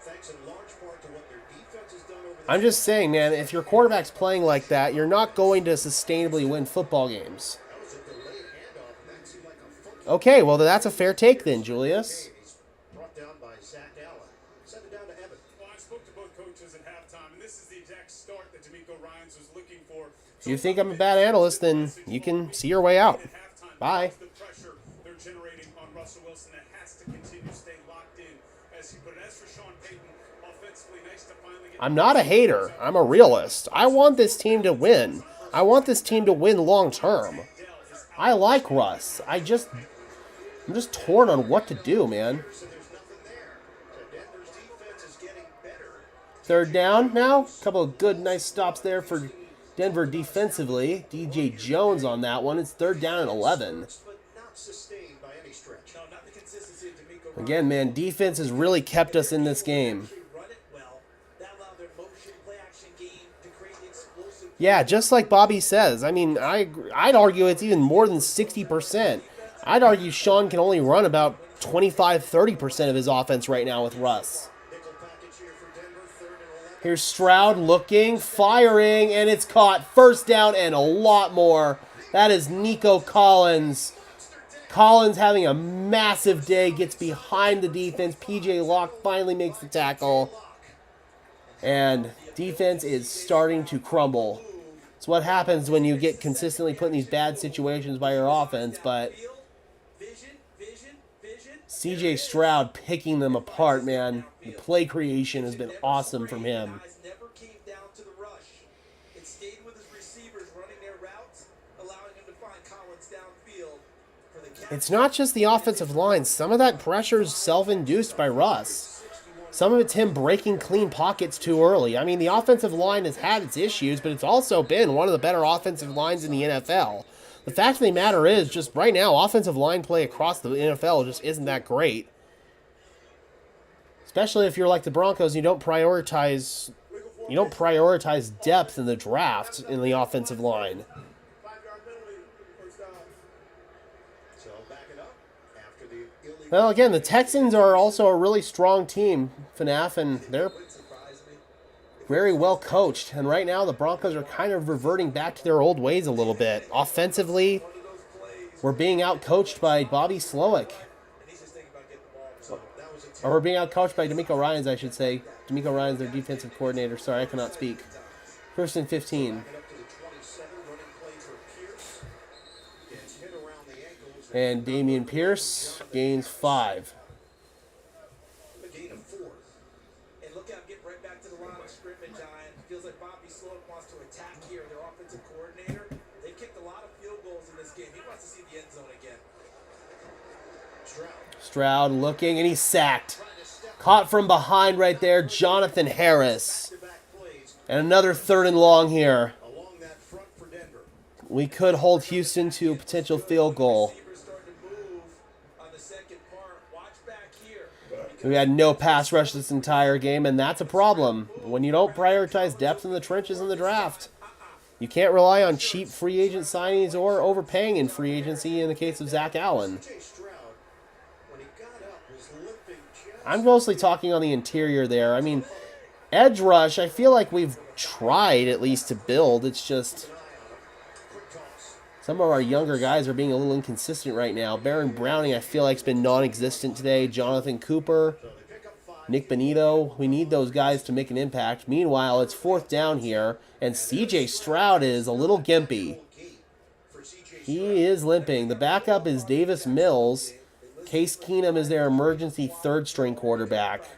thanks in large part to what their defense has done over the I'm just saying, man, if your quarterback's playing like that, you're not going to sustainably win football games. That was a delayed handoff, and that seemed like a funky Okay, well, that's a fair take then, Julius. He's brought down by Zach Allen. Send it down to Evan. Well, I spoke to both coaches at halftime, and this is the exact start that D'Amico Ryans was looking for. If you think I'm a bad analyst, then you can see your way out. Bye. The pressure they're generating on Russell Wilson that has to continue to stay locked in as he put it. As for Sean Payton, offensively, nice to finally get. I'm not a hater. I'm a realist. I want this team to win. I want this team to win long term. I like Russ. I'm just torn on what to do, man. So there's nothing there. So Denver's defense is getting better. 3rd down now. A couple of good, nice stops there for Denver defensively. DJ Jones on that one. It's 3rd down and 11. But not sustained by any stretch. No, not the consistency of D'Amico Ryans. Again, man, defense has really kept us in this game. They run it well. That allowed their motion play action game to create explosive. Yeah, just like Bobby says. I mean, I'd argue it's even more than 60%. I'd argue Sean can only run about 25-30% of his offense right now with Russ. Nickel package here for Denver, 3rd and 11. Here's Stroud looking, firing, and it's caught. 1st down and a lot more. That is Nico Collins. Collins having a massive day, gets behind the defense. PJ Locke finally makes the tackle. And defense is starting to crumble. It's what happens when you get consistently put in these bad situations by your offense, but CJ Stroud picking them apart, man. The play creation has been awesome from him. Never came down to the rush. It stayed with his receivers running their routes, allowing him to find Collins downfield for the catch. It's not just the offensive line. Some of that pressure is self-induced by Russ. Some of it's him breaking clean pockets too early. I mean, the offensive line has had its issues, but it's also been one of the better offensive lines in the NFL. The fact of the matter is, just right now, offensive line play across the NFL just isn't that great. Especially if you're like the Broncos, you don't prioritize depth in the draft in the offensive line. 5-yard penalty, first down. So back it up after the illegal. Well, again, the Texans are also a really strong team, FNAF, and they're very well coached. And right now, the Broncos are kind of reverting back to their old ways a little bit. Offensively, we're being outcoached by Bobby Slowick. Or we're being outcoached by D'Amico Ryans, I should say. D'Amico Ryans, their defensive coordinator. Sorry, I cannot speak. First and 15. Back it up to the 27, running play for Pierce. Gets hit around the ankles. And Damian Pierce gains 5. A gain of 4. And look out, get right back to the line of scrimmage, Giant. Feels like Bobby Slowick wants to attack here, their offensive coordinator. They've kicked a lot of field goals in this game. He wants to see the end zone again. Stroud looking, and he's sacked. Caught from behind right there, Jonathan Harris. And another 3rd and long here. Along that front for Denver. We could hold Houston to a potential field goal. Receivers starting to move on the second part. Watch back here. We had no pass rush this entire game, and that's a problem when you don't prioritize depth in the trenches in the draft. You can't rely on cheap free agent signings or overpaying in free agency in the case of Zach Allen. I'm mostly talking on the interior there. I mean, edge rush, I feel like we've tried at least to build. It's just some of our younger guys are being a little inconsistent right now. Baron Browning, I feel like, has been non-existent today. Jonathan Cooper, Nick Benito. We need those guys to make an impact. Meanwhile, it's 4th down here, and C.J. Stroud is a little gimpy. He is limping. The backup is Davis Mills. Case Keenum is their emergency 3rd-string quarterback. And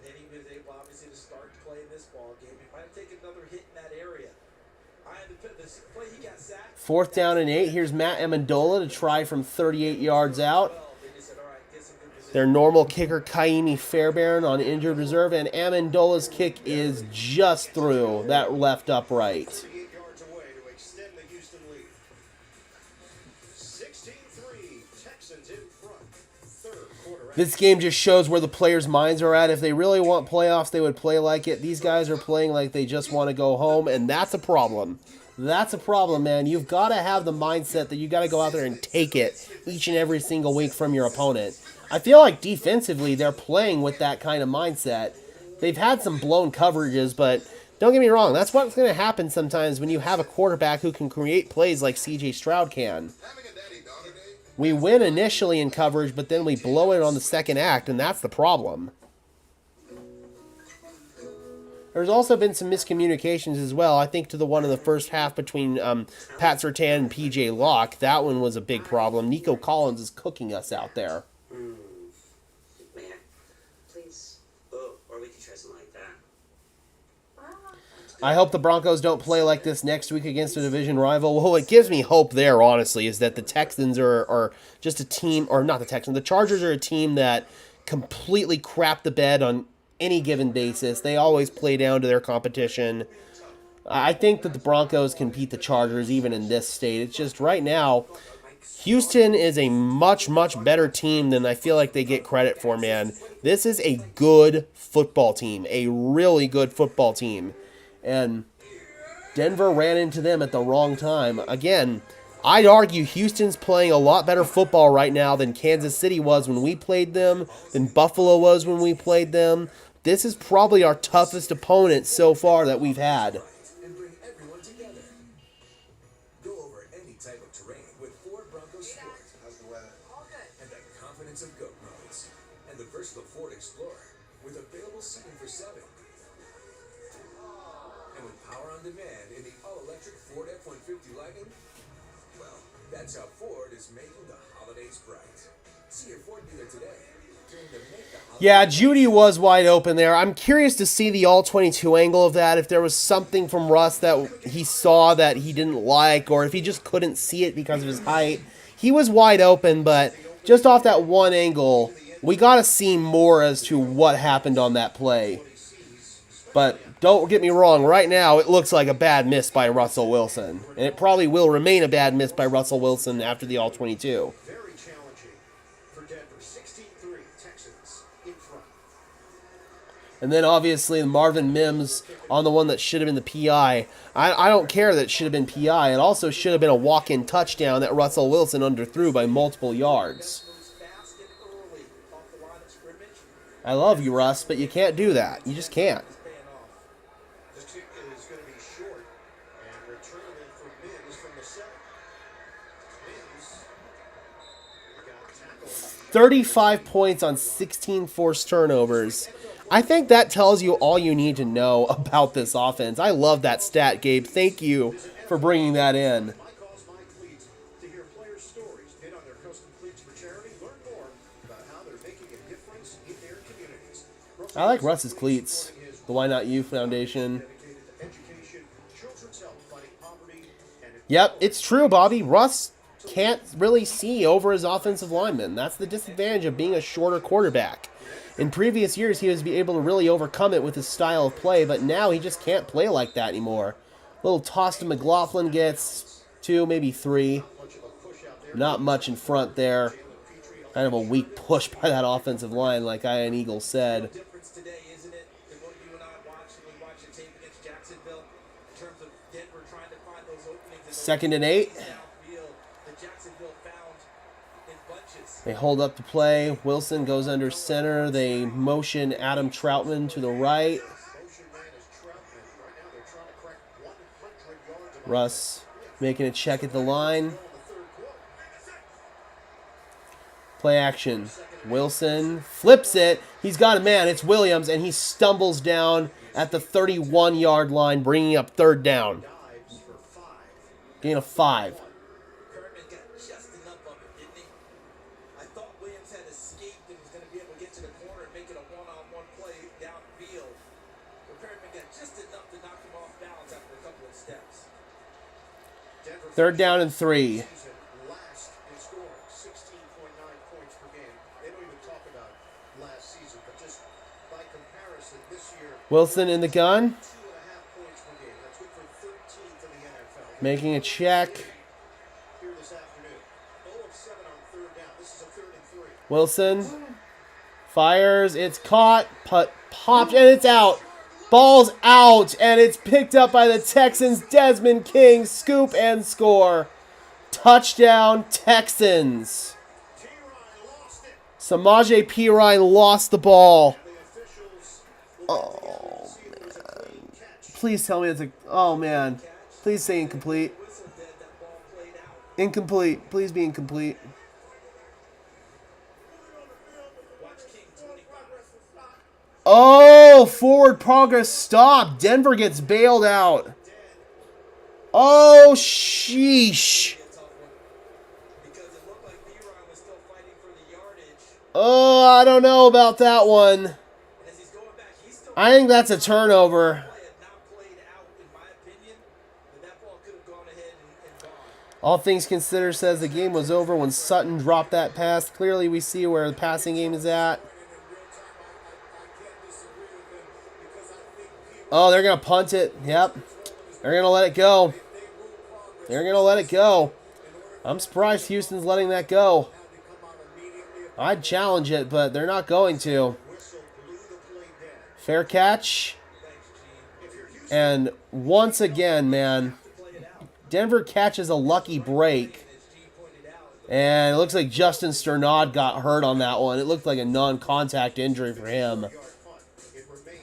then he was able, obviously, to start to play this ball game. He might have taken another hit in that area. The play he got sacked. 4th down and 8. Here's Matt Amendola to try from 38 yards out. They just said, all right, get some good position. Their normal kicker, Kaimi Fairbairn, on injured reserve, and Amendola's kick is just through that left upright. 38 yards away to extend the Houston lead. 16-3, Texans in front. 3rd quarter. This game just shows where the players' minds are at. If they really want playoffs, they would play like it. These guys are playing like they just want to go home, and that's a problem. That's a problem, man. You've got to have the mindset that you got to go out there and take it each and every single week from your opponent. I feel like defensively they're playing with that kind of mindset. They've had some blown coverages, but don't get me wrong. That's what's going to happen sometimes when you have a quarterback who can create plays like C.J. Stroud can. We win initially in coverage, but then we blow it on the second act, and that's the problem. There's also been some miscommunications as well. I think to the one in the first half between Pat Surtain and P.J. Locke, that one was a big problem. Nico Collins is cooking us out there. Man, please. Or we could try something like that. I hope the Broncos don't play like this next week against a division rival. Well, what gives me hope there, honestly, is that the Texans are just a team, or not the Texans, the Chargers are a team that completely crap the bed on any given basis. They always play down to their competition. I think that the Broncos can beat the Chargers even in this state. It's just right now, Houston is a much, much better team than I feel like they get credit for, man. This is a good football team, a really good football team. And Denver ran into them at the wrong time. Again, I'd argue Houston's playing a lot better football right now than Kansas City was when we played them, than Buffalo was when we played them. This is probably our toughest opponent so far that we've had. And bring everyone together. Go over any type of terrain with Ford Bronco Sport. How's the weather? All good. And the confidence of goat modes. And the versatile Ford Explorer with available seating for 7. And with power on demand in the all-electric Ford F-150 Lightning. Well, that's how Ford is making the holidays bright. See your Ford dealer today. During the Make the Holidays Yeah, Judy was wide open there. I'm curious to see the all-22 angle of that, if there was something from Russ that he saw that he didn't like, or if he just couldn't see it because of his height. He was wide open, but just off that one angle, we got to see more as to what happened on that play. But don't get me wrong, right now it looks like a bad miss by Russell Wilson. And it probably will remain a bad miss by Russell Wilson after the all-22. Very challenging for Denver. 16-3, Texans in front. And then obviously Marvin Mims on the one that should have been the PI. I don't care that it should have been PI. It also should have been a walk-in touchdown that Russell Wilson underthrew by multiple yards. I love you, Russ, but you can't do that. You just can't. This kick is going to be short and returnable for Mims from the 7. Mims got tackled. 35 points on 16 forced turnovers. I think that tells you all you need to know about this offense. I love that stat, Gabe. Thank you for bringing that in. My Cause, My Cleats. To hear players' stories, bid on their custom cleats for charity, learn more about how they're making a difference in their communities. I like Russ's cleats. The Why Not You Foundation. Dedicated to education, children's health, fighting poverty, and Yep, it's true, Bobby. Russ can't really see over his offensive lineman. That's the disadvantage of being a shorter quarterback. In previous years, he was able to really overcome it with his style of play, but now he just can't play like that anymore. Little toss to McLaughlin gets 2, maybe 3. Not much in front there. Kind of a weak push by that offensive line, like Ian Eagle said. Difference today, isn't it? Than what you and I watched when we watched the tape against Jacksonville in terms of Denver trying to find those openings. Second and 8. That Jacksonville found in bunches. They hold up the play. Wilson goes under center. They motion Adam Troutman to the right. motion man is Troutman. Right now they're trying to crack 100 yards. Russ making a check at the line. In the third quarter. Play action. Wilson flips it. He's got a man. It's Williams, and he stumbles down at the 31-yard line, bringing up 3rd down. Dives for 5. Gain of 5. Kerman got just enough of it, didn't he? I thought Williams had escaped and was going to be able to get to the corner and make it a one-on-one play downfield. But Kerman got just enough to knock him off balance after a couple of steps. Denver 3rd down and 3. season last in scoring, 16.9 points per game. They don't even talk about last season, but just by comparison, this year, Wilson in the gun. 2.5 points per game. That's good for 13th in the NFL. Making a check. Here this afternoon, 0 of 7 on 3rd down. This is a 3rd and 3. Wilson fires. It's caught. Popped, and it's out. Ball's out, and it's picked up by the Texans. Desmond King, scoop and score. Touchdown, Texans. T-Ryan lost it. Samaje Perine lost the ball. The officials will Oh, see if there's a clean catch. Please tell me it's a... Oh, man. Please say incomplete. Whistle dead, that ball played out. Incomplete. Please be incomplete. Watch King 25. Oh, forward progress stop. Denver gets bailed out. Oh, sheesh. Tough one. Because it looked like B-Ron was still fighting for the yardage. Oh, I don't know about that one. And as he's going back, he's still I think that's a turnover. play had not played out, in my opinion. But that ball could have gone ahead and gone. All things considered says the game was over when Sutton dropped that pass. Clearly we see where the passing game is at. Oh, they're going to punt it. Yep. They're going to let it go. They're going to let it go. I'm surprised Houston's letting that go. I'd challenge it, but they're not going to. Whistle blew the play dead. Fair catch. And once again, man, Denver catches a lucky break. And it looks like Justin Sternad got hurt on that one. It looked like a non-contact injury for him.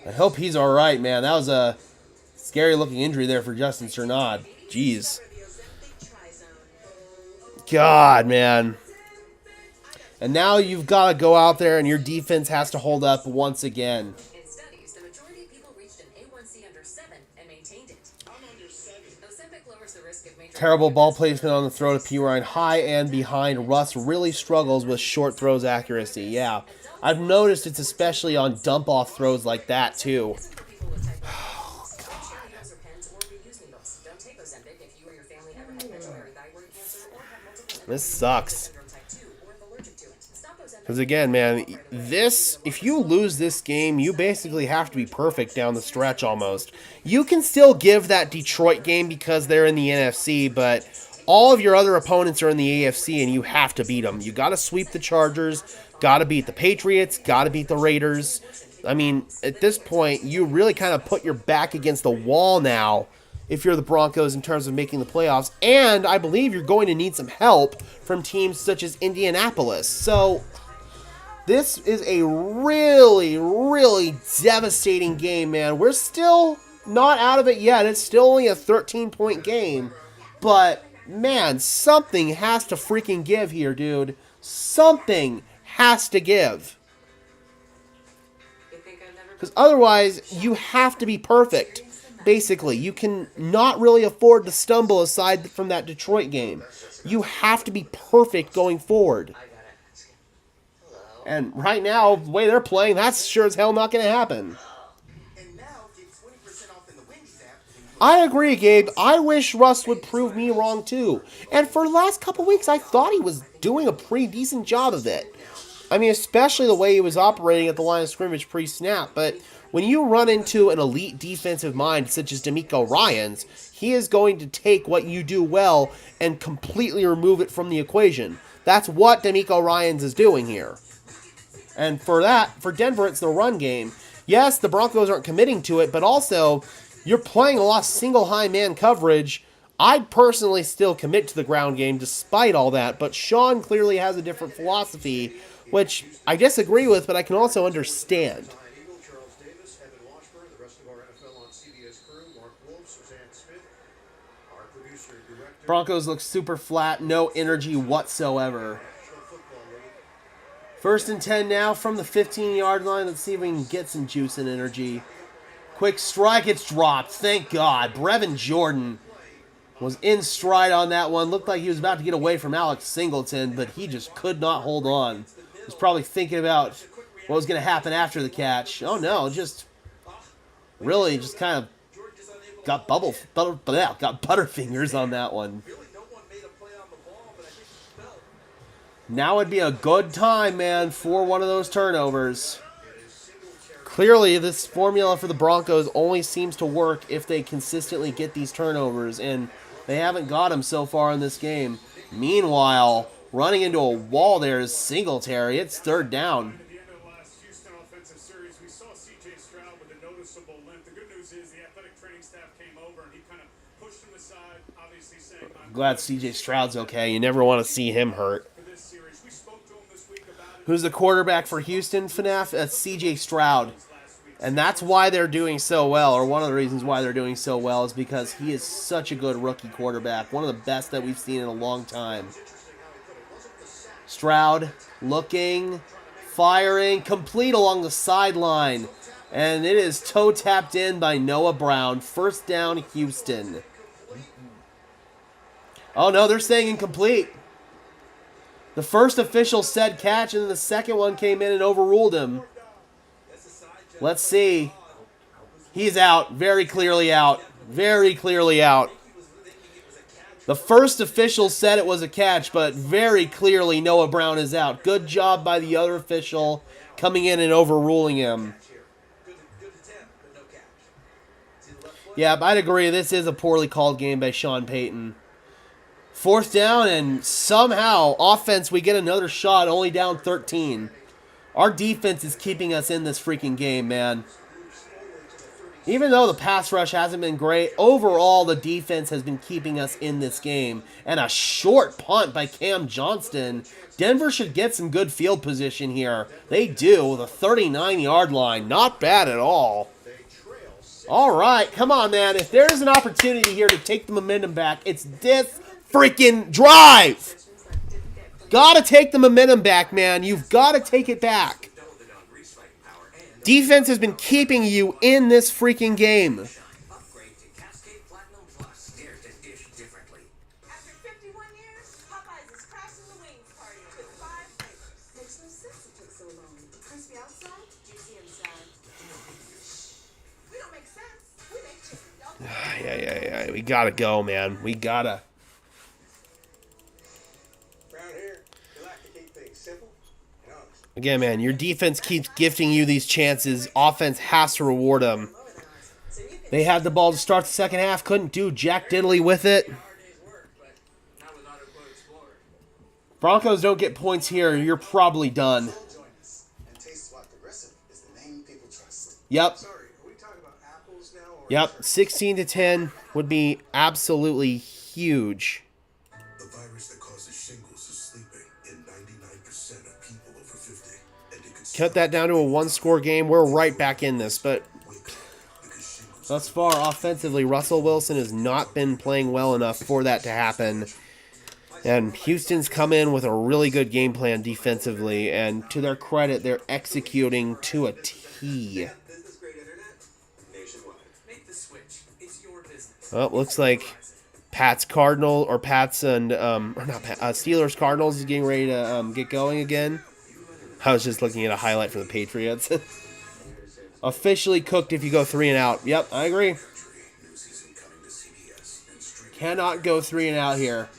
I hope he's all right, man. That was a scary-looking injury there for Justin Sternad. Jeez. God, man. And now you've got to go out there and your defense has to hold up once again. In studies, the majority of people reached an A1C under 7 and maintained it. I'm under 7. Ozempic lowers the risk of major... Terrible ball placement on the throw to Perine. High and behind. Russ really struggles with short throws accuracy. Yeah. I've noticed it's especially on dump-off throws like that, too. Oh, God. This sucks. Because again, man, this, if you lose this game, you basically have to be perfect down the stretch almost. You can still give that Detroit game because they're in the NFC, but all of your other opponents are in the AFC and you have to beat them. You got to sweep the Chargers, got to beat the Patriots, got to beat the Raiders. I mean, at this point, you really kind of put your back against the wall now if you're the Broncos in terms of making the playoffs. And I believe you're going to need some help from teams such as Indianapolis. So this is a really, really devastating game, man. We're still not out of it yet. It's still only a 13-point game. But, man, something has to freaking give here, dude. Something has to give. Because otherwise, you have to be perfect. Basically, you can not really afford to stumble aside from that Detroit game. You have to be perfect going forward. And right now, the way they're playing, that's sure as hell not going to happen. I agree, Gabe. I wish Russ would prove me wrong, too. And for the last couple weeks, I thought he was doing a pretty decent job of it. I mean, especially the way he was operating at the line of scrimmage pre-snap. But when you run into an elite defensive mind such as D'Amico Ryans, he is going to take what you do well and completely remove it from the equation. That's what D'Amico Ryans is doing here. And for Denver, it's the run game. Yes, the Broncos aren't committing to it, but also you're playing a lot of single high man coverage. I'd personally still commit to the ground game despite all that, but Sean clearly has a different philosophy, which I disagree with, but I can also understand. Broncos look super flat, no energy whatsoever. 1st and 10 now from the 15-yard line. Let's see if we can get some juice and energy. Quick strike, it's dropped. Thank God. Brevin Jordan was in stride on that one. Looked like he was about to get away from Alex Singleton, but he just could not hold on. He was probably thinking about what was going to happen after the catch. Oh no, just really just kind of got butterfingers on that one. Now would be a good time, man, for one of those turnovers. Clearly, this formula for the Broncos only seems to work if they consistently get these turnovers, and they haven't got them so far in this game. Meanwhile, running into a wall there is Singletary. It's 3rd down. At the end of the last Houston offensive series, we saw C.J. Stroud with a noticeable limp. The good news is the athletic training staff came over and he kind of pushed him aside, obviously saying, I'm glad C.J. Stroud's okay. You never want to see him hurt. Who's the quarterback for Houston, FNAF? That's C.J. Stroud. And that's why they're doing so well, or one of the reasons why they're doing so well is because he is such a good rookie quarterback. One of the best that we've seen in a long time. Stroud looking, firing, complete along the sideline. And it is toe tapped in by Noah Brown. 1st down, Houston. Oh no, they're saying incomplete. The first official said catch, and then the second one came in and overruled him. Let's see. He's out. Very clearly out. Very clearly out. The first official said it was a catch, but very clearly Noah Brown is out. Good job by the other official coming in and overruling him. Yeah, I'd agree. This is a poorly called game by Sean Payton. 4th down, and somehow, offense, we get another shot, only down 13. Our defense is keeping us in this freaking game, man. Even though the pass rush hasn't been great, overall, the defense has been keeping us in this game. And a short punt by Cam Johnston. Denver should get some good field position here. They do, with a 39-yard line. Not bad at all. All right, come on, man. If there's an opportunity here to take the momentum back, it's this freaking drive. Gotta take the momentum back, man. You've got to take it back. Defense has been keeping you in this freaking game. After 51 years, Popeyes is crashing the wings party with 5 flavors. Makes no sense it took so long. Crispy outside, juicy inside. We don't make sense. We make chicken. Yeah. We gotta go, man. We gotta. Again, man, your defense keeps gifting you these chances. Offense has to reward them. They had the ball to start the second half. Couldn't do jack diddly with it. Broncos don't get points here. You're probably done. Yep. Sorry, are we talking about apples now? Or Yep. 16-10 would be absolutely huge. The virus that causes shingles is sleeping in 99% of people over 50. And it could Cut that down to a one-score game. We're right back in this, but thus far, offensively, Russell Wilson has not been playing well enough for that to happen. And Houston's come in with a really good game plan defensively, and to their credit, they're executing to a T. Business-grade internet? Nationwide. Make the switch. It's your business. Well, it looks like Pats Cardinal or Pats and or not Steelers Cardinals is getting ready to get going again. I was just looking at a highlight from the Patriots. Officially cooked if you go 3 and out. Yep, I agree. Cannot go 3 and out here.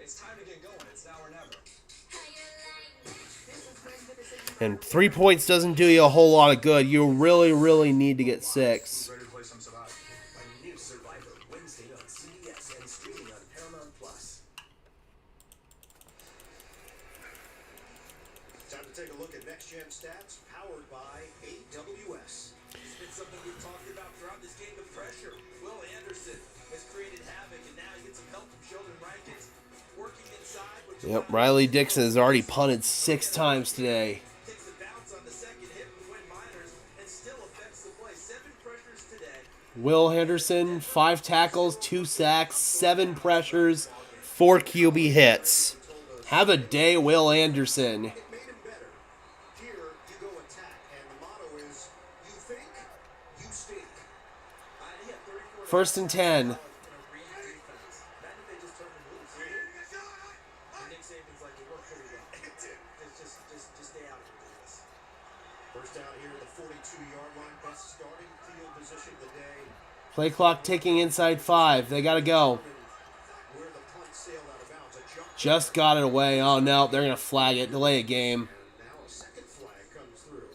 It's time to get going. It's now or never. And 3 points doesn't do you a whole lot of good. You really, really need to get 6. Ready to play some Survivor? A new Survivor Wednesday on CBS and streaming on Paramount Plus. Time to take a look at Next Gen Stats, powered by AWS. It's been something we've talked about throughout this game of pressure. Will Anderson has created havoc, and now he gets some help from Sheldon Rankins working inside. Yep, Riley Dixon has already punted 6 times today. Takes a bounce on the second hit with Quinn Miners and still affects the play. 7 pressures today. Will Henderson, 5 tackles, 2 sacks, 7 pressures, 4 QB hits. Have a day, Will Anderson. It made him better. Here, you go attack, and the motto is, you think, you stink. He had 34 First and 10. in a read defense. Imagine they just turned him loose. And Nick Saban's like, it worked pretty well. Just stay out of this. First down here at the 42-yard line, best starting field position of the day. Play clock ticking inside 5. They got to go. Where the punt sailed out of bounds, a jump. Just got it away. Oh, no, they're going to flag it. Delay a game. And now a second flag comes through.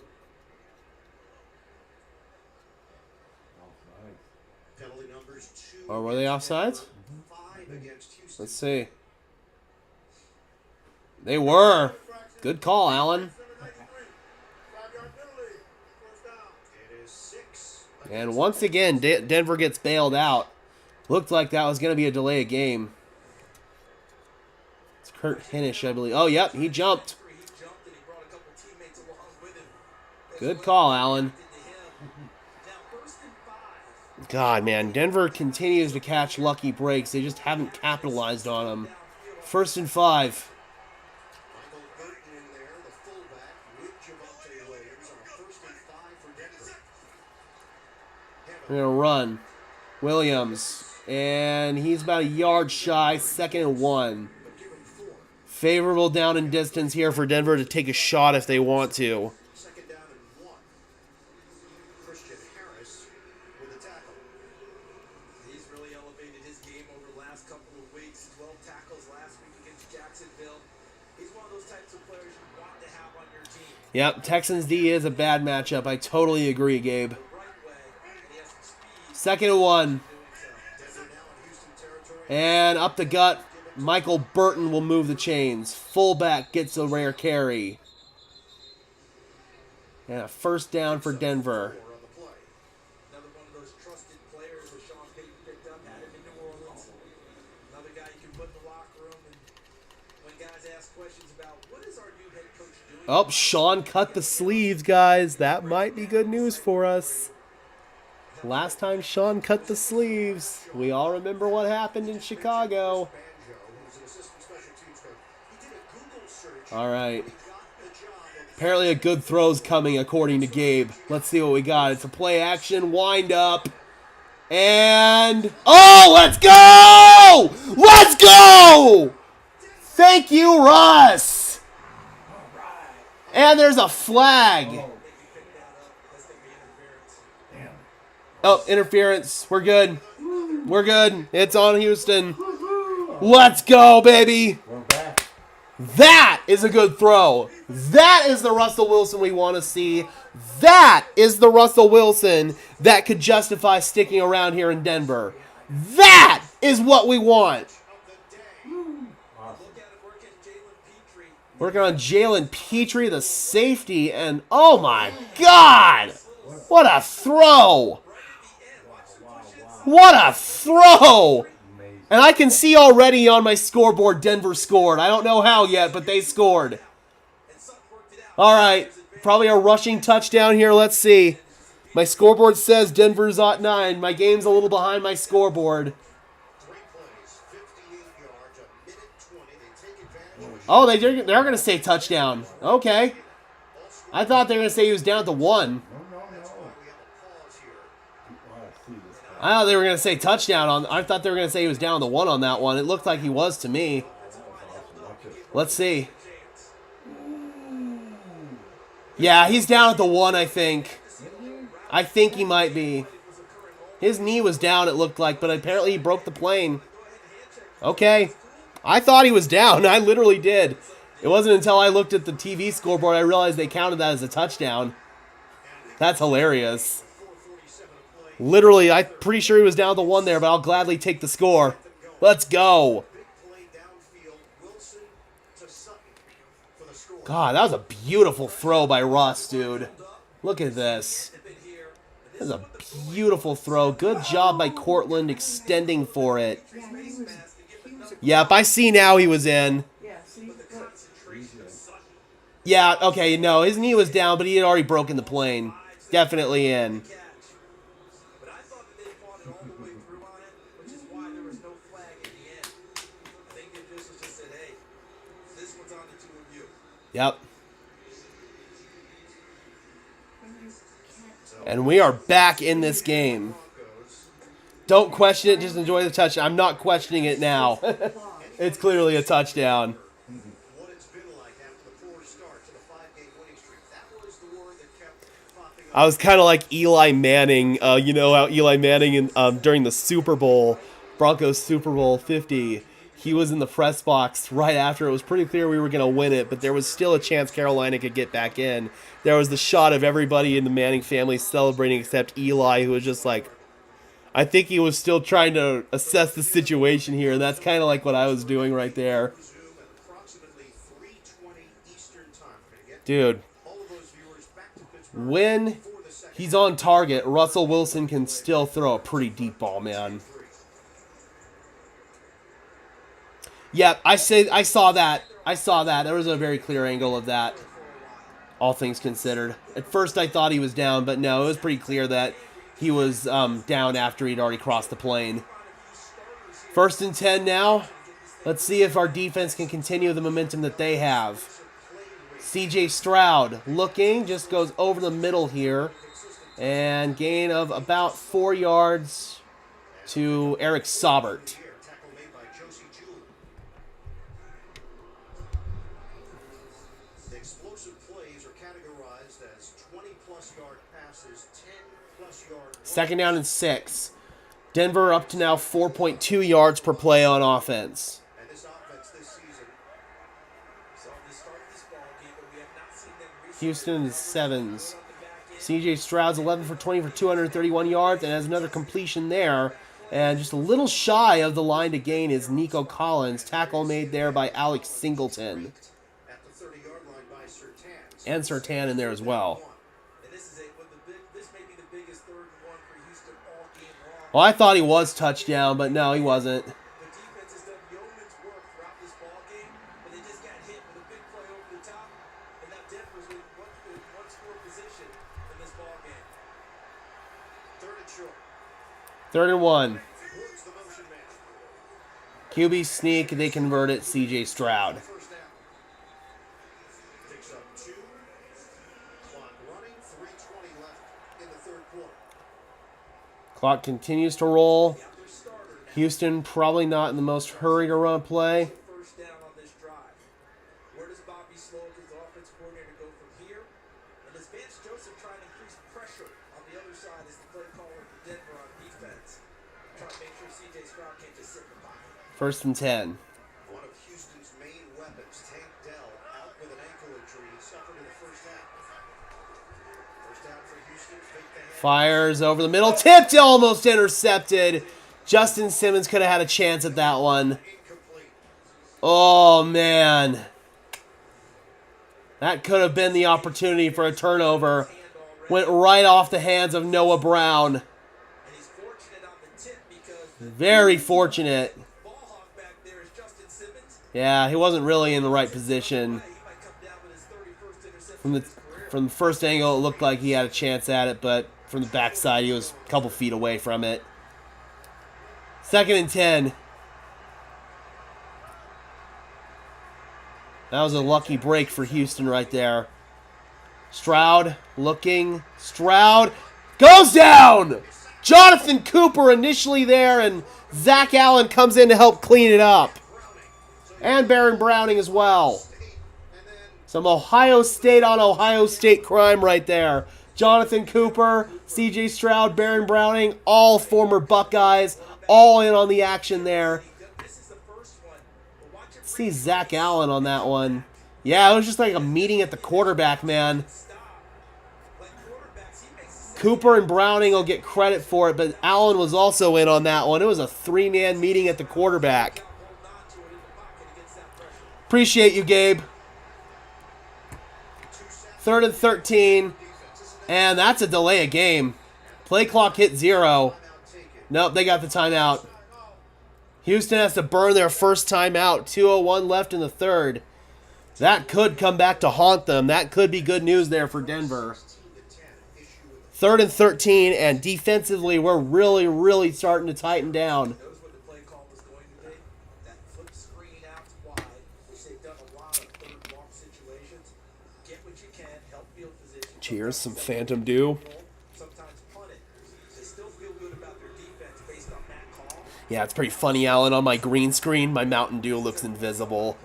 Penalty numbers 2. Or were they offsides? 5 against Houston. Let's see. They were. Good call, Allen. 5-yard penalty. First down. It is 6. And once again, Denver gets bailed out. Looked like that was going to be a delay of game. It's Kurt Hinish, I believe. Oh, yep, he jumped. He jumped and he brought a couple teammates along with him. Good call, Allen. Now, first and 5. God, man, Denver continues to catch lucky breaks. They just haven't capitalized on them. First and 5. Michael Burton in there, the fullback, with Javonte Williams on a first and 5 for Denver. They're going to run. Williams. And he's about a yard shy. Second and 1. But give him 4. Favorable down and distance here for Denver to take a shot if they want to. Second down and 1. Christian Harris with a tackle. He's really elevated his game over the last couple of weeks. 12 tackles last week against Jacksonville. He's one of those types of players you want to have on your team. Yep, Texans D is a bad matchup. I totally agree, Gabe. The right way, and he has some speed Second and 1. doing so. Denver now in Houston territory. And up the gut. Michael Burton will move the chains. Fullback gets a rare carry. And a first down for Denver. 4 on the play. Another one of those trusted players that Sean Payton picked up, had him in New Orleans. Another guy you can put in the locker room, and when guys ask questions about what is our new head coach doing, Oh, Sean cut the sleeves, guys. That might be good news for us. Last time Sean cut the sleeves, we all remember what happened in Chicago. Banjo, who's an assistant special teams coach. He did a Google search. All right. He got the job of Apparently a good throw's coming, according to Gabe. Let's see what we got. It's a play action, wind up. And... oh, let's go! Let's go! Thank you, Russ! And there's a flag. Oh, interference. We're good. We're good. It's on Houston. Let's go, baby. That is a good throw. That is the Russell Wilson we want to see. That is the Russell Wilson that could justify sticking around here in Denver. That is what we want. Working on Jalen Petrie, the safety, and oh my God. What a throw! What a throw! And I can see already on my scoreboard Denver scored. I don't know how yet, but they scored. All right, probably a rushing touchdown here. Let's see. My scoreboard says Denver's at 9. My game's a little behind my scoreboard. Oh, they're going to say touchdown. Okay. I thought they were going to say he was down to 1. I thought they were going to say touchdown on. I thought they were going to say he was down to 1 on that one. It looked like he was to me. Let's see. Yeah, he's down at the 1, I think. I think he might be. His knee was down, it looked like, but apparently he broke the plane. Okay. I thought he was down. I literally did. It wasn't until I looked at the TV scoreboard I realized they counted that as a touchdown. That's hilarious. Literally, I'm pretty sure he was down to 1 there, but I'll gladly take the score. Let's go. God, that was a beautiful throw by Russ, dude. Look at this. That was a beautiful throw. Good job by Cortland extending for it. Yep, I see now he was in. Yeah, okay, no, his knee was down, but he had already broken the plane. Definitely in. Yep. And we are back in this game. Don't question it, just enjoy the touchdown. I'm not questioning it now. It's clearly a touchdown. I was kind of like Eli Manning. You know how Eli Manning during the Super Bowl, Broncos Super Bowl 50, he was in the press box right after. It was pretty clear we were going to win it, but there was still a chance Carolina could get back in. There was the shot of everybody in the Manning family celebrating except Eli, who was just like, I think he was still trying to assess the situation here, and that's kind of like what I was doing right there. Dude, when he's on target, Russell Wilson can still throw a pretty deep ball, man. Yep, I saw that. I saw that. There was a very clear angle of that, all things considered. At first I thought he was down, but no, it was pretty clear that he was down after he'd already crossed the plane. 1st and 10 now. Let's see if our defense can continue the momentum that they have. CJ Stroud looking, just goes over the middle here. And gain of about 4 yards to Eric Saubert. Second down and 6. Denver up to now 4.2 yards per play on offense. Houston is 7s. CJ Stroud's 11 for 20 for 231 yards and has another completion there. And just a little shy of the line to gain is Nico Collins. Tackle made there by Alex Singleton. And Surtain in there as well. Well, I thought he was touchdown, but no, he wasn't. The defense has done yeoman's work throughout this ball game, but they just got hit with a big play over the top, and now Denver's in one score position in this ball game. 3rd and short. 3rd and 1. QB sneak, they convert it. CJ Stroud. Clock continues to roll. Houston probably not in the most hurry to run a play. First down on this drive. Where does Bobby Sloak, his offensive coordinator, go from here? And does Vance Joseph try to increase pressure on the other side as the play caller for Denver on defense? Try to make sure CJ Stroud can't just sit in the pocket. 1st and 10. One of Houston's main weapons, Tank Dell, out with an ankle injury, suffered in the first half. First down for Houston. Fires over the middle. Tipped, almost intercepted. Justin Simmons could have had a chance at that one. Oh, man. That could have been the opportunity for a turnover. went right off the hands of Noah Brown. And he's fortunate on the tip because the Very fortunate. ball hawk back there is Justin Simmons. Yeah, he wasn't really in the right position. He might come down with his 31st interception of his career. From the first angle, it looked like he had a chance at it, but from the backside, he was a couple feet away from it. 2nd and 10. That was a lucky break for Houston right there. Stroud looking. Stroud goes down! Jonathan Cooper initially there, and Zach Allen comes in to help clean it up. And Baron Browning as well. Some Ohio State on Ohio State crime right there. Jonathan Cooper, C.J. Stroud, Baron Browning, all former Buckeyes, all in on the action there. See Zach Allen on that one. Yeah, it was just like a meeting at the quarterback, man. Cooper and Browning will get credit for it, but Allen was also in on that one. It was a 3-man meeting at the quarterback. Appreciate you, Gabe. 3rd and 13. And that's a delay of game. Play clock hit 0. Nope, they got the timeout. Houston has to burn their first timeout. 2:01 left in the 3rd. That could come back to haunt them. That could be good news there for Denver. 3rd and 13, and defensively, we're really, really starting to tighten down. Knows what the play call was going to be. That flip screen out wide, which they've done a lot of third walk situations. Get what you can, help field position. Cheers, some Phantom Dew. Sometimes punt it. They still feel good about their defense based on that call. Yeah, it's pretty funny, Alan. On my green screen, my Mountain Dew looks invisible.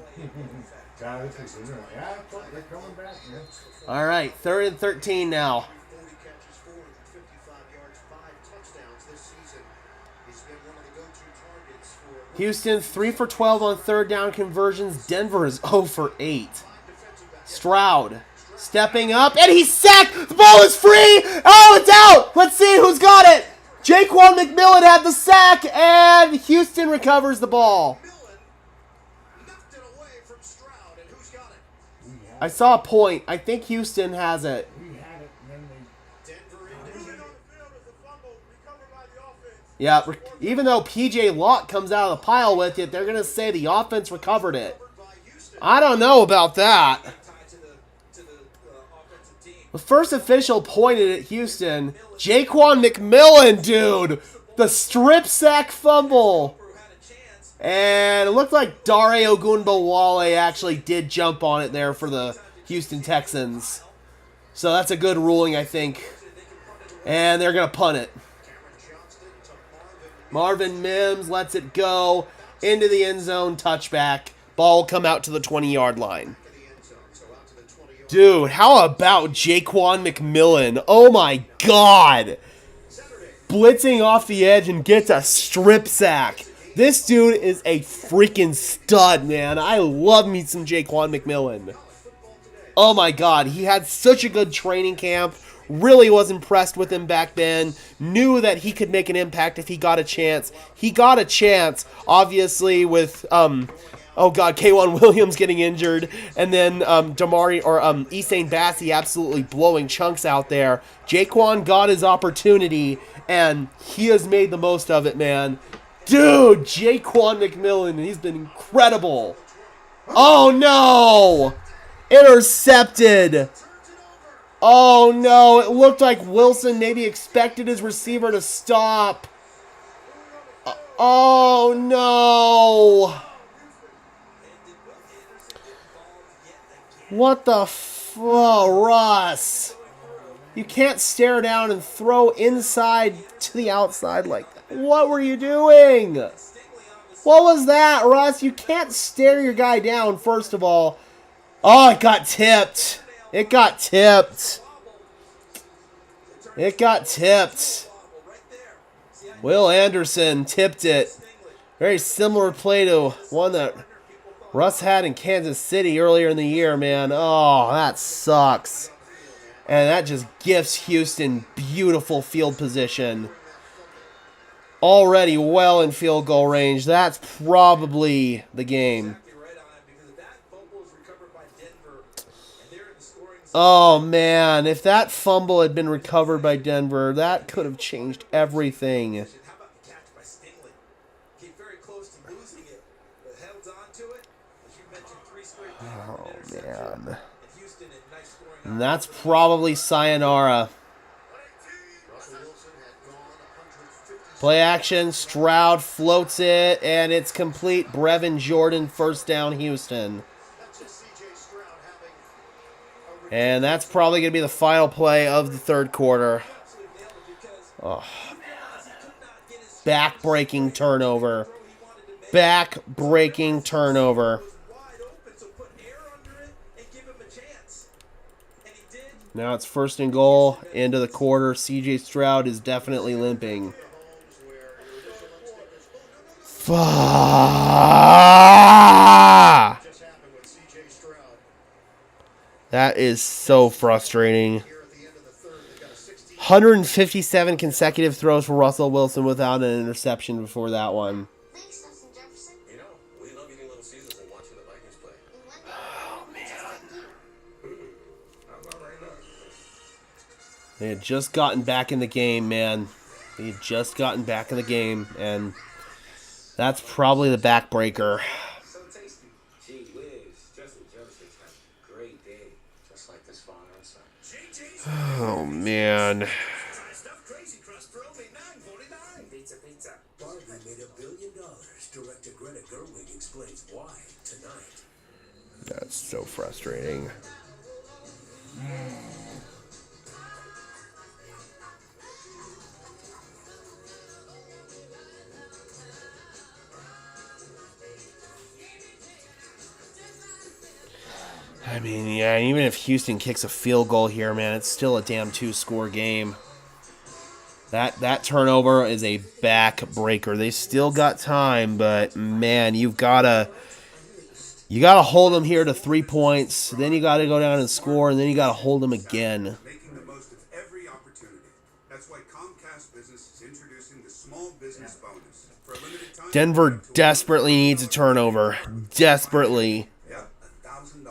All right, 3rd and 13 now. 40 catches, 455 yards, 5 touchdowns this season. He's been one of the go-to targets for Houston, 3 for 12 on 3rd down conversions. Denver is 0 for 8. Stroud stepping up, and he's sacked. The ball is free. Oh, it's out. Let's see who's got it. Jaquan McMillan had the sack, and Houston recovers the ball. knocked it away from Stroud, and who's got it? I saw a point. I think Houston has it. Denver in Moving on the field is a fumble recovered by the offense. Yeah, even though P.J. Locke comes out of the pile with it, they're going to say the offense recovered it. by Houston. I don't know about that. Tied to the offensive team. The first official pointed at Houston. Jaquan McMillan, dude. The strip sack fumble. Who had a chance. And it looked like Dare Ogunbowale actually did jump on it there for the Houston Texans. So that's a good ruling, I think. And they're going to punt it. Marvin Mims lets it go into the end zone, touchback. Ball will come out to the 20-yard line. Dude, how about Jaquan McMillan? Oh my God. Blitzing off the edge and gets a strip sack. This dude is a freaking stud, man. I love me some Jaquan McMillan. Oh my God, he had such a good training camp. Really was impressed with him back then. Knew that he could make an impact if he got a chance. He got a chance, obviously, with oh God, K'Wan Williams getting injured, and then Essane Bassie absolutely blowing chunks out there. Jaquan got his opportunity, and he has made the most of it, man. Dude, Jaquan McMillan, he's been incredible. Oh no! Intercepted. Oh no, it looked like Wilson maybe expected his receiver to stop. Oh no. What the oh, Russ. You can't stare down and throw inside to the outside like that. What were you doing? What was that, Russ? You can't stare your guy down, first of all. Oh, it got tipped. It got tipped. It got tipped. Will Anderson tipped it. Very similar play to one that Russ had in Kansas City earlier in the year, man. Oh, that sucks. And that just gives Houston beautiful field position. Already well in field goal range. That's probably the game. Oh, man. If that fumble had been recovered by Denver, that could have changed everything. How about the catch by Stingley? Came very close to losing it, but held on to it. As you mentioned, 3 straight games with an interception. Man. And Houston in nice scoring. And that's probably sayonara. Russell Wilson had gone 150. Play action. Stroud floats it, and it's complete. Brevin Jordan, first down, Houston. That's just C.J. Stroud having a And that's probably going to be the final play of the third quarter. Absolutely nailed it because Oh, he realized he could not get his back-breaking turnover. throw he wanted to make. Back-breaking turnover. Was wide open, so put air under it and give him a chance. And he did. Now it's first and goal into the quarter. CJ Stroud is definitely limping. Fuck. just happened with C.J. Stroud. That is so frustrating. Here at the end of the third, they got a 16. 157 consecutive throws for Russell Wilson without an interception before that one. Thanks, Justin Jefferson. You know, we love eating Little Caesars and watching the Vikings play. Oh, man. How about right now? They had just gotten back in the game, man. They had just gotten back in the game, and that's probably the backbreaker. So tasty. Gee whiz. Justin Jefferson's had a great day. Just like this falling outside. Oh, man. Stuffed crazy crust for only $9.49. Pizza, pizza. Barbie made $1 billion. Director Greta Gerwig explains why tonight. That's so frustrating. I mean, yeah, even if Houston kicks a field goal here, man, it's still a damn 2-score game. That turnover is a backbreaker. They still got time, but man, you gotta hold them here to 3 points. Then you gotta go down and score, and then you gotta hold them again. Making the most of every opportunity. That's why Comcast Business is introducing the small business bonus. For a limited time, Denver desperately needs a turnover. Desperately. Yep, $1,000.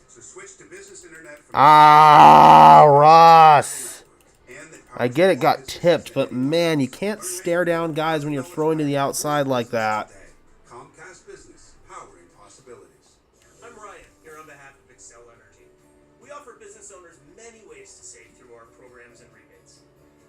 So switch to business internet from Ross. and the I get it got tipped, but man, you can't stare down guys when you're throwing to the outside like that. Comcast Business, powering possibilities. I'm Ryan, here on behalf of Excel Energy. We offer business owners many ways to save through our programs and rebates.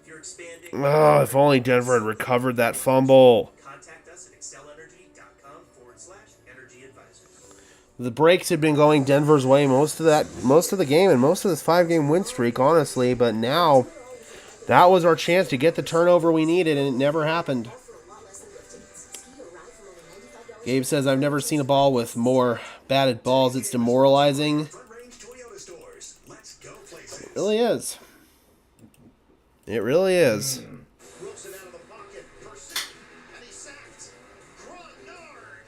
If you're expanding, Oh, if only Denver had recovered that fumble. contact us at excelenergy.com/energy advisors. The breaks had been going Denver's way most of the game and most of this 5-game win streak, honestly, but now that was our chance to get the turnover we needed, and it never happened. Gabe says, I've never seen a ball with more batted balls. It's demoralizing. Front Range Toyota stores. Let's go places. It really is. It really is. Wilson out of the pocket. First, and he's sacked. Gronard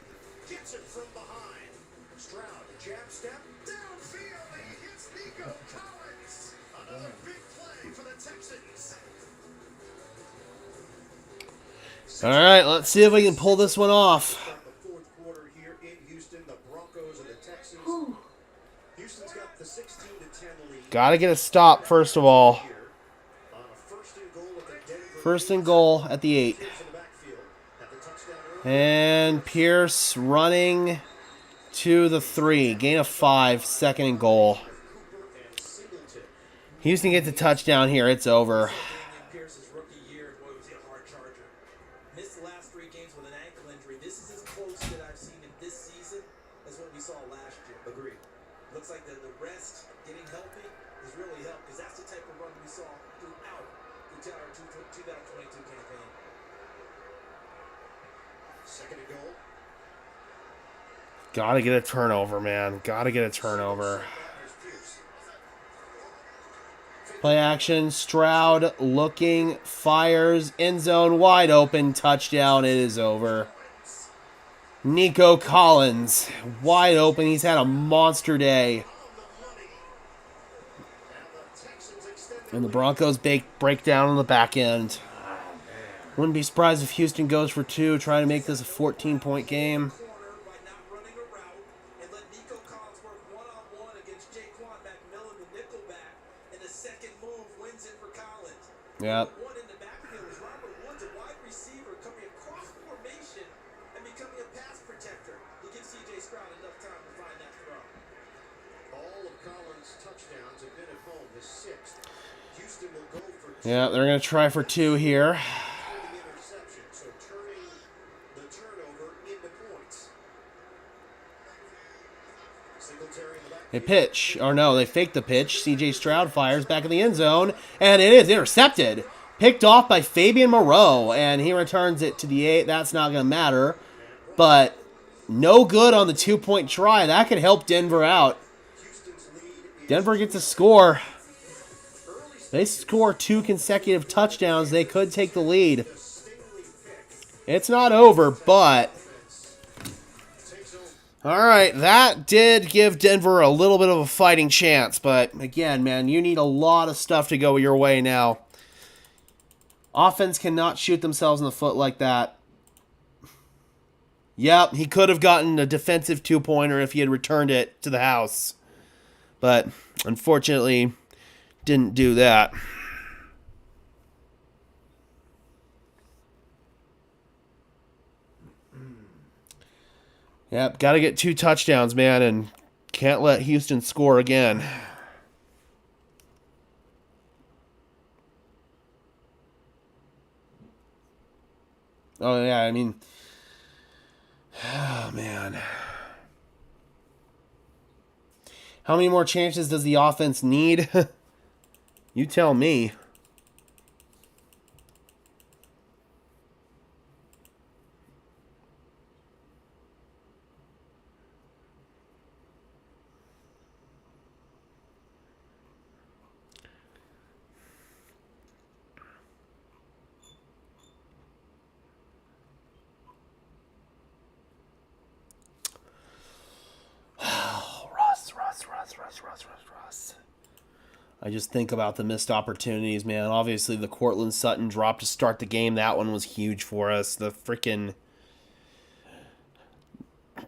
gets it from behind. Stroud, jab step. Downfield, he hits Nico Collins. Another big play for the Texans. All right, let's see if we can pull this one off. Start the fourth quarter here in Houston. The Broncos and the Texans. Houston's got the 16-10 lead. Got to get a stop, first of all. Here on a first and goal at the Denver. First and goal at the 8. Pierce in the backfield. Had the touchdown early. And Pierce running to the 3. Gain of 5, second and goal. Cooper and Singleton. Houston gets a touchdown here. It's over. Damian Pierce's rookie year, boy, was he a hard charger. Missed the last 3 games with an ankle injury. This is as close that I've seen him this season as what we saw last year. Agreed. Looks like the rest, getting healthy, has really helped because that's the type of run we saw throughout the 2022 campaign. Second and goal. Got to get a turnover, man. Got to get a turnover. There's Pierce. Play action. Stroud looking, fires, end zone wide open, touchdown. It is over. Nico Collins, wide open. He's had a monster day. And the Broncos break down on the back end. Wouldn't be surprised if Houston goes for 2, trying to make this a 14-point game. Corner by not running a route and let Nico Collins work one-on-one against Jaquan McMillan, the nickelback. Yep. One in the backfield is Robert Woods, a wide receiver coming across formation and becoming a pass protector. He gives C.J. Stroud enough time to find that throw. All of Collins' touchdowns have been at home, the 6th. Houston will go for 2. Yeah, they're going to try for 2 here. The interception, so turning the turnover into points. Singletary in the back. They pitch. Or no, they fake the pitch. C.J. Stroud fires back in the end zone. And it is intercepted. Picked off by Fabian Moreau. And he returns it to the 8. That's not going to matter. But no good on the 2-point try. That could help Denver out. Denver gets a score. They score 2 consecutive touchdowns. They could take the lead. It's not over, but... Alright, that did give Denver a little bit of a fighting chance. But, again, man, you need a lot of stuff to go your way now. Offense cannot shoot themselves in the foot like that. Yep, he could have gotten a defensive 2-pointer if he had returned it to the house. But, unfortunately, didn't do that. Yep, got to get 2 touchdowns, man, and can't let Houston score again. Oh, yeah, I mean... Oh, man. How many more chances does the offense need? You tell me. Russ. I just think about the missed opportunities, man. Obviously, the Cortland Sutton drop to start the game, that one was huge for us. The freaking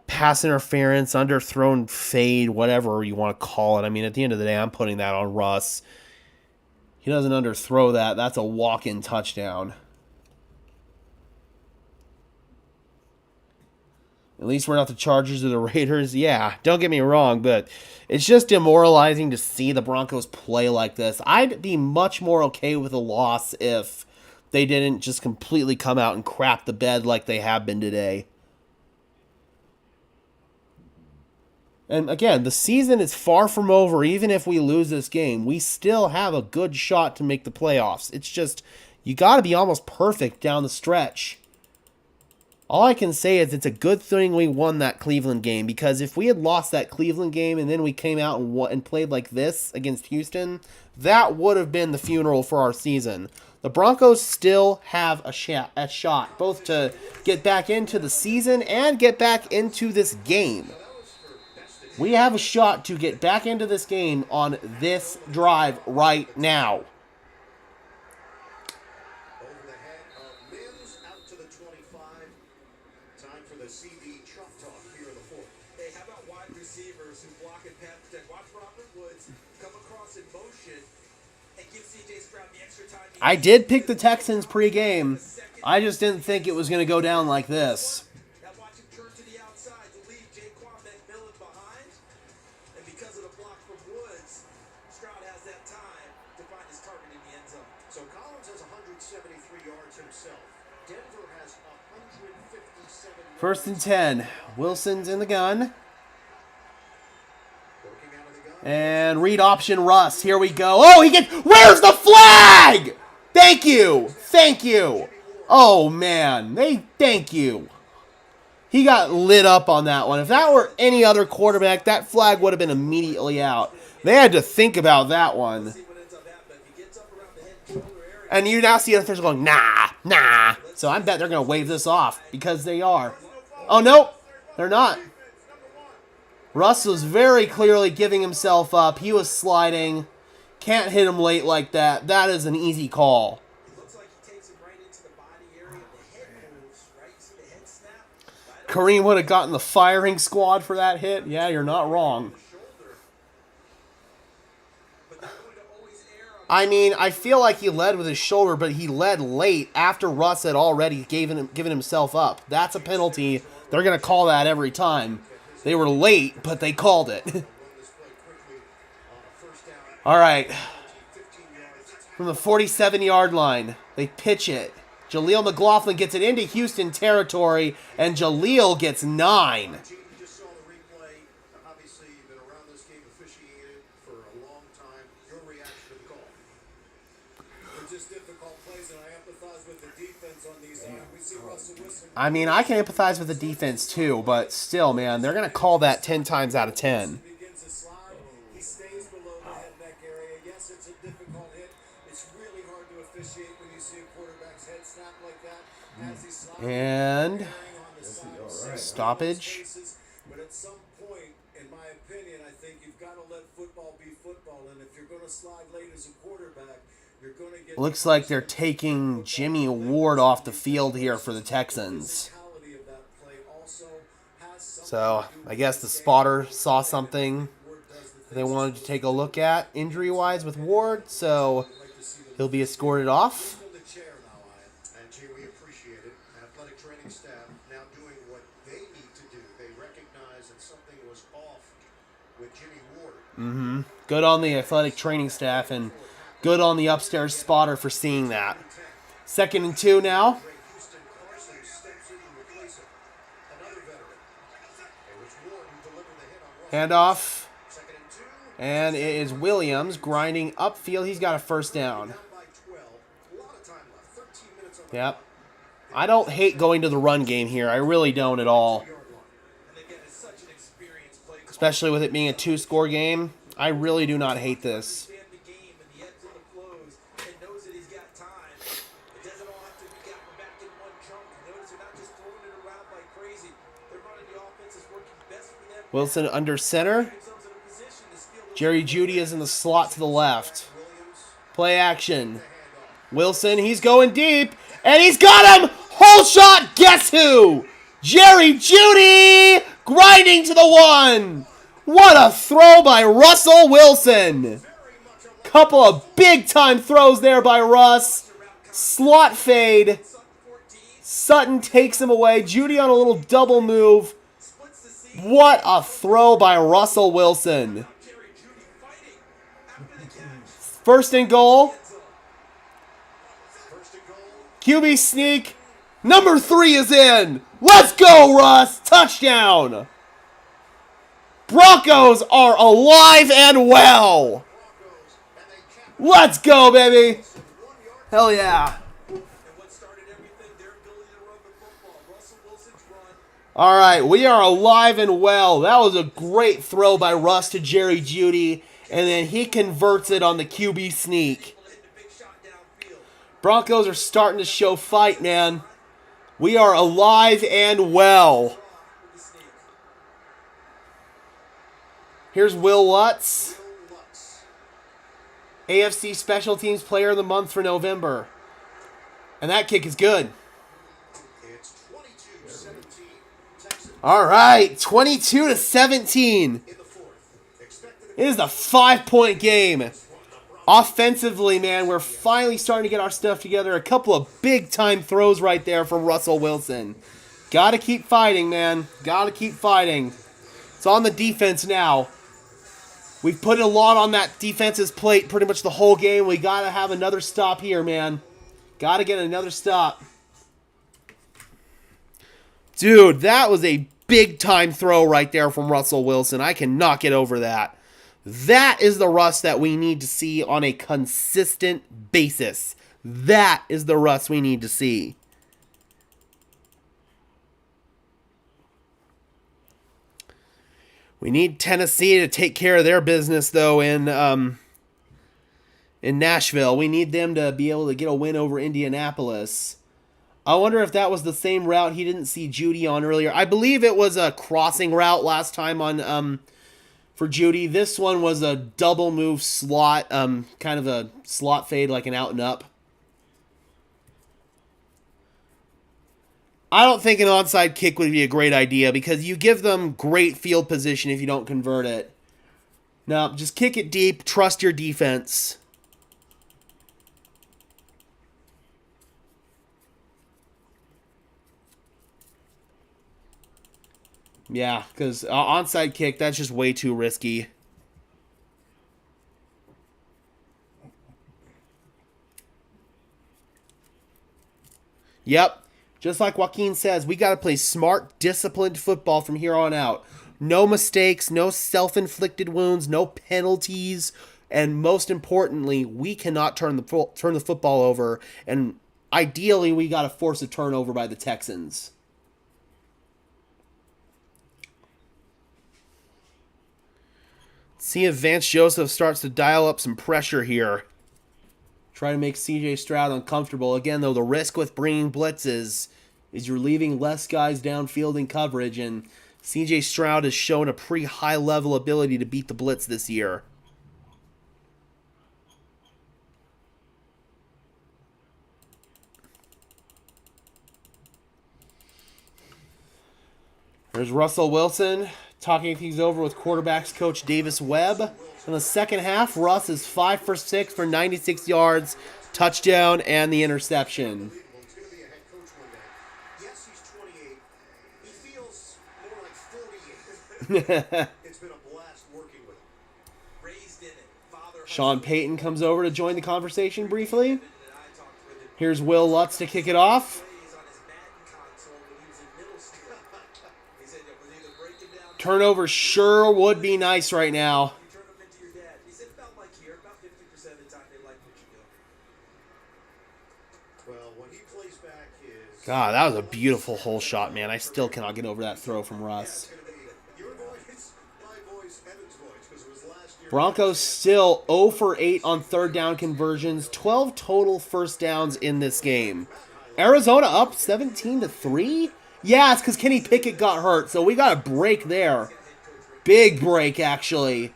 pass interference, underthrown fade, whatever you want to call it. I mean, at the end of the day, I'm putting that on Russ. He doesn't underthrow that. That's a walk-in touchdown. At least we're not the Chargers or the Raiders. Yeah, don't get me wrong, but it's just demoralizing to see the Broncos play like this. I'd be much more okay with a loss if they didn't just completely come out and crap the bed like they have been today. And again, the season is far from over. Even if we lose this game, we still have a good shot to make the playoffs. It's just, you got to be almost perfect down the stretch. All I can say is it's a good thing we won that Cleveland game, because if we had lost that Cleveland game and then we came out and played like this against Houston, that would have been the funeral for our season. The Broncos still have a shot both to get back into the season and get back into this game. We have a shot to get back into this game on this drive right now. I did pick the Texans pregame. I just didn't think it was going to go down like this. Now watch him turn to the outside to leave Jaquan McMillan behind. And because of the block from Woods, Stroud has that time to find his target in the end zone. So Collins has 173 yards himself. Denver has 157 yards. First and 10. Wilson's in the gun. And read option Russ. Here we go. Oh, he gets... Where's the flag? Thank you. Thank you. Oh, man. Thank you. He got lit up on that one. If that were any other quarterback, that flag would have been immediately out. They had to think about that one. And you now see the officials going, nah. So I bet they're going to wave this off because they are. Oh, nope. They're not. Russ was very clearly giving himself up. He was sliding. Can't hit him late like that. That is an easy call. Kareem would have gotten the firing squad for that hit. Yeah, you're not wrong. I mean, I feel like he led with his shoulder, but he led late after Russ had already given himself up. That's a penalty. They're going to call that every time. They were late, but they called it. All right. From the 47-yard line, they pitch it. Jaleel McLaughlin gets it into Houston territory, and Jaleel gets 9. You just saw the replay. Obviously, you've been around this game, officiated for a long time. Your reaction to the call? They're just difficult plays, and I empathize with the defense on these. We see Russell Wilson. I mean, I can empathize with the defense too, but still, man, they're going to call that 10 times out of 10. Begins to slide. He stays below the head neck area. Yes, it's a difficult hit. It's really hard to officiate when you see a quarterback's head snap like that as he slides. And On the side. stoppage. But at some point, in my opinion, I think you've got to let football be football. And if you're going to slide late as a quarterback, you're going to get. Looks like they're taking Jimmy Ward off the field here for the Texans. So, I guess the spotter saw something they wanted to take a look at injury-wise with Ward, so he'll be escorted off. And Jay, we appreciate it. Athletic training staff now doing what they need to do. They recognize that something was off with Jimmy Ward. Good on the athletic training staff, and good on the upstairs spotter for seeing that. 2nd and 2 now. Houston Carson steps in to replace him. Another veteran. It was Ward who delivered the hit on Russell. Handoff. 2nd and 2. And it is Williams grinding upfield. He's got a first down. Down by 12. A lot of time left. 13 minutes on the Yep. I don't hate going to the run game here. I really don't at all. And again, it's such an experienced play. Especially with it being a 2-score game. I really do not hate this. Understand the game and the ebbs and the flows and knows that he's got time. It doesn't all have to be gotten back in one chunk. Notice they're not just throwing it around like crazy. They're running the offense is working best for them. Wilson under center. Themselves in a position to steal the Jerry Jeudy is in the slot to the left. Williams. Play action. Wilson, he's going deep. And he's got him! Hole shot, guess who? Jerry Jeudy grinding to the 1. What a throw by Russell Wilson. Couple of big-time throws there by Russ. Slot fade. Sutton takes him away. Jeudy on a little double move. What a throw by Russell Wilson. First and goal. QB sneak. Number 3 is in. Let's go, Russ. Touchdown. Broncos are alive and well. Let's go, baby. Hell yeah. And what started everything, their ability to run the football. Russell Wilson's run. All right, we are alive and well. That was a great throw by Russ to Jerry Jeudy, and then he converts it on the QB sneak. Hit the big shot downfield. Broncos are starting to show fight, man. We are alive and well. With the sneak. Here's Will Lutz, AFC Special Teams Player of the Month for November. And that kick is good. It's 22-17. Texans All right, 22-17. in the fourth. Expected It is a 5-point game. Offensively, man, we're finally starting to get our stuff together. A couple of big-time throws right there from Russell Wilson. Got to keep fighting, man. Got to keep fighting. It's on the defense now. We've put a lot on that defense's plate pretty much the whole game. We got to have another stop here, man. Got to get another stop. Dude, that was a big-time throw right there from Russell Wilson. I cannot get over that. That is the Russ that we need to see on a consistent basis. That is the Russ we need to see. We need Tennessee to take care of their business, though, in Nashville. We need them to be able to get a win over Indianapolis. I wonder if that was the same route he didn't see Jeudy on earlier. I believe it was a crossing route last time on for Jeudy. This one was a double move slot, kind of a slot fade like an out and up. I don't think an onside kick would be a great idea because you give them great field position if you don't convert it. No, just kick it deep. Trust your defense. Yeah, because onside kick, that's just way too risky. Yep. Just like Joaquin says, we got to play smart, disciplined football from here on out. No mistakes, no self-inflicted wounds, no penalties, and most importantly, we cannot turn the football over. And ideally, we got to force a turnover by the Texans. See if Vance Joseph starts to dial up some pressure here. Try to make C.J. Stroud uncomfortable. Again, though, the risk with bringing blitzes is you're leaving less guys downfield in coverage, and C.J. Stroud has shown a pretty high-level ability to beat the blitz this year. There's Russell Wilson talking things over with quarterbacks coach Davis Webb. In the second half, Russ is 5 for 6 for 96 yards, touchdown, and the interception. It's going to be a head coach one day. Yes, he's 28. He feels more like 48. It's been a blast working with him. Raised in it. Father Sean Payton comes over to join the conversation briefly. Here's Will Lutz to kick it off. plays on his Madden console when he was in middle school. He said it was either breaking down. Turnover sure would be nice right now. You turn them into your dad. He said about like here, about 50% of the time they like what you do. Well, when he plays back his... God, that was a beautiful hole shot, man. I still cannot get over that throw from Russ. Your voice, my voice, Evan's voice, because it was last year... Broncos still 0 for 8 on third down conversions. 12 total first downs in this game. Arizona up 17-3? Yeah, it's because Kenny Pickett got hurt, so we got a break there. Big break, actually.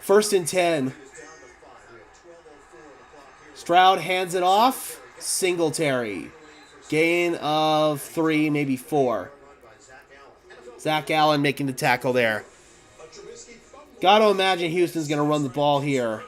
1st and 10. Stroud hands it off. Singletary. Gain of 3, maybe 4. Zach Allen making the tackle there. Got to imagine Houston's going to run the ball here.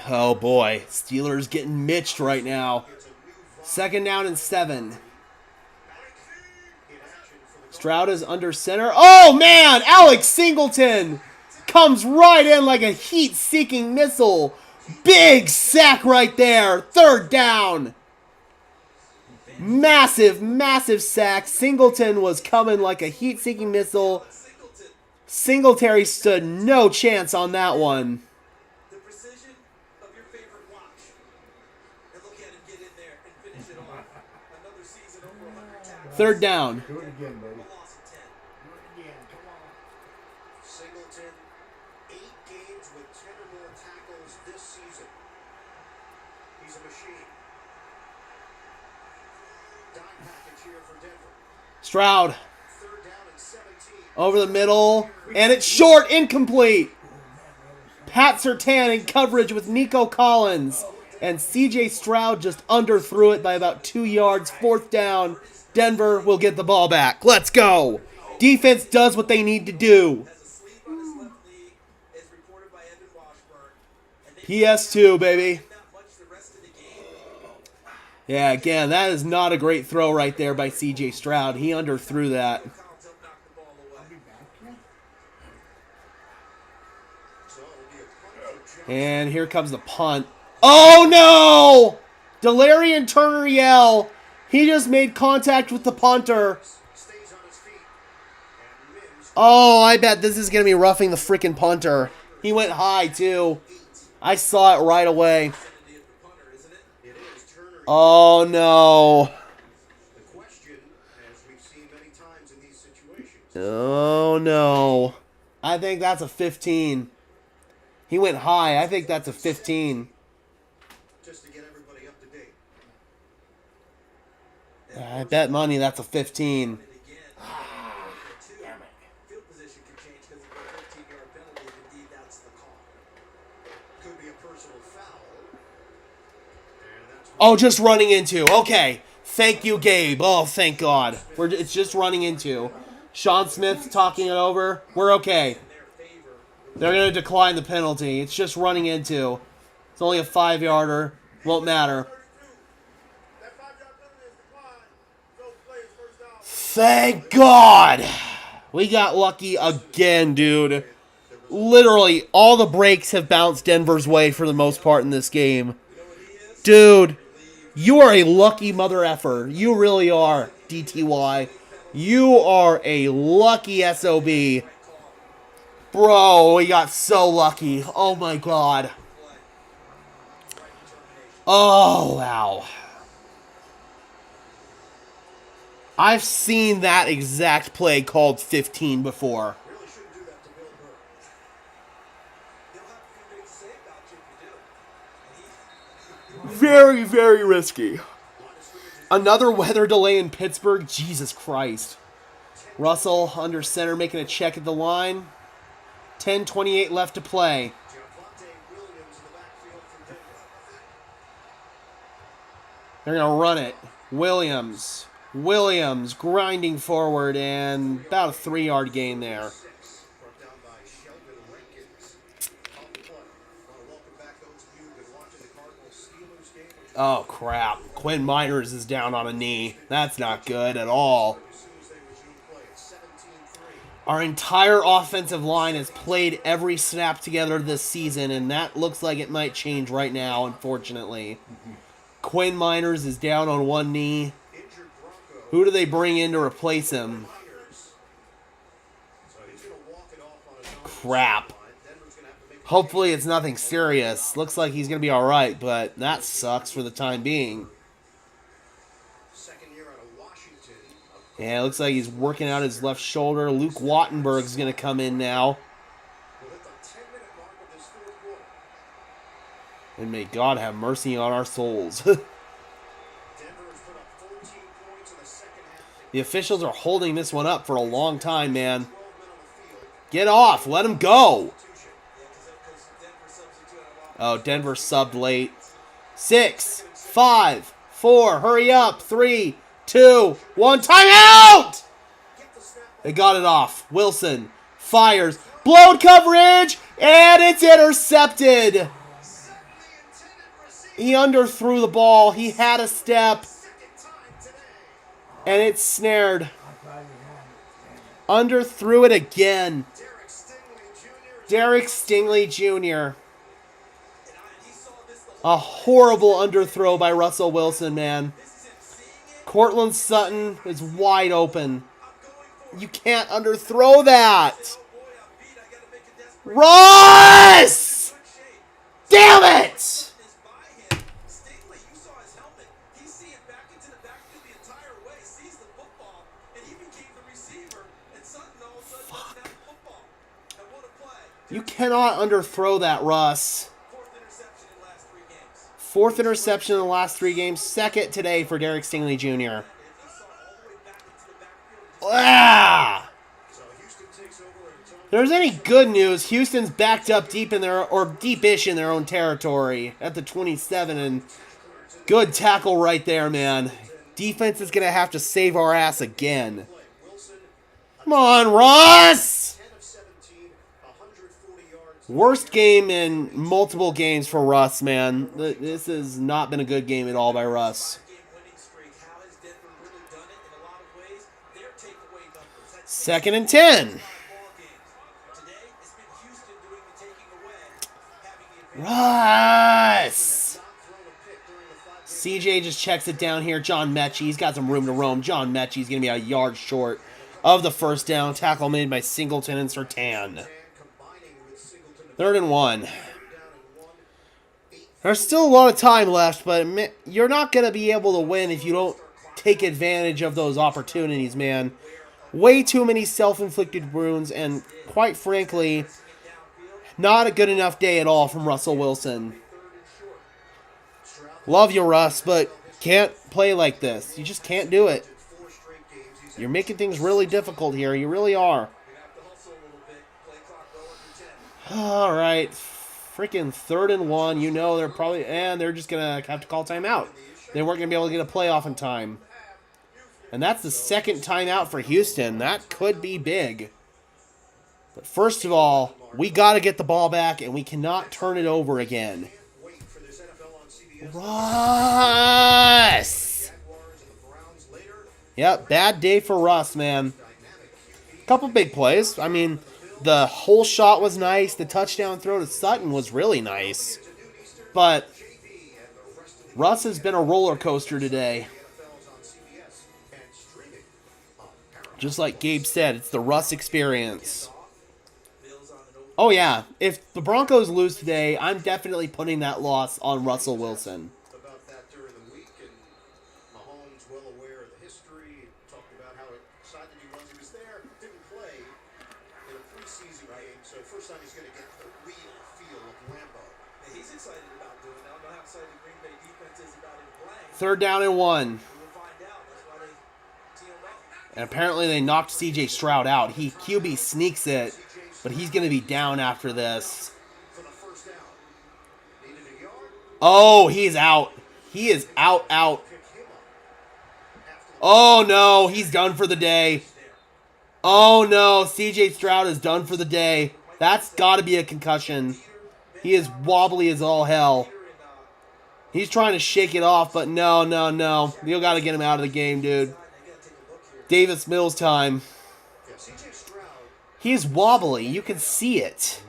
Oh boy, Steelers getting mitched right now. 2nd down and 7. Stroud is under center. Oh man, Alex Singleton comes right in like a heat-seeking missile. Big sack right there. 3rd down. Massive, massive sack. Singleton was coming like a heat-seeking missile. Singletary stood no chance on that one. The precision of your favorite watch. And look at him get in there and finish it off. Another season over 100 tackles. 3rd down. Do it again, baby. A loss of 10. Do it again. Come on. Singleton, 8 games with 10 or more tackles this season. He's a machine. Dime package here for Denver. Stroud 3rd down and 17. over the middle. And it's short, incomplete. Pat Surtain in coverage with Nico Collins. And C.J. Stroud just underthrew it by about 2 yards. 4th down. Denver will get the ball back. Let's go. Defense does what they need to do. Has a sleeve on his left knee, as reported by Evan Washburn. And they PS2, baby. not much the rest of the game. Yeah, again, that is not a great throw right there by C.J. Stroud. He underthrew that. Collins helped knock the ball away. So it'll be a punt for Johnson. And here comes the punt. Oh, no! Delarian Turner-Yell. He just made contact with the punter. Stays on his feet. And Mims Oh, I bet this is going to be roughing the freaking punter. He went high, too. I saw it right away. it is Turner. Oh, no. The question, as we've seen many times in these situations, Oh, no. I think that's a 15. He went high. I think that's a 15. just to get everybody up to date. I bet money that's a 15. And again, field position could change because of a 15-yard penalty if indeed that's the call. Could be a personal foul. And that's Oh, just running into. Okay. Thank you, Gabe. Oh, thank God. It's just running into. Sean Smith's talking it over. We're okay. They're going to decline the penalty. It's just running into. It's only a 5-yarder. Won't matter. That 5-yard penalty is declined. So play is first down. Thank God. We got lucky again, dude. Literally, all the breaks have bounced Denver's way for the most part in this game. Dude, you are a lucky mother effer. You really are, DTY. You are a lucky SOB. Bro, we got so lucky. Oh my God. Oh, wow. I've seen that exact play called 15 before. Really shouldn't do that to Bill Burr. He'll have a few things to say about you if you do. Very, very risky. Another weather delay in Pittsburgh. Jesus Christ. Russell under center making a check at the line. 10:28 left to play. They're going to run it. Williams grinding forward and about a 3-yard gain there. Oh, crap. Quinn Miners is down on a knee. That's not good at all. Our entire offensive line has played every snap together this season, and that looks like it might change right now, unfortunately. Quinn Miners is down on one knee. Who do they bring in to replace him? Crap. Hopefully it's nothing serious. Looks like he's going to be alright, but that sucks for the time being. Yeah, it looks like he's working out his left shoulder. Luke Wattenberg's going to come in now. And may God have mercy on our souls. The officials are holding this one up for a long time, man. Get off. Let him go. Oh, Denver subbed late. 6, 5, 4. Hurry up. 3, 2, 1. Timeout! They got it off. Wilson fires. Blown coverage. And it's intercepted. He underthrew the ball. He had a step. And it's snared. Underthrew it again. Derek Stingley Jr. A horrible underthrow by Russell Wilson, man. Cortland Sutton is wide open. You can't underthrow that. Russ! Damn it! You cannot underthrow that, Russ. Fourth interception in the last 3 games. Second today for Derek Stingley Jr. Ah! If there's any good news, Houston's backed up deep in their, or deep-ish in their own territory at the 27, and good tackle right there, man. Defense is going to have to save our ass again. Come on, Russ! Worst game in multiple games for Russ, man. This has not been a good game at all by Russ. 2nd and 10. Russ! CJ just checks it down here. John Mechie, he's got some room to roam. John Mechie's going to be a yard short of the first down. Tackle made by Singleton and Surtain. 3rd and 1. There's still a lot of time left, but you're not going to be able to win if you don't take advantage of those opportunities, man. Way too many self-inflicted wounds, and quite frankly, not a good enough day at all from Russell Wilson. Love you, Russ, but can't play like this. You just can't do it. You're making things really difficult here. You really are. All right, freaking 3rd and 1. You know they're probably, and they're just gonna have to call timeout. They weren't gonna be able to get a playoff in time. And that's the second timeout for Houston. That could be big. But first of all, we got to get the ball back, and we cannot turn it over again. Russ! Yep, bad day for Russ, man. Couple big plays. I mean, the whole shot was nice. The touchdown throw to Sutton was really nice. But Russ has been a roller coaster today. Just like Gabe said, it's the Russ experience. Oh, yeah. If the Broncos lose today, I'm definitely putting that loss on Russell Wilson. About that during the week, and Mahomes, well aware of the history, talked about how excited he was. He was there, didn't play in a preseason game, so first time he's going to get the real feel of Lambeau. And he's excited about doing it. I don't know how excited the Green Bay defense is about him playing. 3rd down and 1. We'll find out. That's why they tee him up. And apparently they knocked C.J. Stroud out. QB sneaks it, but he's going to be down after this. For the first down. Needed a yard. Oh, he's out. He is out. Oh, no. He's done for the day. Oh, no. C.J. Stroud is done for the day. That's got to be a concussion. He is wobbly as all hell. He's trying to shake it off, but no. You got to get him out of the game, dude. Davis Mills time. He's wobbly. You can see it.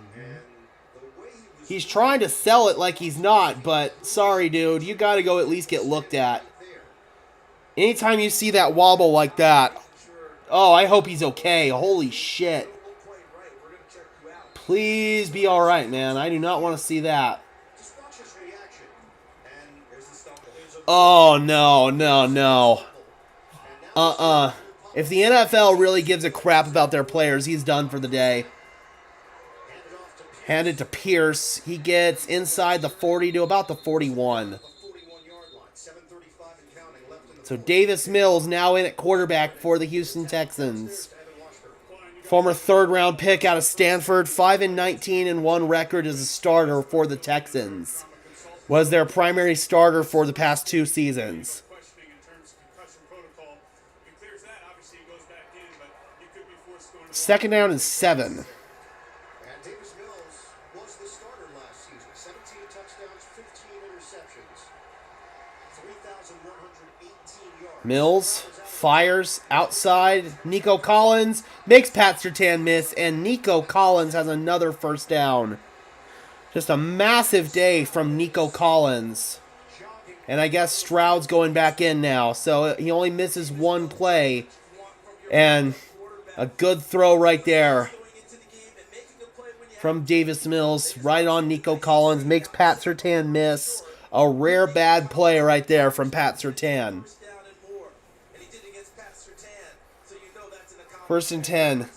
He's trying to sell it like he's not, but sorry, dude. You got to go at least get looked at. Anytime you see that wobble like that, oh, I hope he's okay. Holy shit. Please be all right, man. I do not want to see that. Oh, no. If the NFL really gives a crap about their players, he's done for the day. Handed to Pierce. He gets inside the 40 to about the 41. So Davis Mills now in at quarterback for the Houston Texans. Former 3rd-round pick out of Stanford, 5-19-1 record as a starter for the Texans. Was their primary starter for the past 2 seasons. 2nd down and 7. And Davis Mills was the starter last season. 17 touchdowns, 15 interceptions, 3,118 yards. Mills fires outside. Nico Collins makes Pat Surtain miss, and Nico Collins has another 1st down. Just a massive day from Nico Collins. And I guess Stroud's going back in now, so he only misses 1 play. And a good throw right there from Davis Mills, right on Nico Collins, makes Pat Surtain miss. A rare bad play right there from Pat Surtain. 1st and 10.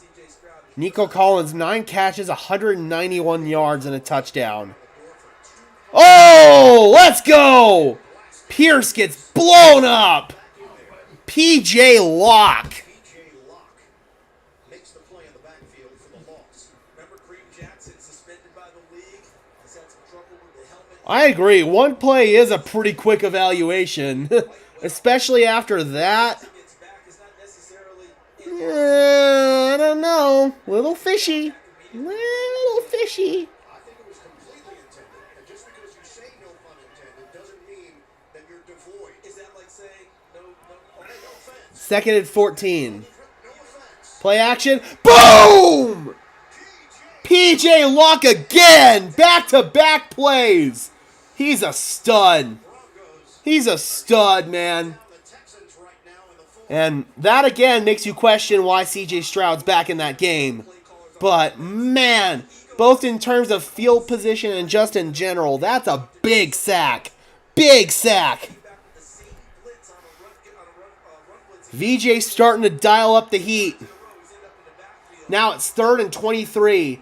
Nico Collins, 9 catches, 191 yards, and a touchdown. Oh, let's go! Pierce gets blown up. P.J. Locke. Makes the play in the backfield for the loss. Remember Kareem Jackson suspended by the league? He's had some trouble with the helmet. I agree. 1 play is a pretty quick evaluation, especially after that. I don't know. Little fishy. Little fishy. I think it was completely intended. And just because you say no pun intended doesn't mean that you're devoid. Is that like saying no offense? 2nd and 14. No offense. Play action. Boom! P.J. Locke again. Back-to-back plays. He's a stud. He's a stud, man. And that again makes you question why C.J. Stroud's back in that game. But, man, both in terms of field position and just in general, that's a big sack. Big sack. VJ starting to dial up the heat. Now it's 3rd and 23.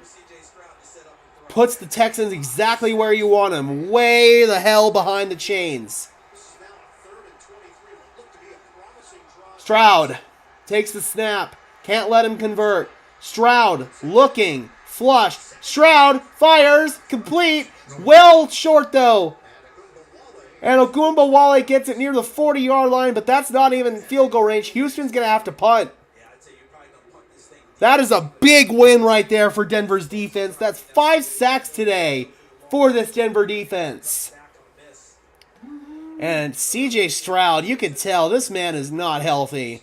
Puts the Texans exactly where you want them. Way the hell behind the chains. Stroud takes the snap. Can't let him convert. Stroud looking. Flushed. Stroud fires. Complete. Well short though. And Ogunbowale gets it near the 40-yard line, but that's not even field goal range. Houston's going to have to punt. That is a big win right there for Denver's defense. That's 5 sacks today for this Denver defense. And CJ Stroud, you can tell this man is not healthy.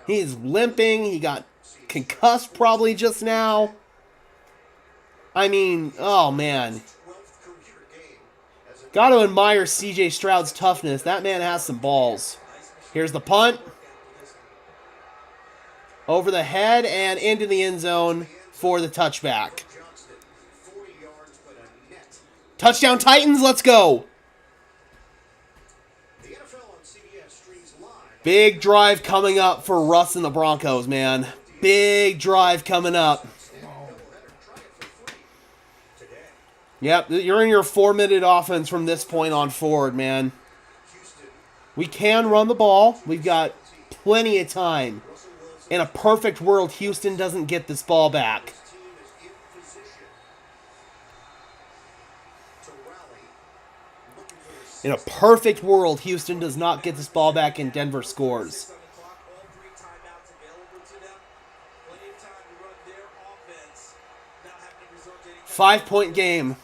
He's limping. He got concussed probably just now. I mean, oh man. Got to admire CJ Stroud's toughness. That man has some balls. Here's the punt. Over the head and into the end zone for the touchback. Touchdown Titans, let's go. Big drive coming up for Russ and the Broncos, man. Big drive coming up. Yep, you're in your 4-minute offense from this point on forward, man. We can run the ball. We've got plenty of time. In a perfect world, Houston doesn't get this ball back. In a perfect world, Houston does not get this ball back and Denver scores. 5-point game.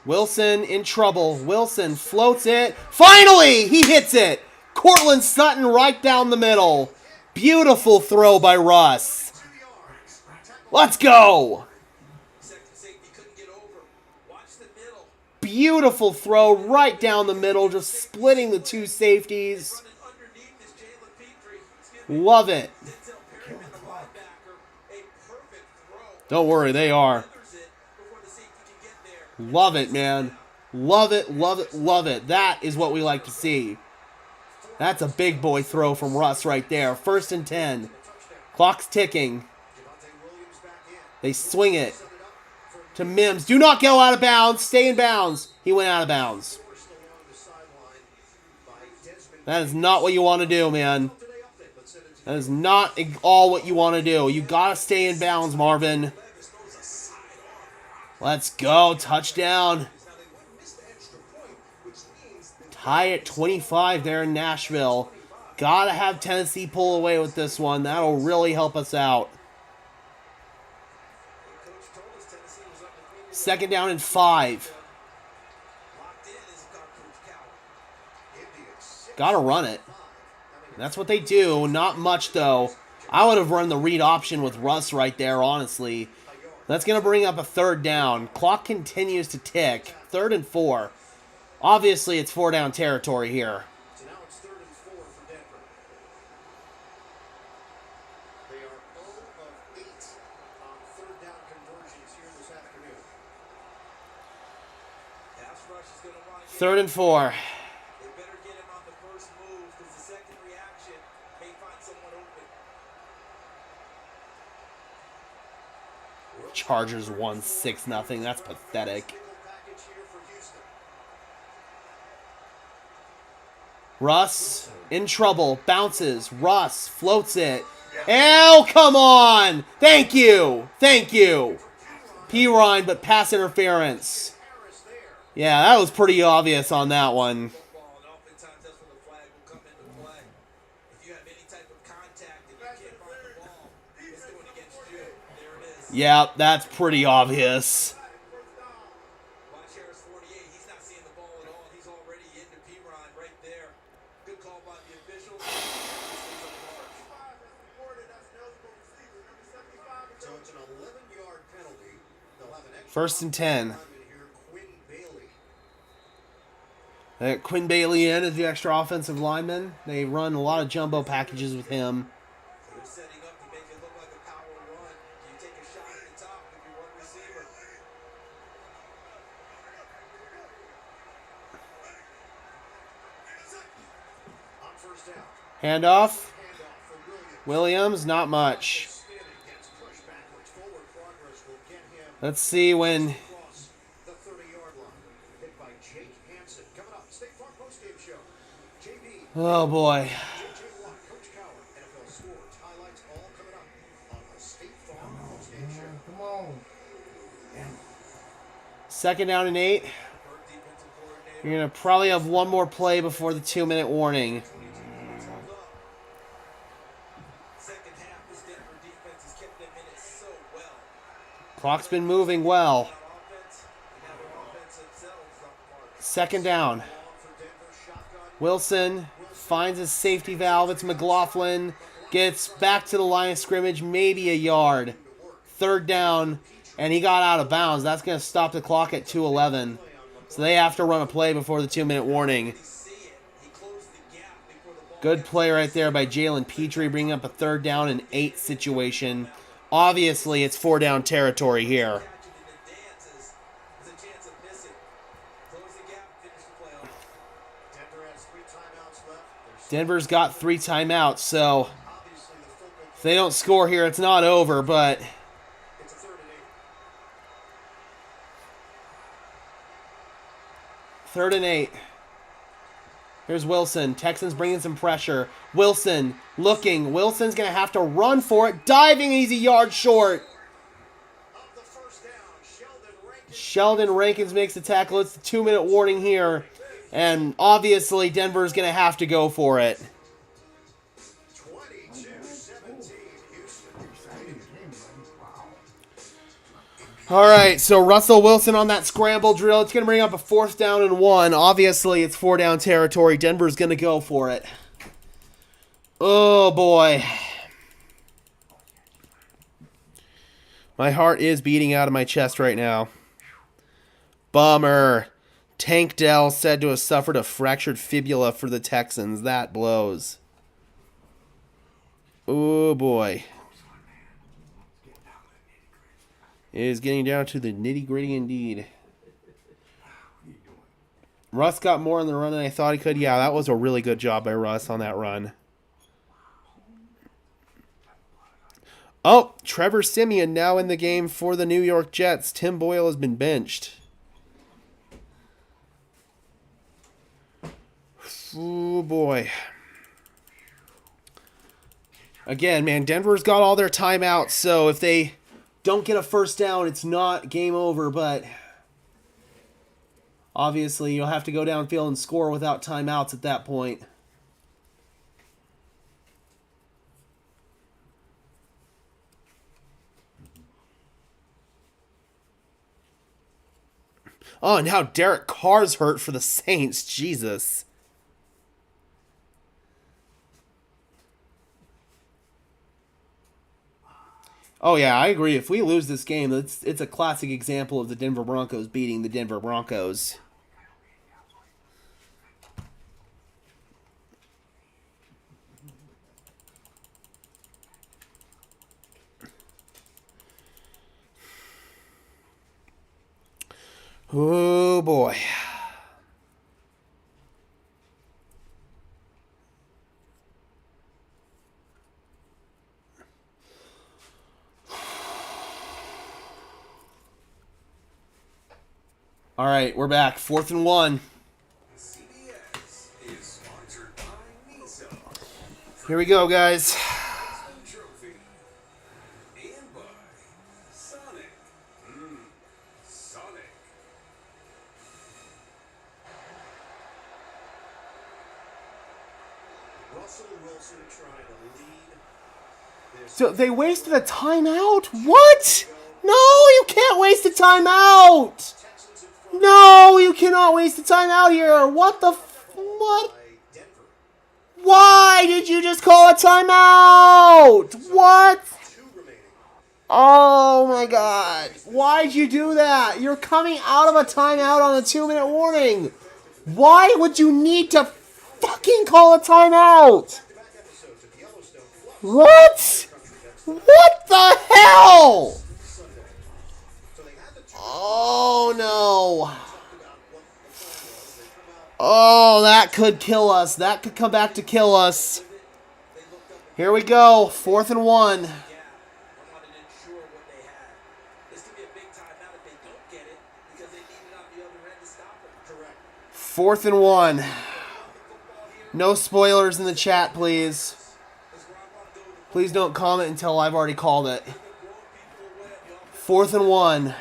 Wilson in trouble. Wilson floats it. Finally, he hits it. Cortland Sutton right down the middle. Beautiful throw by Russ. Let's go. Beautiful throw right down the middle, just splitting the two safeties. Love it. Don't worry, they are. Love it, man. Love it, love it, love it. That is what we like to see. That's a big boy throw from Russ right there. 1st and 10. Clock's ticking. They swing it to Mims. Do not go out of bounds. Stay in bounds. He went out of bounds. That is not what you want to do, man. That is not all what you want to do. You got to stay in bounds, Marvin. Let's go. Touchdown. Tie at 25 there in Nashville. Gotta have Tennessee pull away with this one. That'll really help us out. 2nd down and 5. Gotta run it. That's what they do. Not much, though. I would have run the read option with Russ right there, honestly. That's going to bring up a 3rd down. Clock continues to tick. 3rd and 4. Obviously, it's 4-down territory here. So now it's 3rd and 4 for Denver. They are 0 of 8 on 3rd down conversions here this afternoon. 3rd and 4. They better get him on the first move because the second reaction may find someone open. Chargers won 6-0. That's pathetic. Russ in trouble. Bounces. Russ floats it. Oh, come on. Thank you. Thank you. Pirine, but pass interference. Yeah, that was pretty obvious on that one. Yeah, that's pretty obvious. Watch Harris 48. He's not seeing the ball at all. He's already into Pirine right there. Good call by the official. So it's an 11-yard penalty. They'll have an extra 1st and 10. lineman here, Quinn Bailey. Quinn Bailey in as the extra offensive lineman. They run a lot of jumbo packages with him. They're setting up to make it look like a power run. You take a shot at the top with your one receiver. On 1st down. Handoff. Handoff for Williams. Williams, not much. Spinning gets pushed backwards. Forward progress will get him Let's see when... across the 30-yard line. Hit by Jake Hansen. Coming up, State Farm postgame show. JB. Oh, boy. JJ Watt, Coach Cowher, NFL scores, highlights, all coming up on the State Farm postgame show. Come on. 2nd down and 8. You're going to probably have one more play before the 2-minute warning. Second half, this Denver defense has kept them in it so well. Clock's been moving well. Offense, and now their offense themselves is off the mark. Second down. Wilson finds his safety valve. It's McLaughlin. Gets back to the line of scrimmage, maybe a yard. Third down, and he got out of bounds. That's going to stop the clock at 2:11. So they have to run a play before the 2-minute warning. Good play right there by Jalen Petrie, bringing up a 3rd down and 8 situation. Obviously, it's 4-down territory here. Denver's got 3 timeouts, so if they don't score here, it's not over, but... Third and 8. Here's Wilson. Texans bringing some pressure. Wilson looking. Wilson's going to have to run for it. Diving, he's a yard short. Sheldon Rankins makes the tackle. It's the 2-minute warning here. And obviously, Denver's going to have to go for it. All right, so Russell Wilson on that scramble drill. It's going to bring up a 4th down and 1. Obviously, it's 4-down territory. Denver's going to go for it. Oh, boy. My heart is beating out of my chest right now. Bummer. Tank Dell said to have suffered a fractured fibula for the Texans. That blows. Oh, boy. It is getting down to the nitty-gritty indeed. Russ got more on the run than I thought he could. Yeah, that was a really good job by Russ on that run. Oh, Trevor Siemian now in the game for the New York Jets. Tim Boyle has been benched. Oh, boy. Again, man, Denver's got all their timeouts, so if they don't get a first down, it's not game over, but obviously you'll have to go downfield and score without timeouts at that point. Oh, and now Derek Carr's hurt for the Saints. Jesus. Oh, yeah, I agree. If we lose this game, it's a classic example of the Denver Broncos beating the Denver Broncos. Oh, boy. All right, we're back. 4th and 1. CBS is sponsored by Nissan. Here we go, guys. Trophy. And by Sonic. Sonic. Russell Wilson trying to lead. So they wasted a timeout? What? No, you can't waste a timeout. No, you cannot waste a timeout here. What the what? Why did you just call a timeout? What? Oh my God. Why'd you do that? You're coming out of a timeout on a 2-minute warning. Why would you need to fucking call a timeout? What? What the hell? Oh, no. Oh, that could kill us. That could come back to kill us. Here we go. 4th and 1. Fourth and 1. No spoilers in the chat, please. Please don't comment until I've already called it. 4th and 1.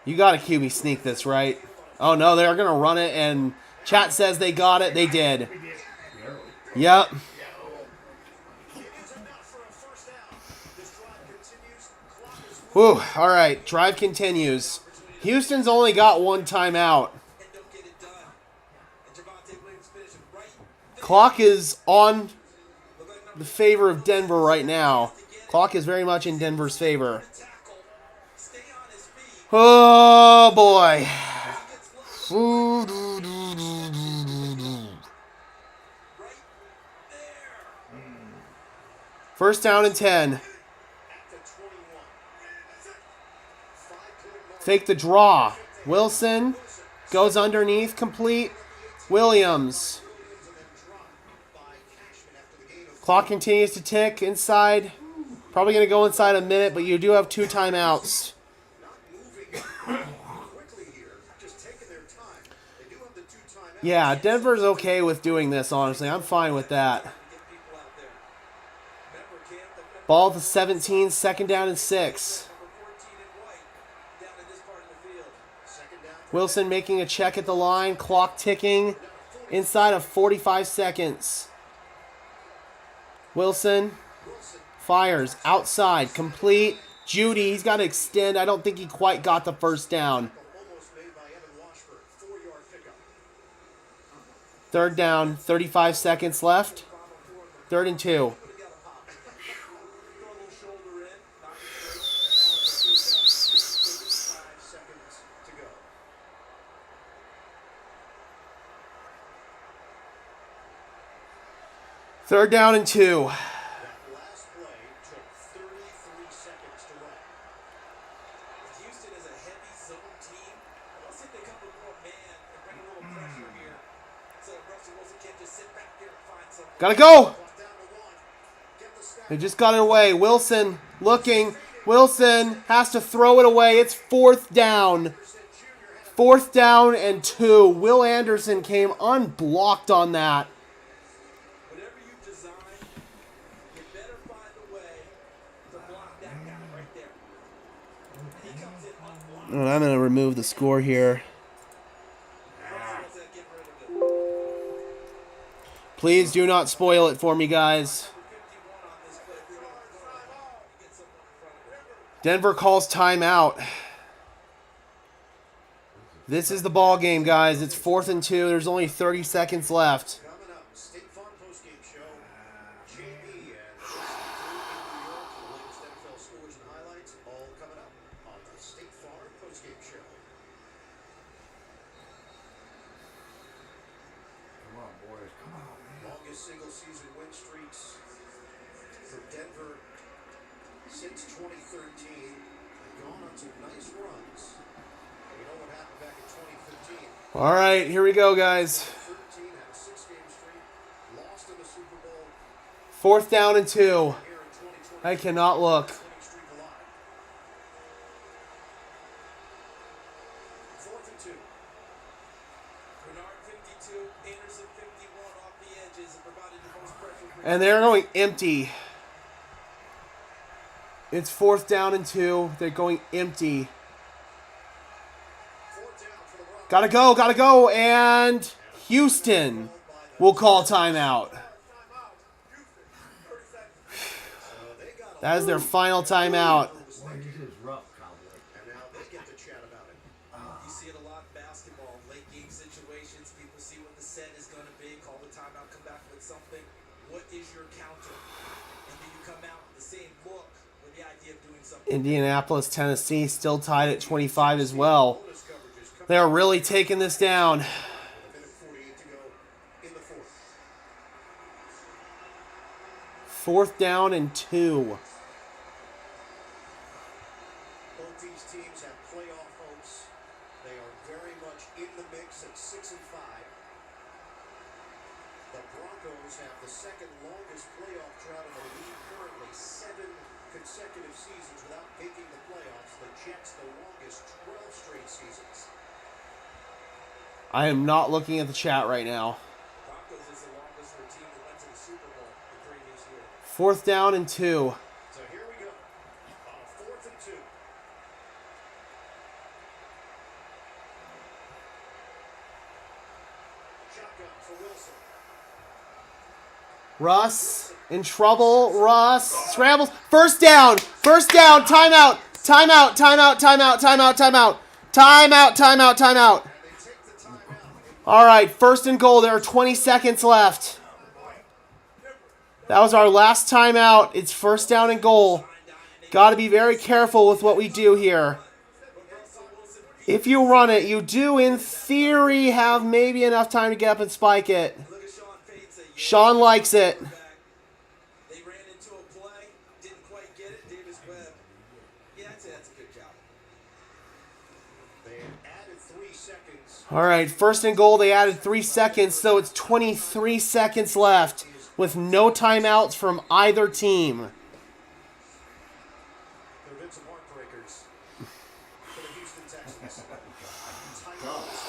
You got to QB sneak this, right? Oh, no, they're going to run it, and chat says they got it. They did. Yep. Whew, all right, drive continues. Houston's only got one timeout. Clock is on the favor of Denver right now. Clock is very much in Denver's favor. Oh, boy. First down and 10. Fake the draw. Wilson goes underneath, complete. Williams. Clock continues to tick inside. Probably going to go inside a minute, but you do have 2 timeouts. Yeah, Denver's okay with doing this, honestly. I'm fine with that. Ball to 17, second down and 6. Wilson making a check at the line. Clock ticking inside of 45 seconds. Wilson fires outside. Complete. Judy, he's got to extend. I don't think he quite got the first down. Third down, 35 seconds left. 3rd and 2. Third down and 2. Gotta go! They just got it away. Wilson looking. Wilson has to throw it away. It's 4th down. 4th down and 2. Will Anderson came unblocked on that. And I'm going to remove the score here. Please do not spoil it for me, guys. Denver calls timeout. This is the ball game, guys. It's 4th and 2. There's only 30 seconds left. Coming up, State Farm postgame show. JB and the latest NFL scores and highlights, all coming up on the State Farm postgame show. Come on, boys. Come on, man. Longest single season win streaks for Denver since 2013. They've gone on some nice runs. You know what happened back in 2015? All right, here we go, guys. 13 had a 6-game streak, lost in the Super Bowl. 4th down and 2. Here in 2020, I cannot look. winning streak alive. 4th and 2. Bernard 52, Anderson 51 off the edges and provided the most pressure. And they're going empty. It's 4th down and 2. They're going empty. Gotta go, and Houston will call timeout. That is their final timeout. Boy, this is rough, Cowboy. And now they get to chat about it. You see it a lot in basketball, late game situations. People see what the set is going to be, call the timeout, come back with something. What is your counter? And do you come out with the same look with the idea of doing something? Indianapolis, Tennessee still tied at 25 as well. They are really taking this down. A minute 48 to go in the 4th. 4th down and 2. Both these teams have playoff hopes. They are very much in the mix at 6 and 5. The Broncos have the second longest playoff drought in the league currently, 7 consecutive seasons without making the playoffs. The Jets the longest, 12 straight seasons. I am not looking at the chat right now. Broncos is the longest for a team that went to the Super Bowl the previous year. 4th down and 2. So here we go. On a 4th and 2. Russ in trouble. Russ scrambles. First down. First down. Timeout. Timeout. Timeout. Timeout. Timeout. Timeout. Timeout. Timeout. Timeout. All right. First and goal. There are 20 seconds left. That was our last timeout. It's first down and goal. Got to be very careful with what we do here. If you run it, you do, in theory, have maybe enough time to get up and spike it. Sean likes it. They ran into a play, didn't quite get it. Davis Webb. Yeah, that's a good job. They added 3 seconds. All right, first and goal, they added 3 seconds, so it's 23 seconds left with no timeouts from either team. They've been some heartbreakers for the Houston Texans. Timeouts.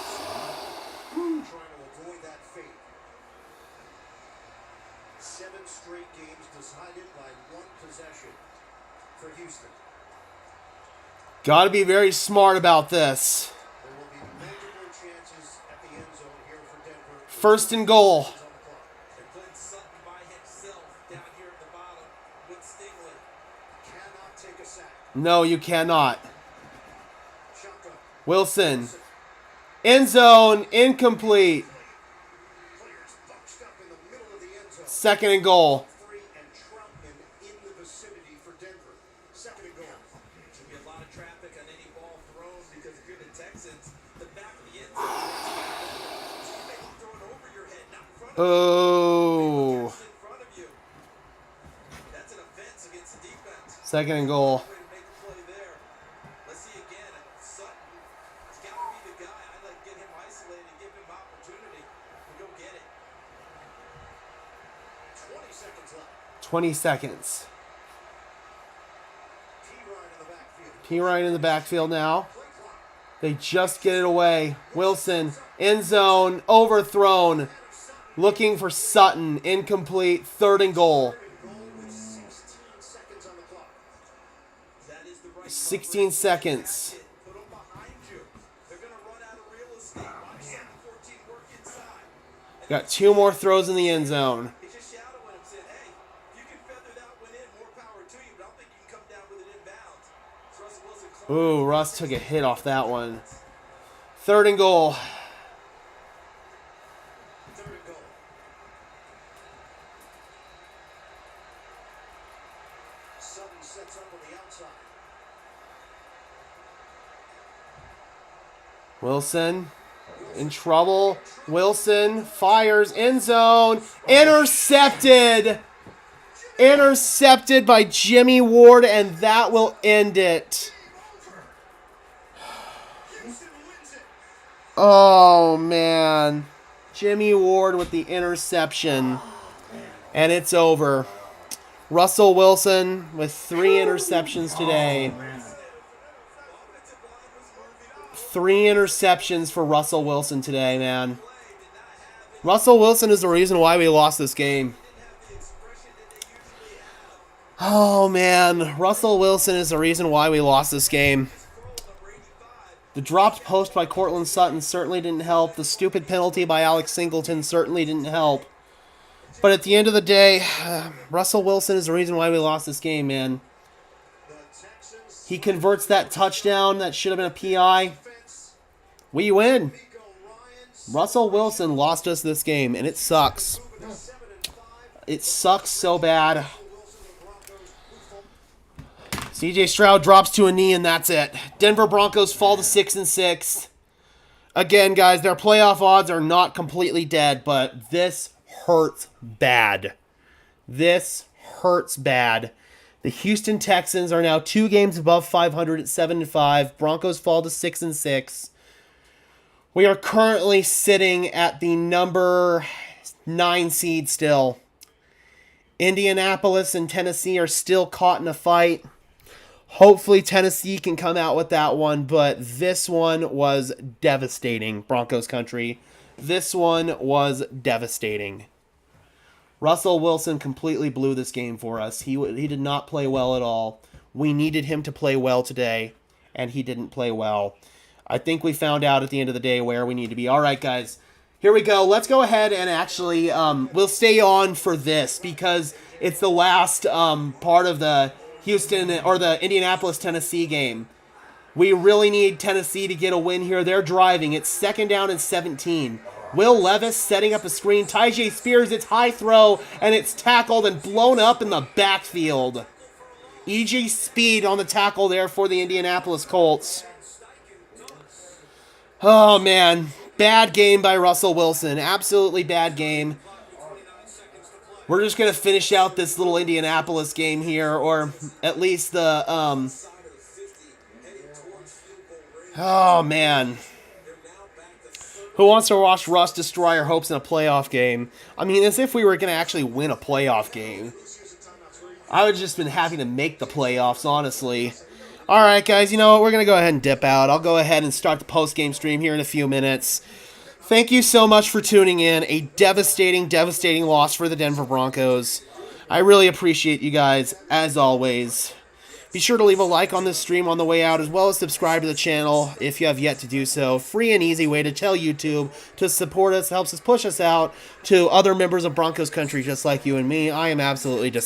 Trying to avoid that fate. 7 straight games decided by 1 possession for Houston. Got to be very smart about this. There will be multiple chances at the end zone here for Denver. First and goal. They're putting Sutton by himself down here at the bottom with Stingley. Cannot take a sack. No, you cannot. Shotgun. Wilson. End zone, incomplete. Players bunched up in the middle of the end zone. Second and goal. Free and Troutman in the vicinity for Denver. Second and goal. Should be a lot of traffic on any ball thrown because if you're the Texans, the back of the end zone is so you may throw it over your head, not in front of you. Oh. Just in front of you. That's an offense against the defense. Second and goal. Way to make a play there. Let's see again. Sutton, it's got to be the guy. I'd like to get him isolated and give him opportunity to go get it. 20 seconds left. 20 seconds. P-Ryan in the backfield. P. Ryan in the backfield now. Play clock. They just get it away. Wilson, end zone, overthrown. Looking for Sutton, incomplete, third and goal. Third and goal with 16 seconds on the clock. That is the right 16 seconds. Put them behind you. They're going to run out of real estate. Watch 7-14 work inside. Got 2 more throws in the end zone. He just shouted when him said, hey, if you can feather that one in, more power to you, but I don't think you can come down with it inbounds. So Russell Wilson Ooh, Russ took a hit off that one. Third and goal. Third and goal. Sutton sets up on the outside. Wilson in trouble. Wilson fires, end zone, intercepted. Intercepted by Jimmy Ward, and that will end it. Houston wins it. Oh, man. Jimmy Ward with the interception. And it's over. Russell Wilson with 3 interceptions today. 3 interceptions for Russell Wilson today, man. Russell Wilson is the reason why we lost this game. Oh, man. Russell Wilson is the reason why we lost this game. The dropped post by Cortland Sutton certainly didn't help. The stupid penalty by Alex Singleton certainly didn't help. But at the end of the day, Russell Wilson is the reason why we lost this game, man. The Texans He converts that touchdown that should have been a PI. We win. Nico Ryan Russell Wilson lost us this game, and it sucks. moving to 7-5. It sucks so bad. Wilson and the Broncos move forward. CJ Stroud drops to a knee, and that's it. Denver Broncos fall to 6-6. Again, guys, their playoff odds are not completely dead, but this hurts bad. This hurts bad. The Houston Texans are now 2 games above 500 at 7-5. Broncos fall to 6-6. We are currently sitting at the number 9 seed still. Indianapolis and Tennessee are still caught in a fight. Hopefully Tennessee can come out with that one, but this one was devastating, Broncos country. This one was devastating. Russell Wilson completely blew this game for us. He did not play well at all. We needed him to play well today, and he didn't play well. I think we found out at the end of the day where we need to be. All right, guys. Here we go. Let's go ahead and actually, we'll stay on for this because it's the last part of the Houston or the Indianapolis, Tennessee game. We really need Tennessee to get a win here. They're driving. It's 2nd down and 17. Will Levis setting up a screen. Tyjae Spears, it's high throw, and it's tackled and blown up in the backfield. E.J. Speed on the tackle there for the Indianapolis Colts. Oh, man. Bad game by Russell Wilson. Absolutely bad game. We're just going to finish out this little Indianapolis game here, or at least the... Oh, man. Who wants to watch Russ destroy our hopes in a playoff game? I mean, as if we were going to actually win a playoff game. I would have just been happy to make the playoffs, honestly. All right, guys, you know what? We're going to go ahead and dip out. I'll go ahead and start the post-game stream here in a few minutes. Thank you so much for tuning in. A devastating, devastating loss for the Denver Broncos. I really appreciate you guys, as always. Be sure to leave a like on this stream on the way out, as well as subscribe to the channel if you have yet to do so. Free and easy way to tell YouTube to support us, helps us push us out to other members of Broncos country just like you and me. I am absolutely just